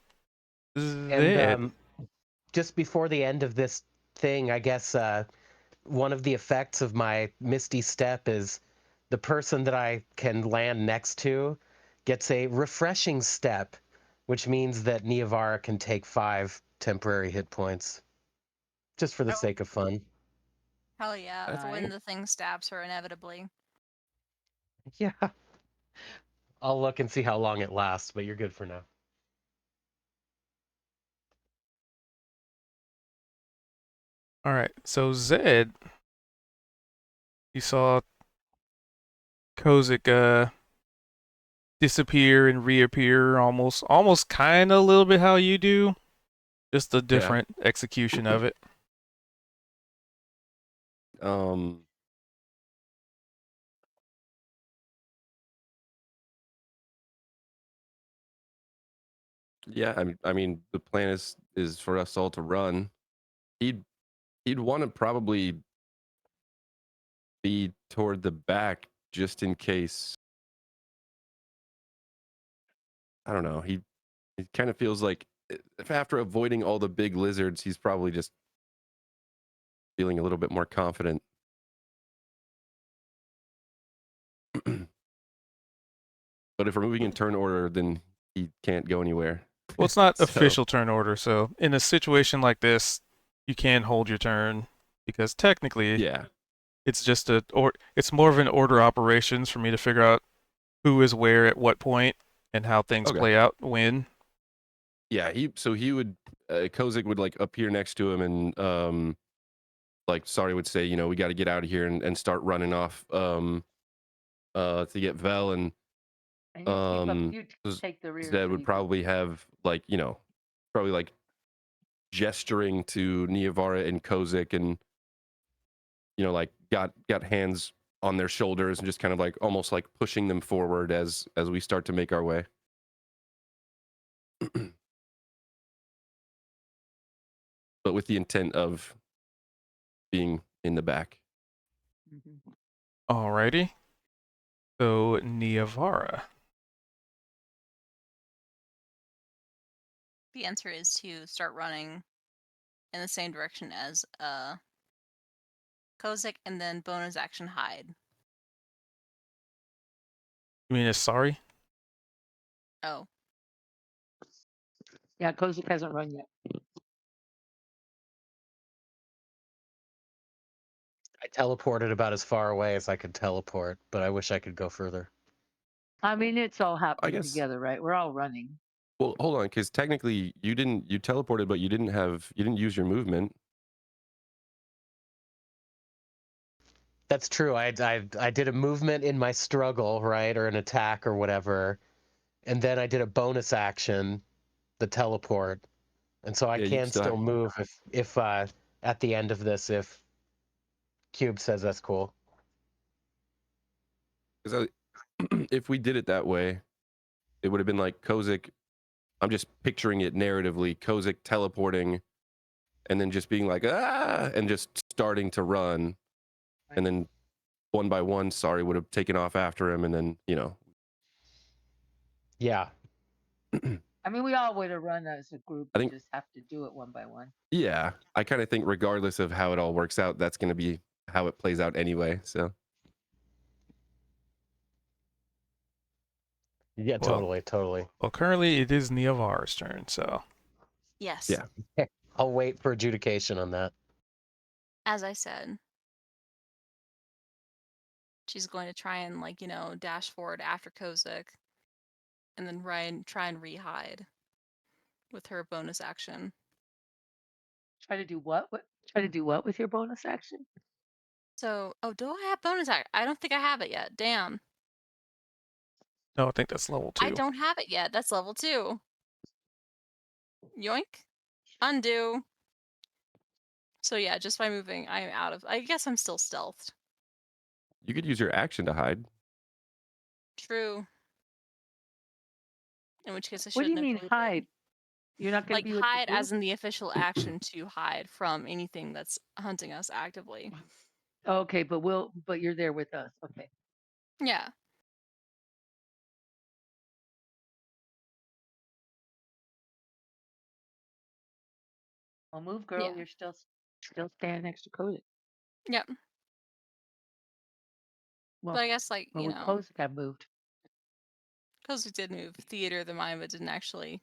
And Zed. just before the end of this thing, I guess one of the effects of my Misty Step is the person that I can land next to gets a refreshing step, which means that Niavara can take 5 temporary hit points, just for the sake of fun. Hell yeah, That's for when Alright. the thing stabs her inevitably. Yeah. I'll look and see how long it lasts, but you're good for now. All right. So Zed, you saw Kozik disappear and reappear almost kind of a little bit how you do, just a Yeah. different execution of it. Um. Yeah. I mean, the plan is for us all to run. He'd he'd want to probably be toward the back just in case. I don't know. He kind of feels like if after avoiding all the big lizards, he's probably just feeling a little bit more confident. But if we're moving in turn order, then he can't go anywhere. Well, it's not So official turn order, so in a situation like this, you can hold your turn because technically yeah, it's just it's more of an order operations for me to figure out who is where at what point and how things okay, play out when. yeah. He would Kozik would like appear next to him and like Sorry would say, we got to get out of here and start running off to get Vel and And you keep up. um You take the rear Zed so would you can. probably have like probably like gesturing to Niavara and Kozik and like got hands on their shoulders and just kind of like almost like pushing them forward as we start to make our way. But with the intent of being in the back. Mhm. Alrighty. So Niavara. The answer is to start running in the same direction as Kozik and then bonus action hide. You mean sorry? Oh, Yeah, Kozik hasn't run yet. I teleported about as far away as I could teleport, but I wish I could go further. I mean, it's all I happening guess. together, right? We're all running. Well, hold on, because technically you teleported, but you didn't use your movement. That's true. I did a movement in my struggle, right, or an attack or whatever, and then I did a bonus action, the teleport, and so I Yeah, you can still have. still move if at the end of this if Cube says that's cool. Because if we did it that way, it would have been like Kozik. I'm just picturing it narratively. Kozik teleporting, and then just being like and just starting to run, and then one by one, Sorry would have taken off after him, and then Yeah. I mean, we all would have run as a group. I We think just have to do it one by one. yeah, I kind of think regardless of how it all works out, that's going to be how it plays out anyway. So Yeah, Well, totally. well, currently it is Niavara's turn, so yes. yeah. I'll wait for adjudication on that. As I said, she's going to try and dash forward after Kozik, and then try and re-hide with her bonus action. Try to do what? Try to do what with your bonus action? So, do I have bonus action? I don't think I have it yet. Damn. no, I think that's level I 2. don't have it yet. That's level 2. Yoink. Undo. So yeah, just by moving, I'm out of. I guess I'm still stealthed. You could use your action to hide. True. In which case I What do you shouldn't have mean moved it. hide? You're not going to Like be with the hide group? as in the official action to hide from anything that's hunting us actively. Okay, but you're there with us. Okay. Yeah. Well, move, girl. Yeah. You're still standing next to Kozik. Yep. Well, But I guess well, Kozik have moved. Kozik did move Theater of the Mind, but didn't actually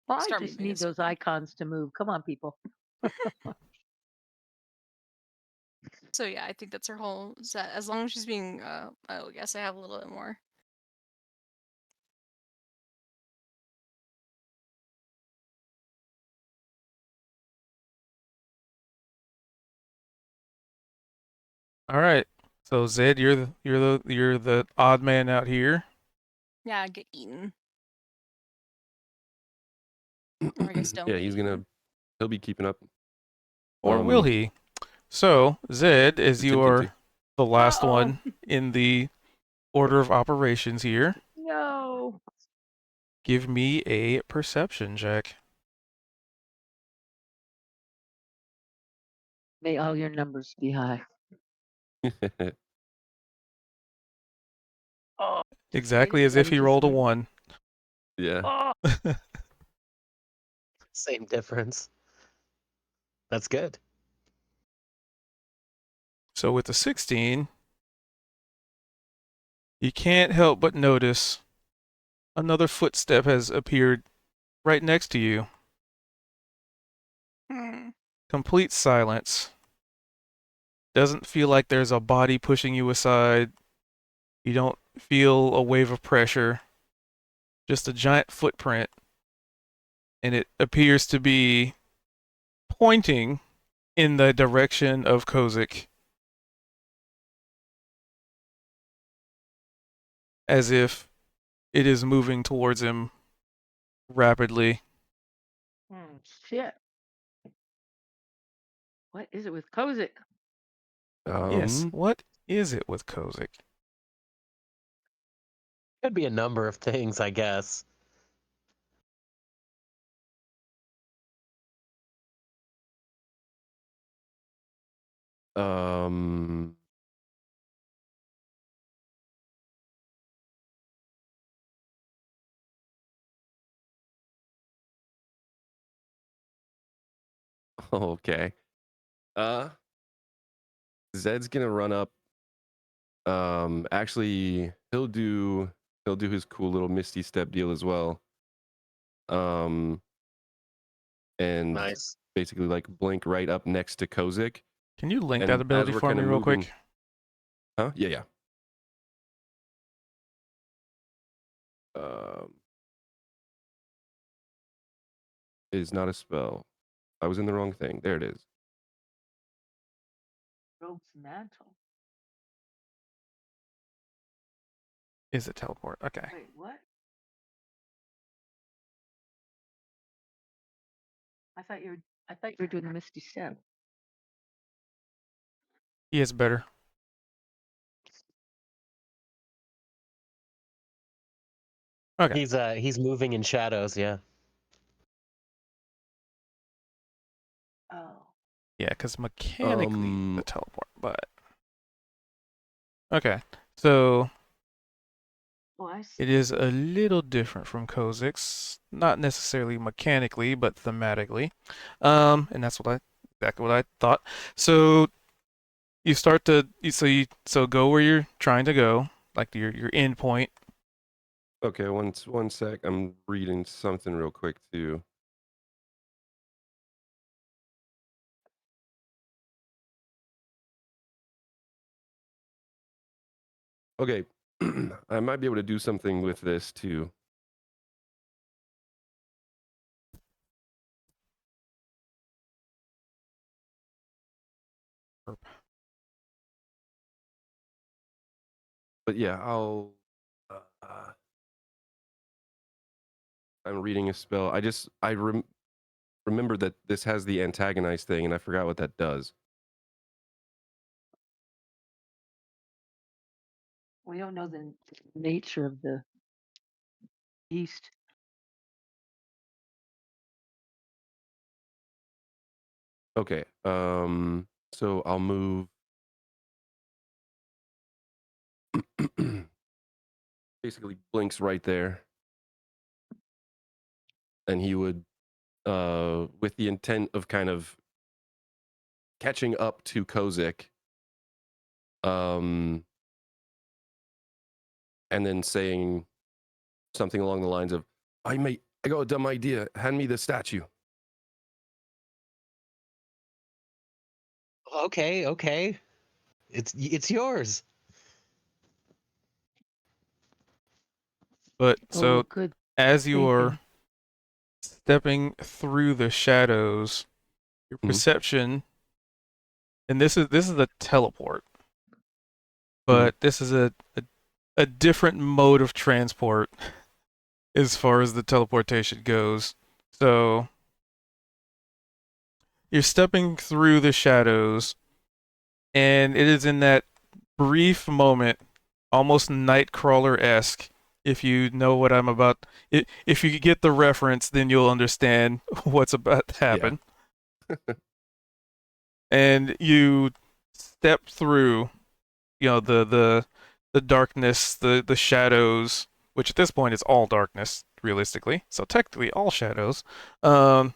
Well, I start just moving need as those well. icons to move. Come on, people. So yeah, I think that's her whole set. As long as she's being I guess I have a little bit more. All right. So Zed, you're the odd man out here. Yeah, get eaten. Or I guess don't Yeah, get eaten. he'll be keeping up. Or will he? So, Zed, as you Attempting to. are the last Uh-oh. one in the order of operations here, No. give me a perception check. May all your numbers be high. Oh, Exactly as if he rolled a 1. Yeah. Oh, Same difference. That's good. So with the 16, you can't help but notice another footstep has appeared right next to you. Hmm. Complete silence. Doesn't feel like there's a body pushing you aside. You don't feel a wave of pressure. Just a giant footprint. And it appears to be pointing in the direction of Kozik. As if it is moving towards him rapidly. shit. What is it with Kozik? Yes, what is it with Kozik? Could be a number of things, I guess. Um. Okay. Uh, Zed's gonna run up. Actually, he'll do his cool little Misty Step deal as well. Um, and Nice. basically like blink right up next to Kozik. Can you link that And as ability we're for kind me of real moving, quick? huh? Yeah. Um, is not a spell. I was in the wrong thing. There it is. Rogue's mantle. Is it teleport? Okay. Wait, what? I thought you were doing the Misty Step. He is better. Okay. He's moving in shadows, yeah. Oh. Yeah, because mechanically the Um, teleport, but okay. So Oh, I see. it is a little different from Kozik's, not necessarily mechanically, but thematically. And that's exactly what I thought. So you start to so go where you're trying to go, like your end point. okay, one sec. I'm reading something real quick too. Okay, I might be able to do something with this too. But yeah, I'm reading a spell. Remember that this has the antagonize thing, and I forgot what that does. We don't know the nature of the beast. Okay. So I'll move. Basically, blinks right there, and he would, with the intent of kind of catching up to Kozik, and then saying something along the lines of, I got a dumb idea. Hand me the statue." Okay. It's yours. But Oh, so good as you are thinking. stepping through the shadows, your Mhm. perception, and this is a teleport. but this is a different mode of transport as far as the teleportation goes. So you're stepping through the shadows, and it is in that brief moment, almost Nightcrawler esque. If you know what I'm about, if you get the reference, then you'll understand what's about to happen. And you step through, the darkness, the shadows, which at this point is all darkness, realistically. So technically all shadows. And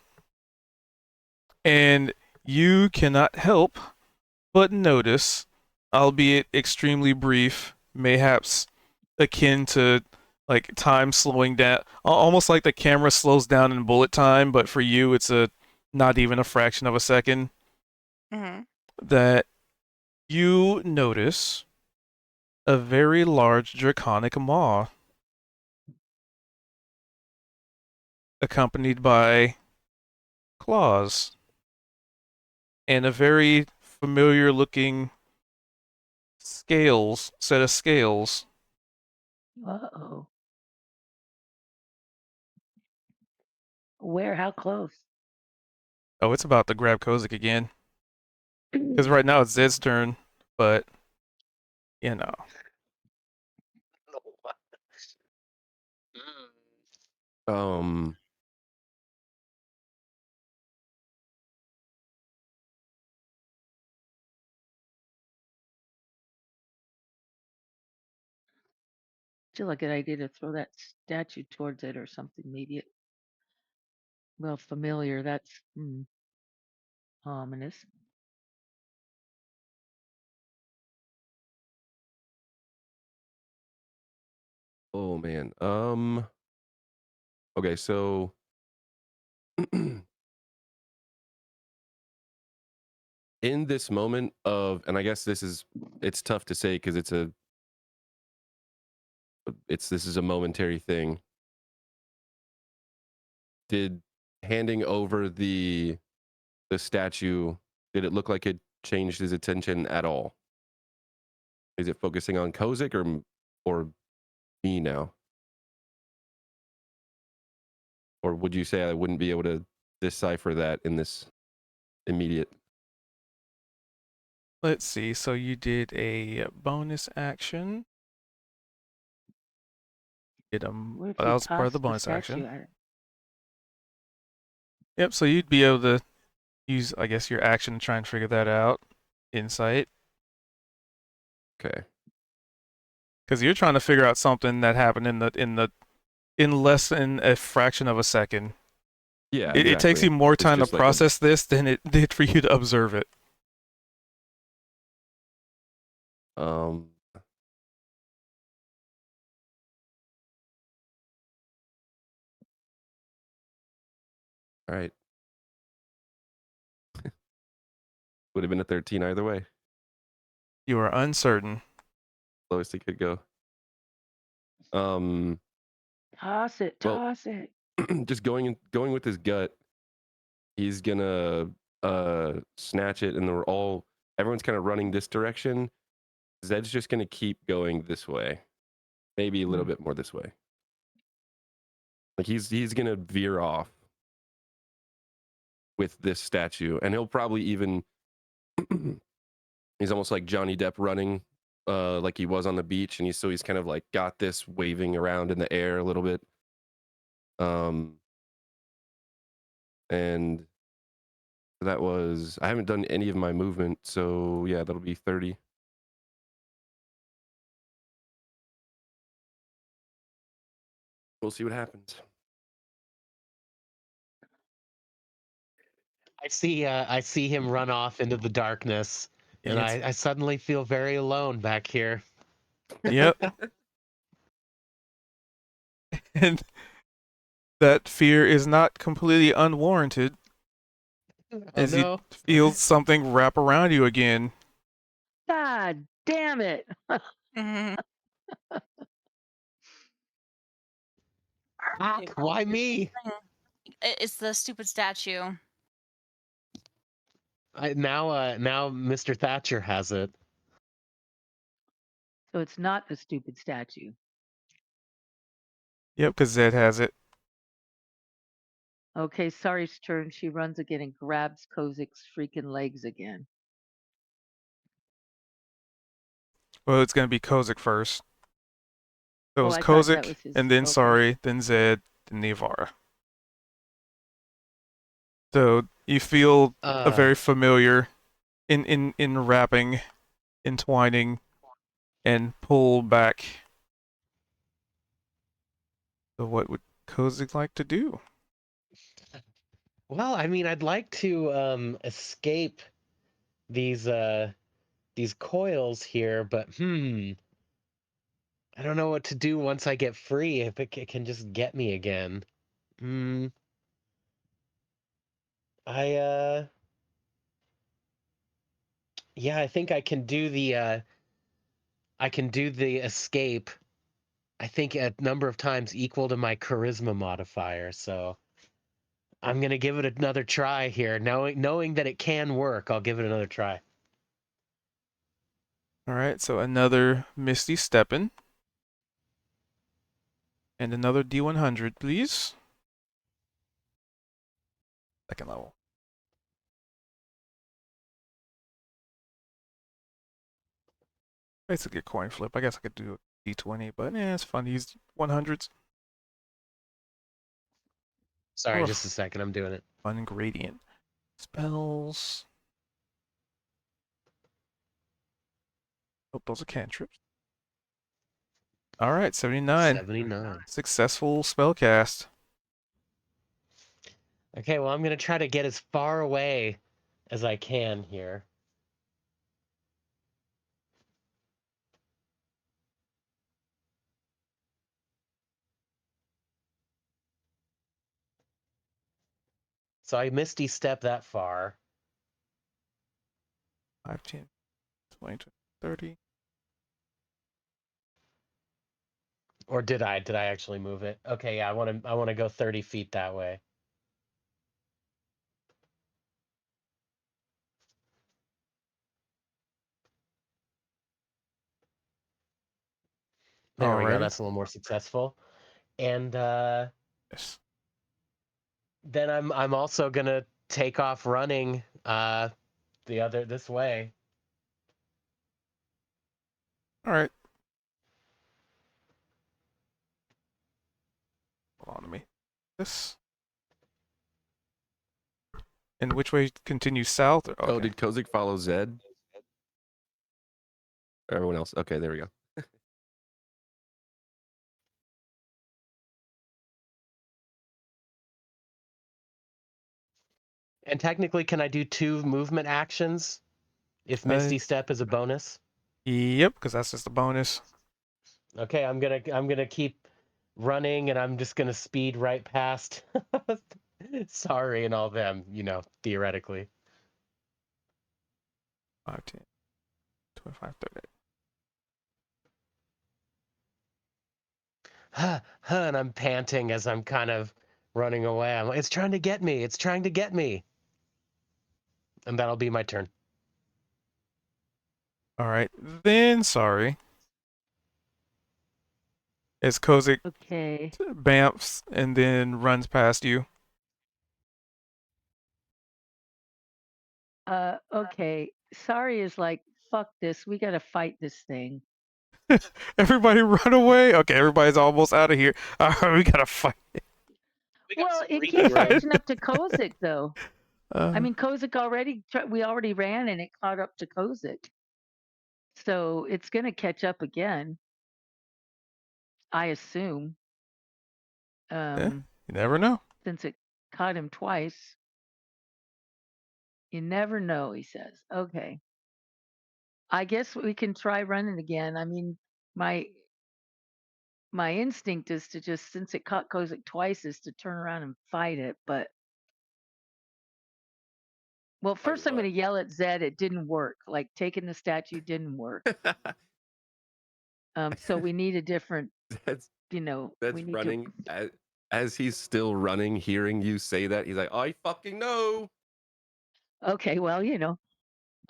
you cannot help but notice, albeit extremely brief, mayhaps akin to like time slowing down, almost like the camera slows down in bullet time, but for you it's a not even a fraction of a second. Mm-hmm. That you notice a very large draconic maw, accompanied by claws and a very familiar looking set of scales. Uh-oh. Where? How close? Oh, it's about to grab Kozik again. Because right now it's Zed's turn, but, you know. Um, Still a good idea to throw that statue towards it or something. Maybe it, well, familiar. That's ominous. oh man. Okay, so in this moment of, and I guess it's tough to say because this is a momentary thing. Did handing over the statue, did it look like it changed his attention at all? Is it focusing on Kozik or me now? Or would you say I wouldn't be able to decipher that in this immediate? Let's see. So you did a bonus action. That What if you was part of toss the the bonus statue action. at it? Yep, so you'd be able to use, I guess, your action to try and figure that out. Insight. Okay. Because you're trying to figure out something that happened in less than a fraction of a second. Yeah, It takes you more It's time to just like process this than it did for you to observe it. all right. Would have been a 13 either way. You are uncertain. Lowest he could go. Toss it. Well, Toss it. just going with his gut, he's gonna snatch it, and everyone's kind of running this direction. Zed's just gonna keep going this way, maybe a little bit more this way. Like he's gonna veer off with this statue, and he'll probably even he's almost like Johnny Depp running, like he was on the beach, and he's kind of like got this waving around in the air a little bit. And that was, I haven't done any of my movement, so yeah, that'll be 30. We'll see what happens. I see him run off into the darkness, and It's- I suddenly feel very alone back here. Yep. And that fear is not completely unwarranted, as you no. feel something wrap around you again. God damn it. Mm-hmm. Why me? It's the stupid statue. Now Mr. Thatcher has it. So it's not the stupid statue. Yep, because Zed has it. Okay, Sari's turn. She runs again and grabs Kozik's freaking legs again. Well, it's gonna be Kozik first. So it Oh, was I thought that Kozik, was his. and then Okay. Sari, then Zed, then Nivara. So you feel a very familiar in wrapping, entwining, and pull back. So what would Kozik like to do? Well, I mean, I'd like to escape these coils here, but I don't know what to do once I get free. If it can just get me again. I yeah, I think I can do the escape. I think a number of times equal to my charisma modifier, so I'm gonna give it another try here. Knowing that it can work, I'll give it another try. All right, so another Misty Steppin'. And another D100, please. Second level. Basically a coin flip. I guess I could do a D20, but it's fun to use 100s. Sorry, Oh, just a second. I'm doing it. fun gradient. Spells. Oh, those are cantrips. All right, 79. 79. Successful spell cast. Okay, well, I'm gonna try to get as far away as I can here. So I misty step that far. 5, 10, 20, 30. Or did I? Did I actually move it? Okay, yeah, I want to go 30 feet that way. There we go. Alrighty. That's a little more successful. And Yes. then I'm also gonna take off running this way. All right. Hold on to me. This. And which way continue south? Okay. Oh, did Kozik follow Zed? Everyone else. Okay, there we go. And technically, can I do 2 movement actions if Misty Step is a bonus? Yep, because that's just a bonus. Okay, I'm gonna keep running, and I'm just gonna speed right past Sorry and all them, theoretically. 5, 10, 25, 30. And I'm panting as I'm kind of running away. I'm like, it's trying to get me. It's trying to get me. And that'll be my turn. All right. Then, sorry. As Kozik Okay. bamfs and then runs past you. Okay. Sari is like, fuck this. We gotta fight this thing. Everybody run away. Okay, everybody's almost out of here. All right, we gotta fight. Well, it breathing keeps room. catching up to Kozik though. I Uh, mean, Kozik we already ran and it caught up to Kozik. So it's gonna catch up again, I assume. yeah, you never know. Since it caught him twice. You never know, he says. Okay. I guess we can try running again. I mean, my instinct is to just, since it caught Kozik twice, is to turn around and fight it. But well, first I'm what? going to yell at Zed. It didn't work. Like taking the statue didn't work. So we need a different. that's We need running to. as he's still running, hearing you say that, he's like, I fucking know. Okay, well,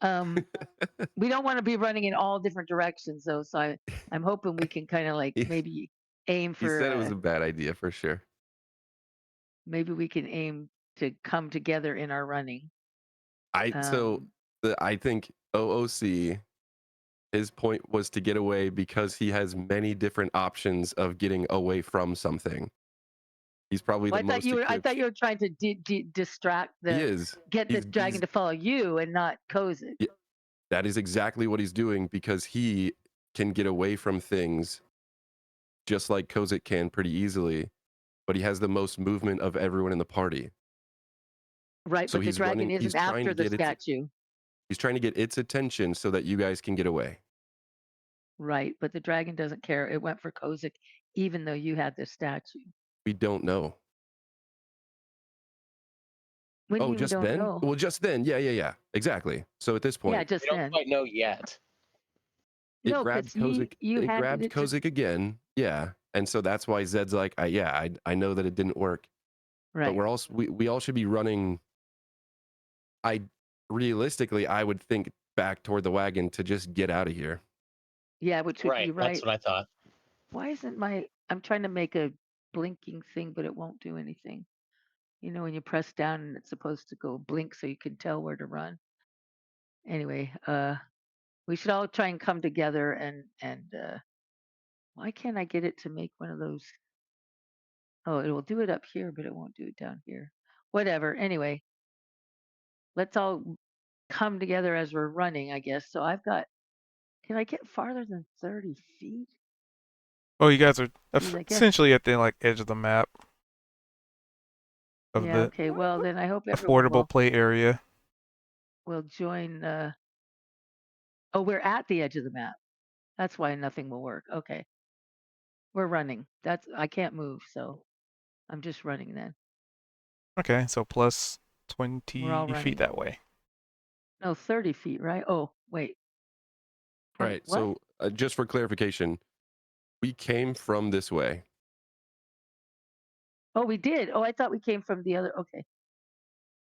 We don't want to be running in all different directions though, so I'm hoping we can kind of like He- maybe aim He for said it was a bad idea for sure. maybe we can aim to come together in our running. So I think OOC, his point was to get away because he has many different options of getting away from something. He's probably Well, the most I equipped. thought you were trying to distract He is. get the dragon to follow you and not Kozik. Yeah, that is exactly what he's doing because he can get away from things just like Kozik can pretty easily, but he has the most movement of everyone in the party. Right, So but the he's dragon running. He's isn't trying after to the get its. statue. He's trying to get its attention so that you guys can get away. Right, but the dragon doesn't care. It went for Kozik, even though you had the statue. We don't know. When do Oh, you just don't then? know? Well, just then. Yeah. Exactly. So at this Yeah, point, just We don't then. quite know yet. it No, grabbed because Kozik. you It handed grabbed it to. Kozik again. Yeah, and so that's why Zed's like, I know that it didn't work, but Right. we're also we all should be running. I realistically, I would think back toward the wagon to just get out of here. Yeah, which would be Right. right. That's what I thought. Why isn't my? I'm trying to make a blinking thing, but it won't do anything. You know, when you press down and it's supposed to go blink so you can tell where to run. Anyway, we should all try and come together and why can't I get it to make one of those? Oh, it will do it up here, but it won't do it down here. Whatever. Anyway, let's all come together as we're running, I guess. So I've got. Can I get farther than 30 feet? Oh, you guys are Geez, I guess. essentially at the like edge of the map of Yeah. the Okay. Well, then I hope everyone affordable play area. will join. Oh, we're at the edge of the map. That's why nothing will work. Okay. We're running. I can't move, so I'm just running then. Okay, so plus We're all 20 feet running. that way. No, 30 feet, right? Oh, wait. All Wait, right. what? So just for clarification, we came from this way. Oh, we did. Oh, I thought we came from the other. Okay.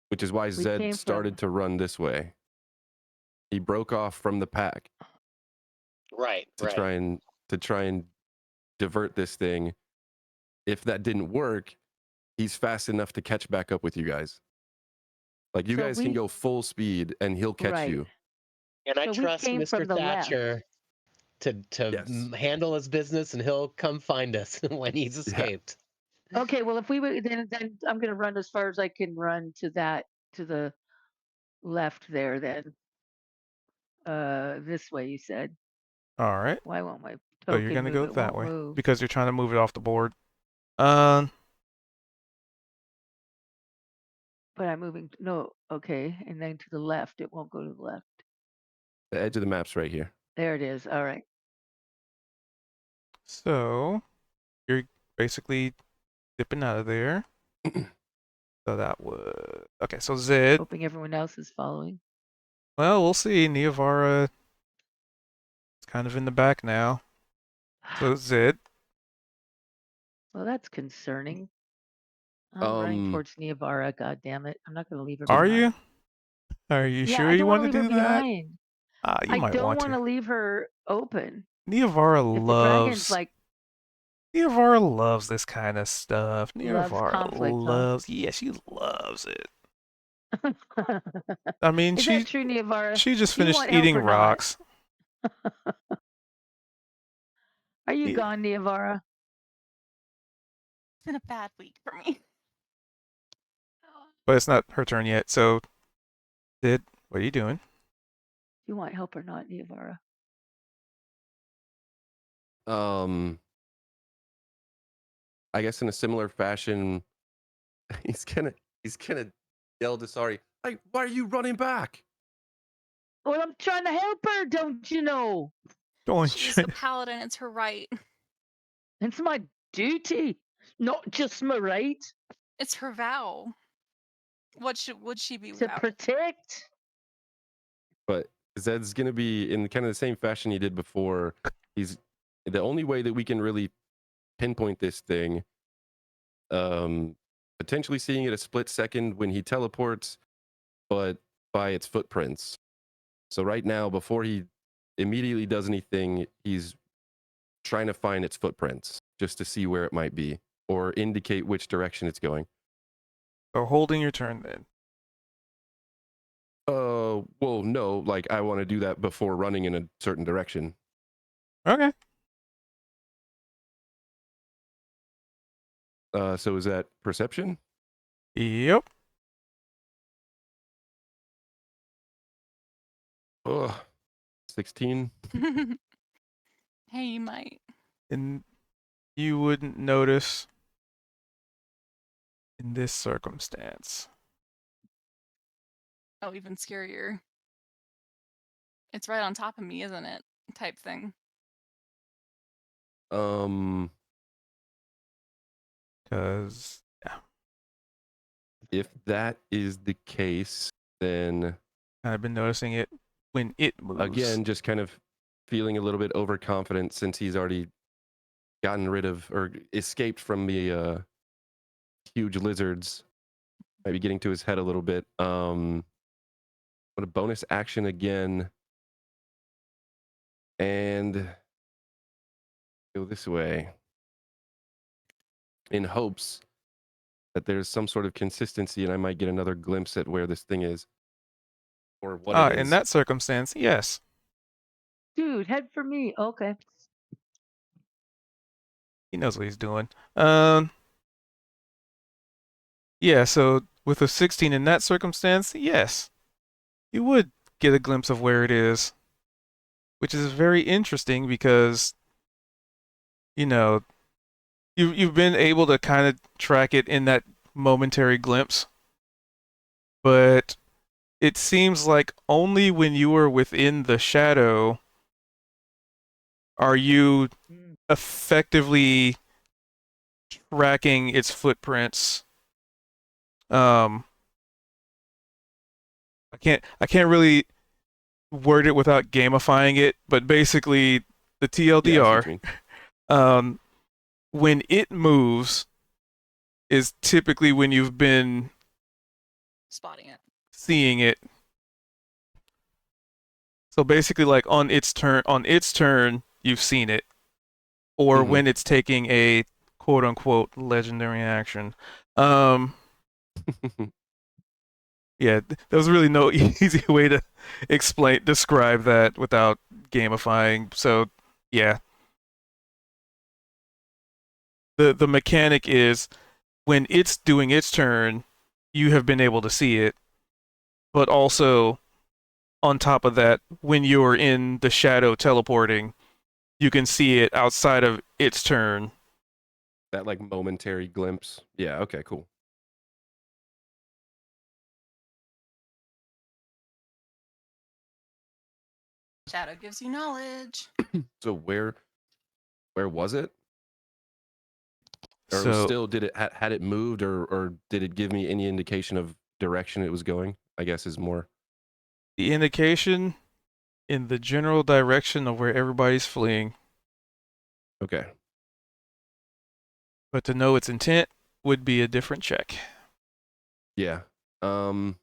Which is why We Zed came started from. to run this way. He broke off from the pack Right. to Right. try and divert this thing. If that didn't work, he's fast enough to catch back up with you guys. Like you So guys can go full speed and he'll catch Right. you. And I So we trust came Mr. from the left. Thatcher to Yes. handle his business, and he'll come find us when he's escaped. Okay. Well, if we would, then I'm going to run as far as I can run to the left there. Then, this way you said. All right. Why won't my So you're token gonna move? go It that won't way move. because you're trying to move it off the board. Um, But I'm moving. No. Okay. And then to the left, it won't go to the left. The edge of the map's right here. There it is. All right. so you're basically dipping out of there. So that was okay. So Zed. Hoping everyone else is following. Well, we'll see. Niavara is kind of in the back now. So Zed. Well, that's concerning. I'm running towards Niavara. God damn it! I'm not going to leave her Are behind. you? Are you Yeah, sure I you don't want want to to leave her do that? behind. You I might don't want want to to. leave her open. Niavara If the dragon's loves. like Niavara loves this kind of stuff. loves Niavara conflict, loves. Yeah, she loves it. huh? I mean, Is that true, Niavara? she just Do you finished want help eating or not? rocks. Are you Yeah. gone, Niavara? It's been a bad week for me. But it's not her turn yet. So, what are you doing? Do you want help or not, Niavara? I guess in a similar fashion, he's gonna yell to Sari, "Hey, why are you running back?" Well, I'm trying to help her, don't you know? She's a paladin. It's her right. It's my duty, not just my right. It's her vow. What would she be To without? protect. But Zed's gonna be in kind of the same fashion he did before. He's the only way that we can really pinpoint this thing. Potentially seeing it a split second when he teleports, but by its footprints. So right now, before he immediately does anything, he's trying to find its footprints just to see where it might be or indicate which direction it's going. So holding your turn then. Well, no, like I want to do that before running in a certain direction. Okay. So is that perception? Yep. Ugh, 16. Hey, you might. And you wouldn't notice in this circumstance. Oh, even scarier. It's right on top of me, isn't it? Type thing. Because, yeah, If that is the case, then I've been noticing it when it moves. again, just kind of feeling a little bit overconfident since he's already gotten rid of or escaped from the huge lizards. Maybe getting to his head a little bit. What a bonus action again. And go this way. In hopes that there's some sort of consistency and I might get another glimpse at where this thing is. Or what it is. In that circumstance, yes. Dude, head for me. Okay. He knows what he's doing. Yeah, so with a 16 in that circumstance, yes. You would get a glimpse of where it is. Which is very interesting because, you know, you've been able to kind of track it in that momentary glimpse. But it seems like only when you are within the shadow are you effectively tracking its footprints. I can't really word it without gamifying it, but basically the Yeah, I see what TLDR, you mean. when it moves is typically when you've been Spotting it. seeing it. So basically, like on its turn, you've seen it, or Mhm. when it's taking a quote unquote legendary action. Yeah, there's really no easy way to describe that without gamifying. So yeah, the mechanic is when it's doing its turn, you have been able to see it, but also on top of that, when you're in the shadow teleporting, you can see it outside of its turn. That like momentary glimpse. Yeah, okay, cool. Shadow gives you knowledge. So where was it? Or it was So still did it had it moved or did it give me any indication of direction it was going? I guess is more. the indication in the general direction of where everybody's fleeing, Okay. but to know its intent would be a different check. Yeah. And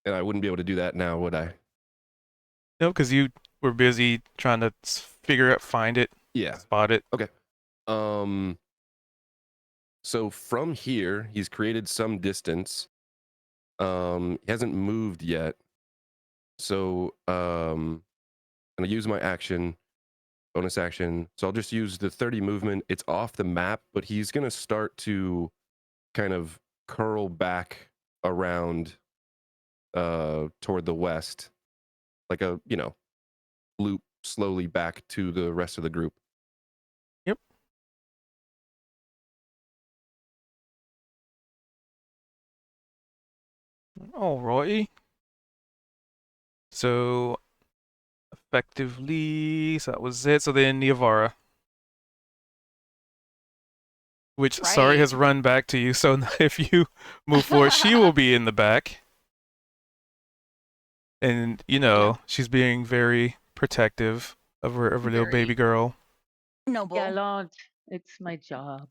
I wouldn't be able to do that now, would I? No, because you were busy trying to find it, Yeah. spot it. Okay. So from here, he's created some distance. He hasn't moved yet. So I'm gonna use my action, bonus action. So I'll just use the 30 movement. It's off the map, but he's gonna start to kind of curl back around toward the west. Like a, loop slowly back to the rest of the group. Yep. Alrighty. So effectively, so that was it. So then Niavara, which sorry Right. has run back to you. So if you move forward, she will be in the back. And she's being very protective of her little Very baby girl. noble. Yeah, Lord, it's my job.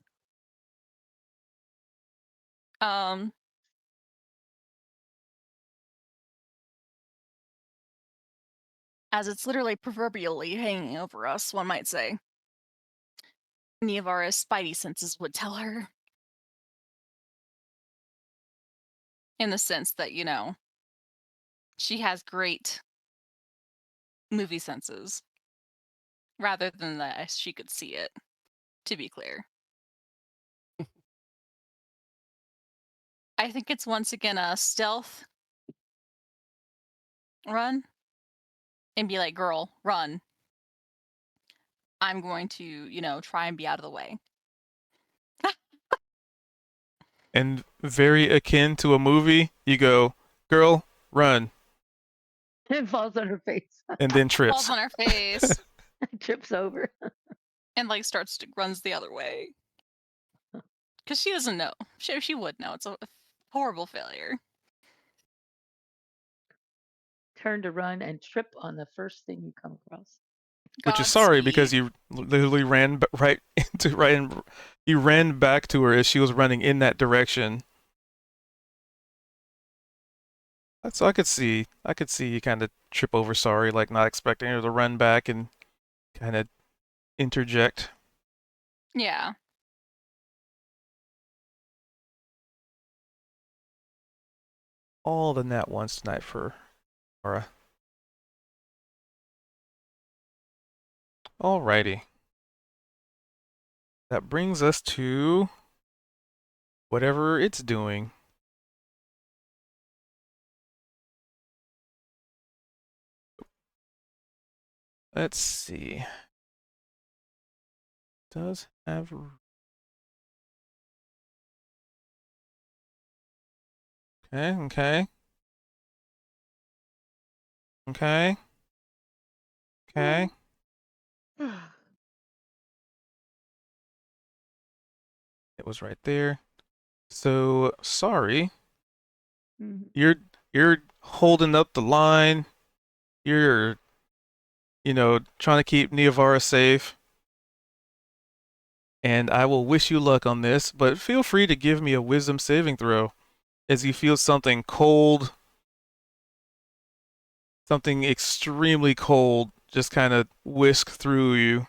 as it's literally proverbially hanging over us, one might say. Niavara's spidey senses would tell her. In the sense that, she has great movie senses. Rather than that she could see it, to be clear. I think it's once again a stealth run and be like, girl, run. I'm going to, try and be out of the way. And very akin to a movie, you go, girl, run, It falls on her face. and then Falls trips. on her face Trips over. and runs the other way. Because she doesn't know. She would know. It's a horrible failure. Turn to run and trip on the first thing you come across. Which is sorry because Godspeed. you literally ran you ran back to her as she was running in that direction. So I could see you kind of trip over sorry, like not expecting her to run back and kind of interject. Yeah. All the nat ones tonight for Laura. Alrighty. That brings us to whatever it's doing. Let's see. Does have okay. It was right there. So sorry. Mhm. You're holding up the line. You're trying to keep Niavara safe. And I will wish you luck on this, but feel free to give me a wisdom saving throw as you feel something cold, something extremely cold just kind of whisk through you.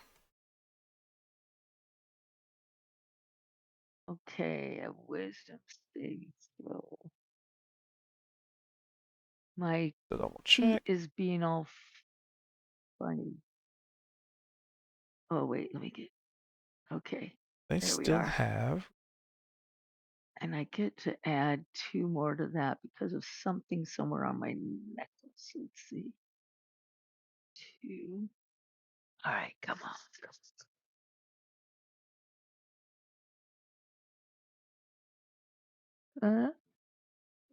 Okay, a wisdom saving throw. My So double sheet check. is being all funny. Oh wait, let me get. Okay, They there we still are. have. And I get to add 2 more to that because of something somewhere on my necklace. Let's see. 2. All right, come on.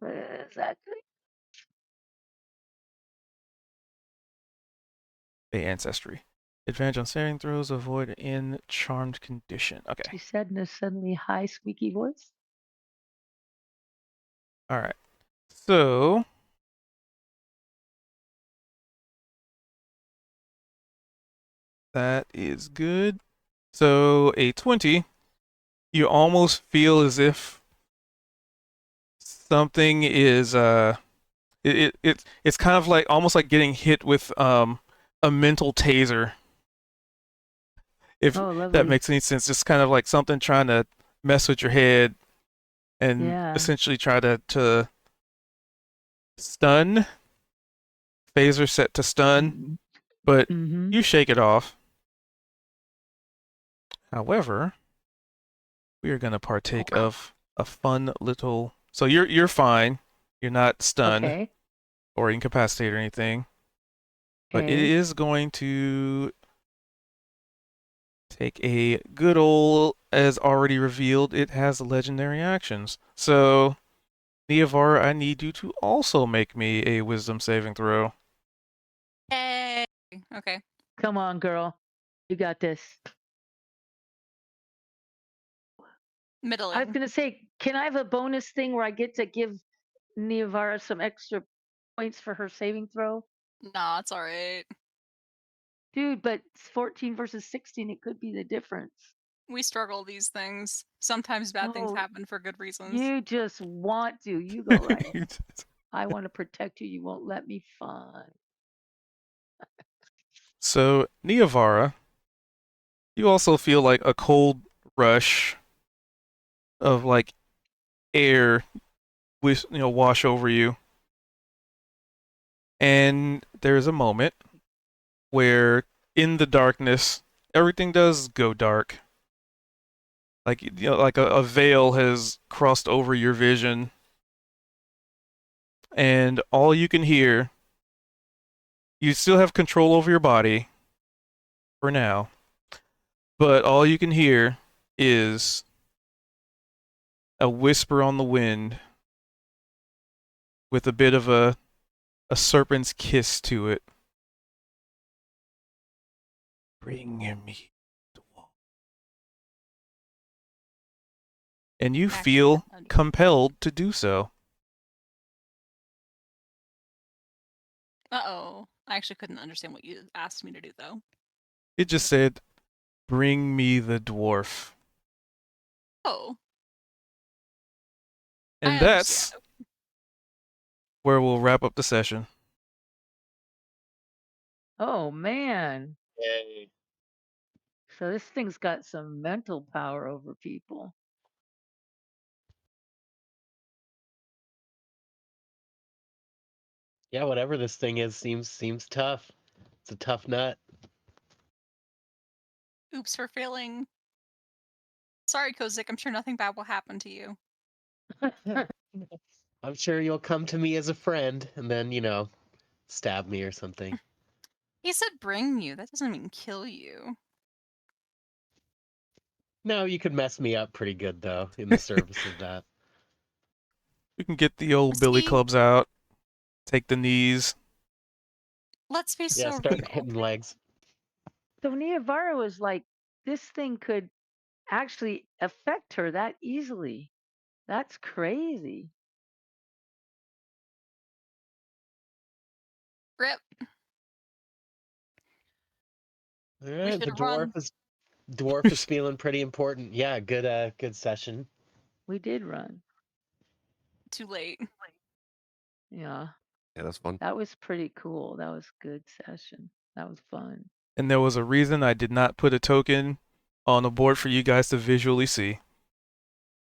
Exactly. The ancestry. Advantage on saving throws, avoid in charmed condition. Okay. She said in a suddenly high, squeaky voice. All right. So that is good. So a 20. You almost feel as if something is it's kind of like almost like getting hit with a mental taser. If Oh, that lovely. makes any sense, just kind of like something trying to mess with your head and Yeah. essentially try to stun. Phaser set to stun, but Mm-hmm. you shake it off. However, we are going to partake of a fun little. So you're fine. You're not stunned Okay. or incapacitated or anything. But it Okay. is going to take a good old, as already revealed, it has legendary actions. So, Niavara, I need you to also make me a wisdom saving throw. Yay. Okay. Come on, girl. You got this. Middling. I was gonna say, can I have a bonus thing where I get to give Niavara some extra points for her saving throw? Nah, it's alright. Dude, but it's 14 versus 16, it could be the difference. We struggle these things. Sometimes bad things Oh, happen for good reasons. you just want to. You go right ahead. I want to protect you. You won't let me find. So, Niavara, you also feel like a cold rush of like air wash over you. And there's a moment where in the darkness, everything does go dark. Like like a veil has crossed over your vision, and all you can hear, you still have control over your body for now, but all you can hear is a whisper on the wind with a bit of a serpent's kiss to it. Bring me the wall. And you feel compelled to do so. Uh-oh. I actually couldn't understand what you asked me to do, though. It just said, bring me the dwarf. Oh. And I that's understand. where we'll wrap up the session. Oh man. Yay. So this thing's got some mental power over people. Yeah, whatever this thing is seems tough. It's a tough nut. Oops for failing. Sorry, Kozik. I'm sure nothing bad will happen to you. I'm sure you'll come to me as a friend and then, stab me or something. He said bring you. That doesn't mean kill you. No, you could mess me up pretty good though in the service of that. You can get the old billy See? clubs out, take the knees. Let's be Yeah, so start real. hitting legs. So Niavara was like, this thing could actually affect her that easily. That's crazy. Rip. All We right, should the have run. dwarf is feeling pretty important. Yeah, good session. We did run. Too late. Yeah. Yeah, that's fun. That was pretty cool. That was a good session. That was fun. And there was a reason I did not put a token on the board for you guys to visually see.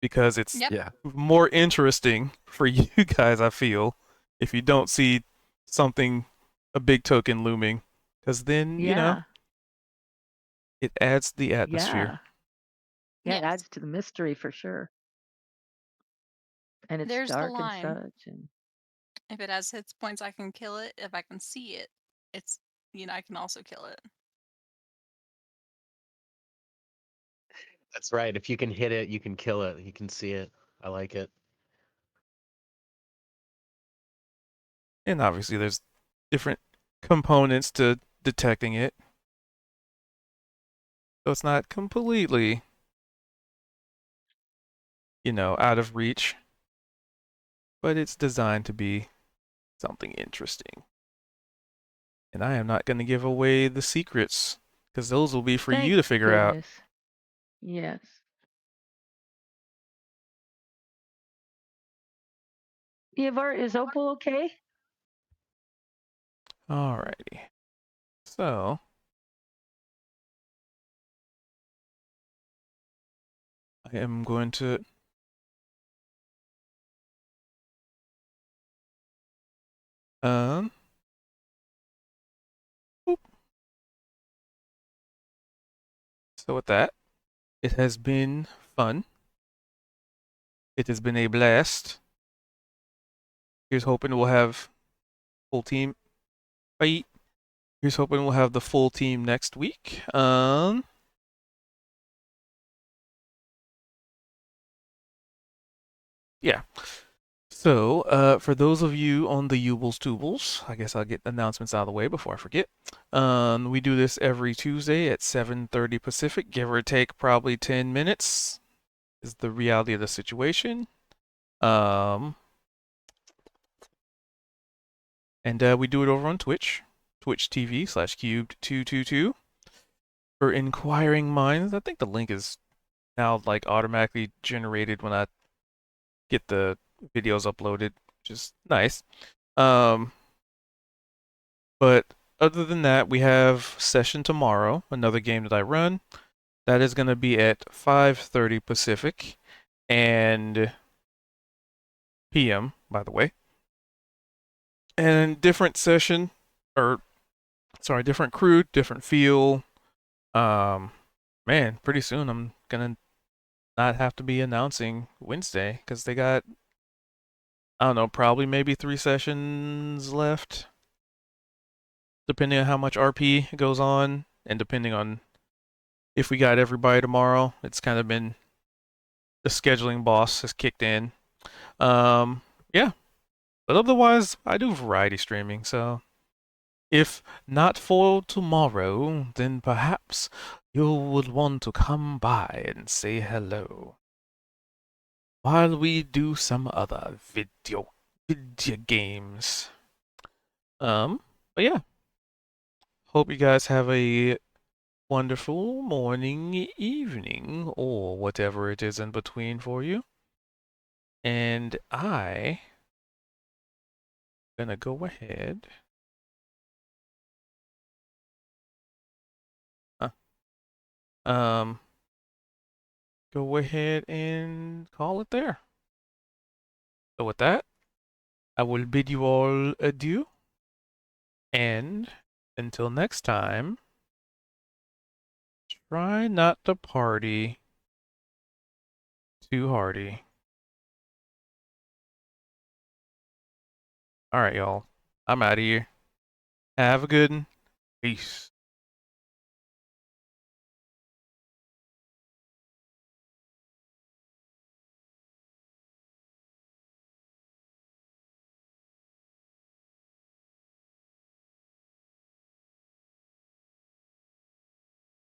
Because it's Yep. Yeah. more interesting for you guys, I feel, if you don't see something, a big token looming. Because then, Yeah. it adds the atmosphere. Yeah. It Yes. adds to the mystery for sure. And it's There's the dark and line. such. And If it has hits points, I can kill it. If I can see it, it's I can also kill it. That's right. If you can hit it, you can kill it. You can see it. I like it. And obviously, there's different components to detecting it. So it's not completely, out of reach. But it's designed to be something interesting. And I am not going to give away the secrets, because those will be for thank you to figure out. goodness. Yes. Niavara, is Opal okay? Alrighty. So, I am going to boop. So with that, it has been fun. It has been a blast. Here's hoping we'll have full team. Bye. Here's hoping we'll have the full team next week. Yeah. So, for those of you on the Ubles Tubles, I guess I'll get announcements out of the way before I forget. We do this every Tuesday at 7:30 Pacific, give or take probably 10 minutes. Is the reality of the situation. And we do it over on Twitch, Twitch TV/cubed222. For inquiring minds, I think the link is now like automatically generated when I get the videos uploaded, which is nice. But other than that, we have session tomorrow, another game that I run. That is going to be at 5:30 Pacific and PM, by the way. And different session, or sorry, different crew, different feel. Man, pretty soon I'm gonna not have to be announcing Wednesday because they got, I don't know, probably maybe 3 sessions left, depending on how much RP goes on and depending on if we got everybody tomorrow. It's kind of been the scheduling boss has kicked in. Yeah, but otherwise I do variety streaming, so if not for tomorrow, then perhaps you would want to come by and say hello while we do some other video games. But yeah, hope you guys have a wonderful morning, evening, or whatever it is in between for you. And I gonna go ahead. Huh. Go ahead and call it there. So with that, I will bid you all adieu. And until next time, try not to party too hardy. All right, y'all. I'm out of here. Have a good one. Peace.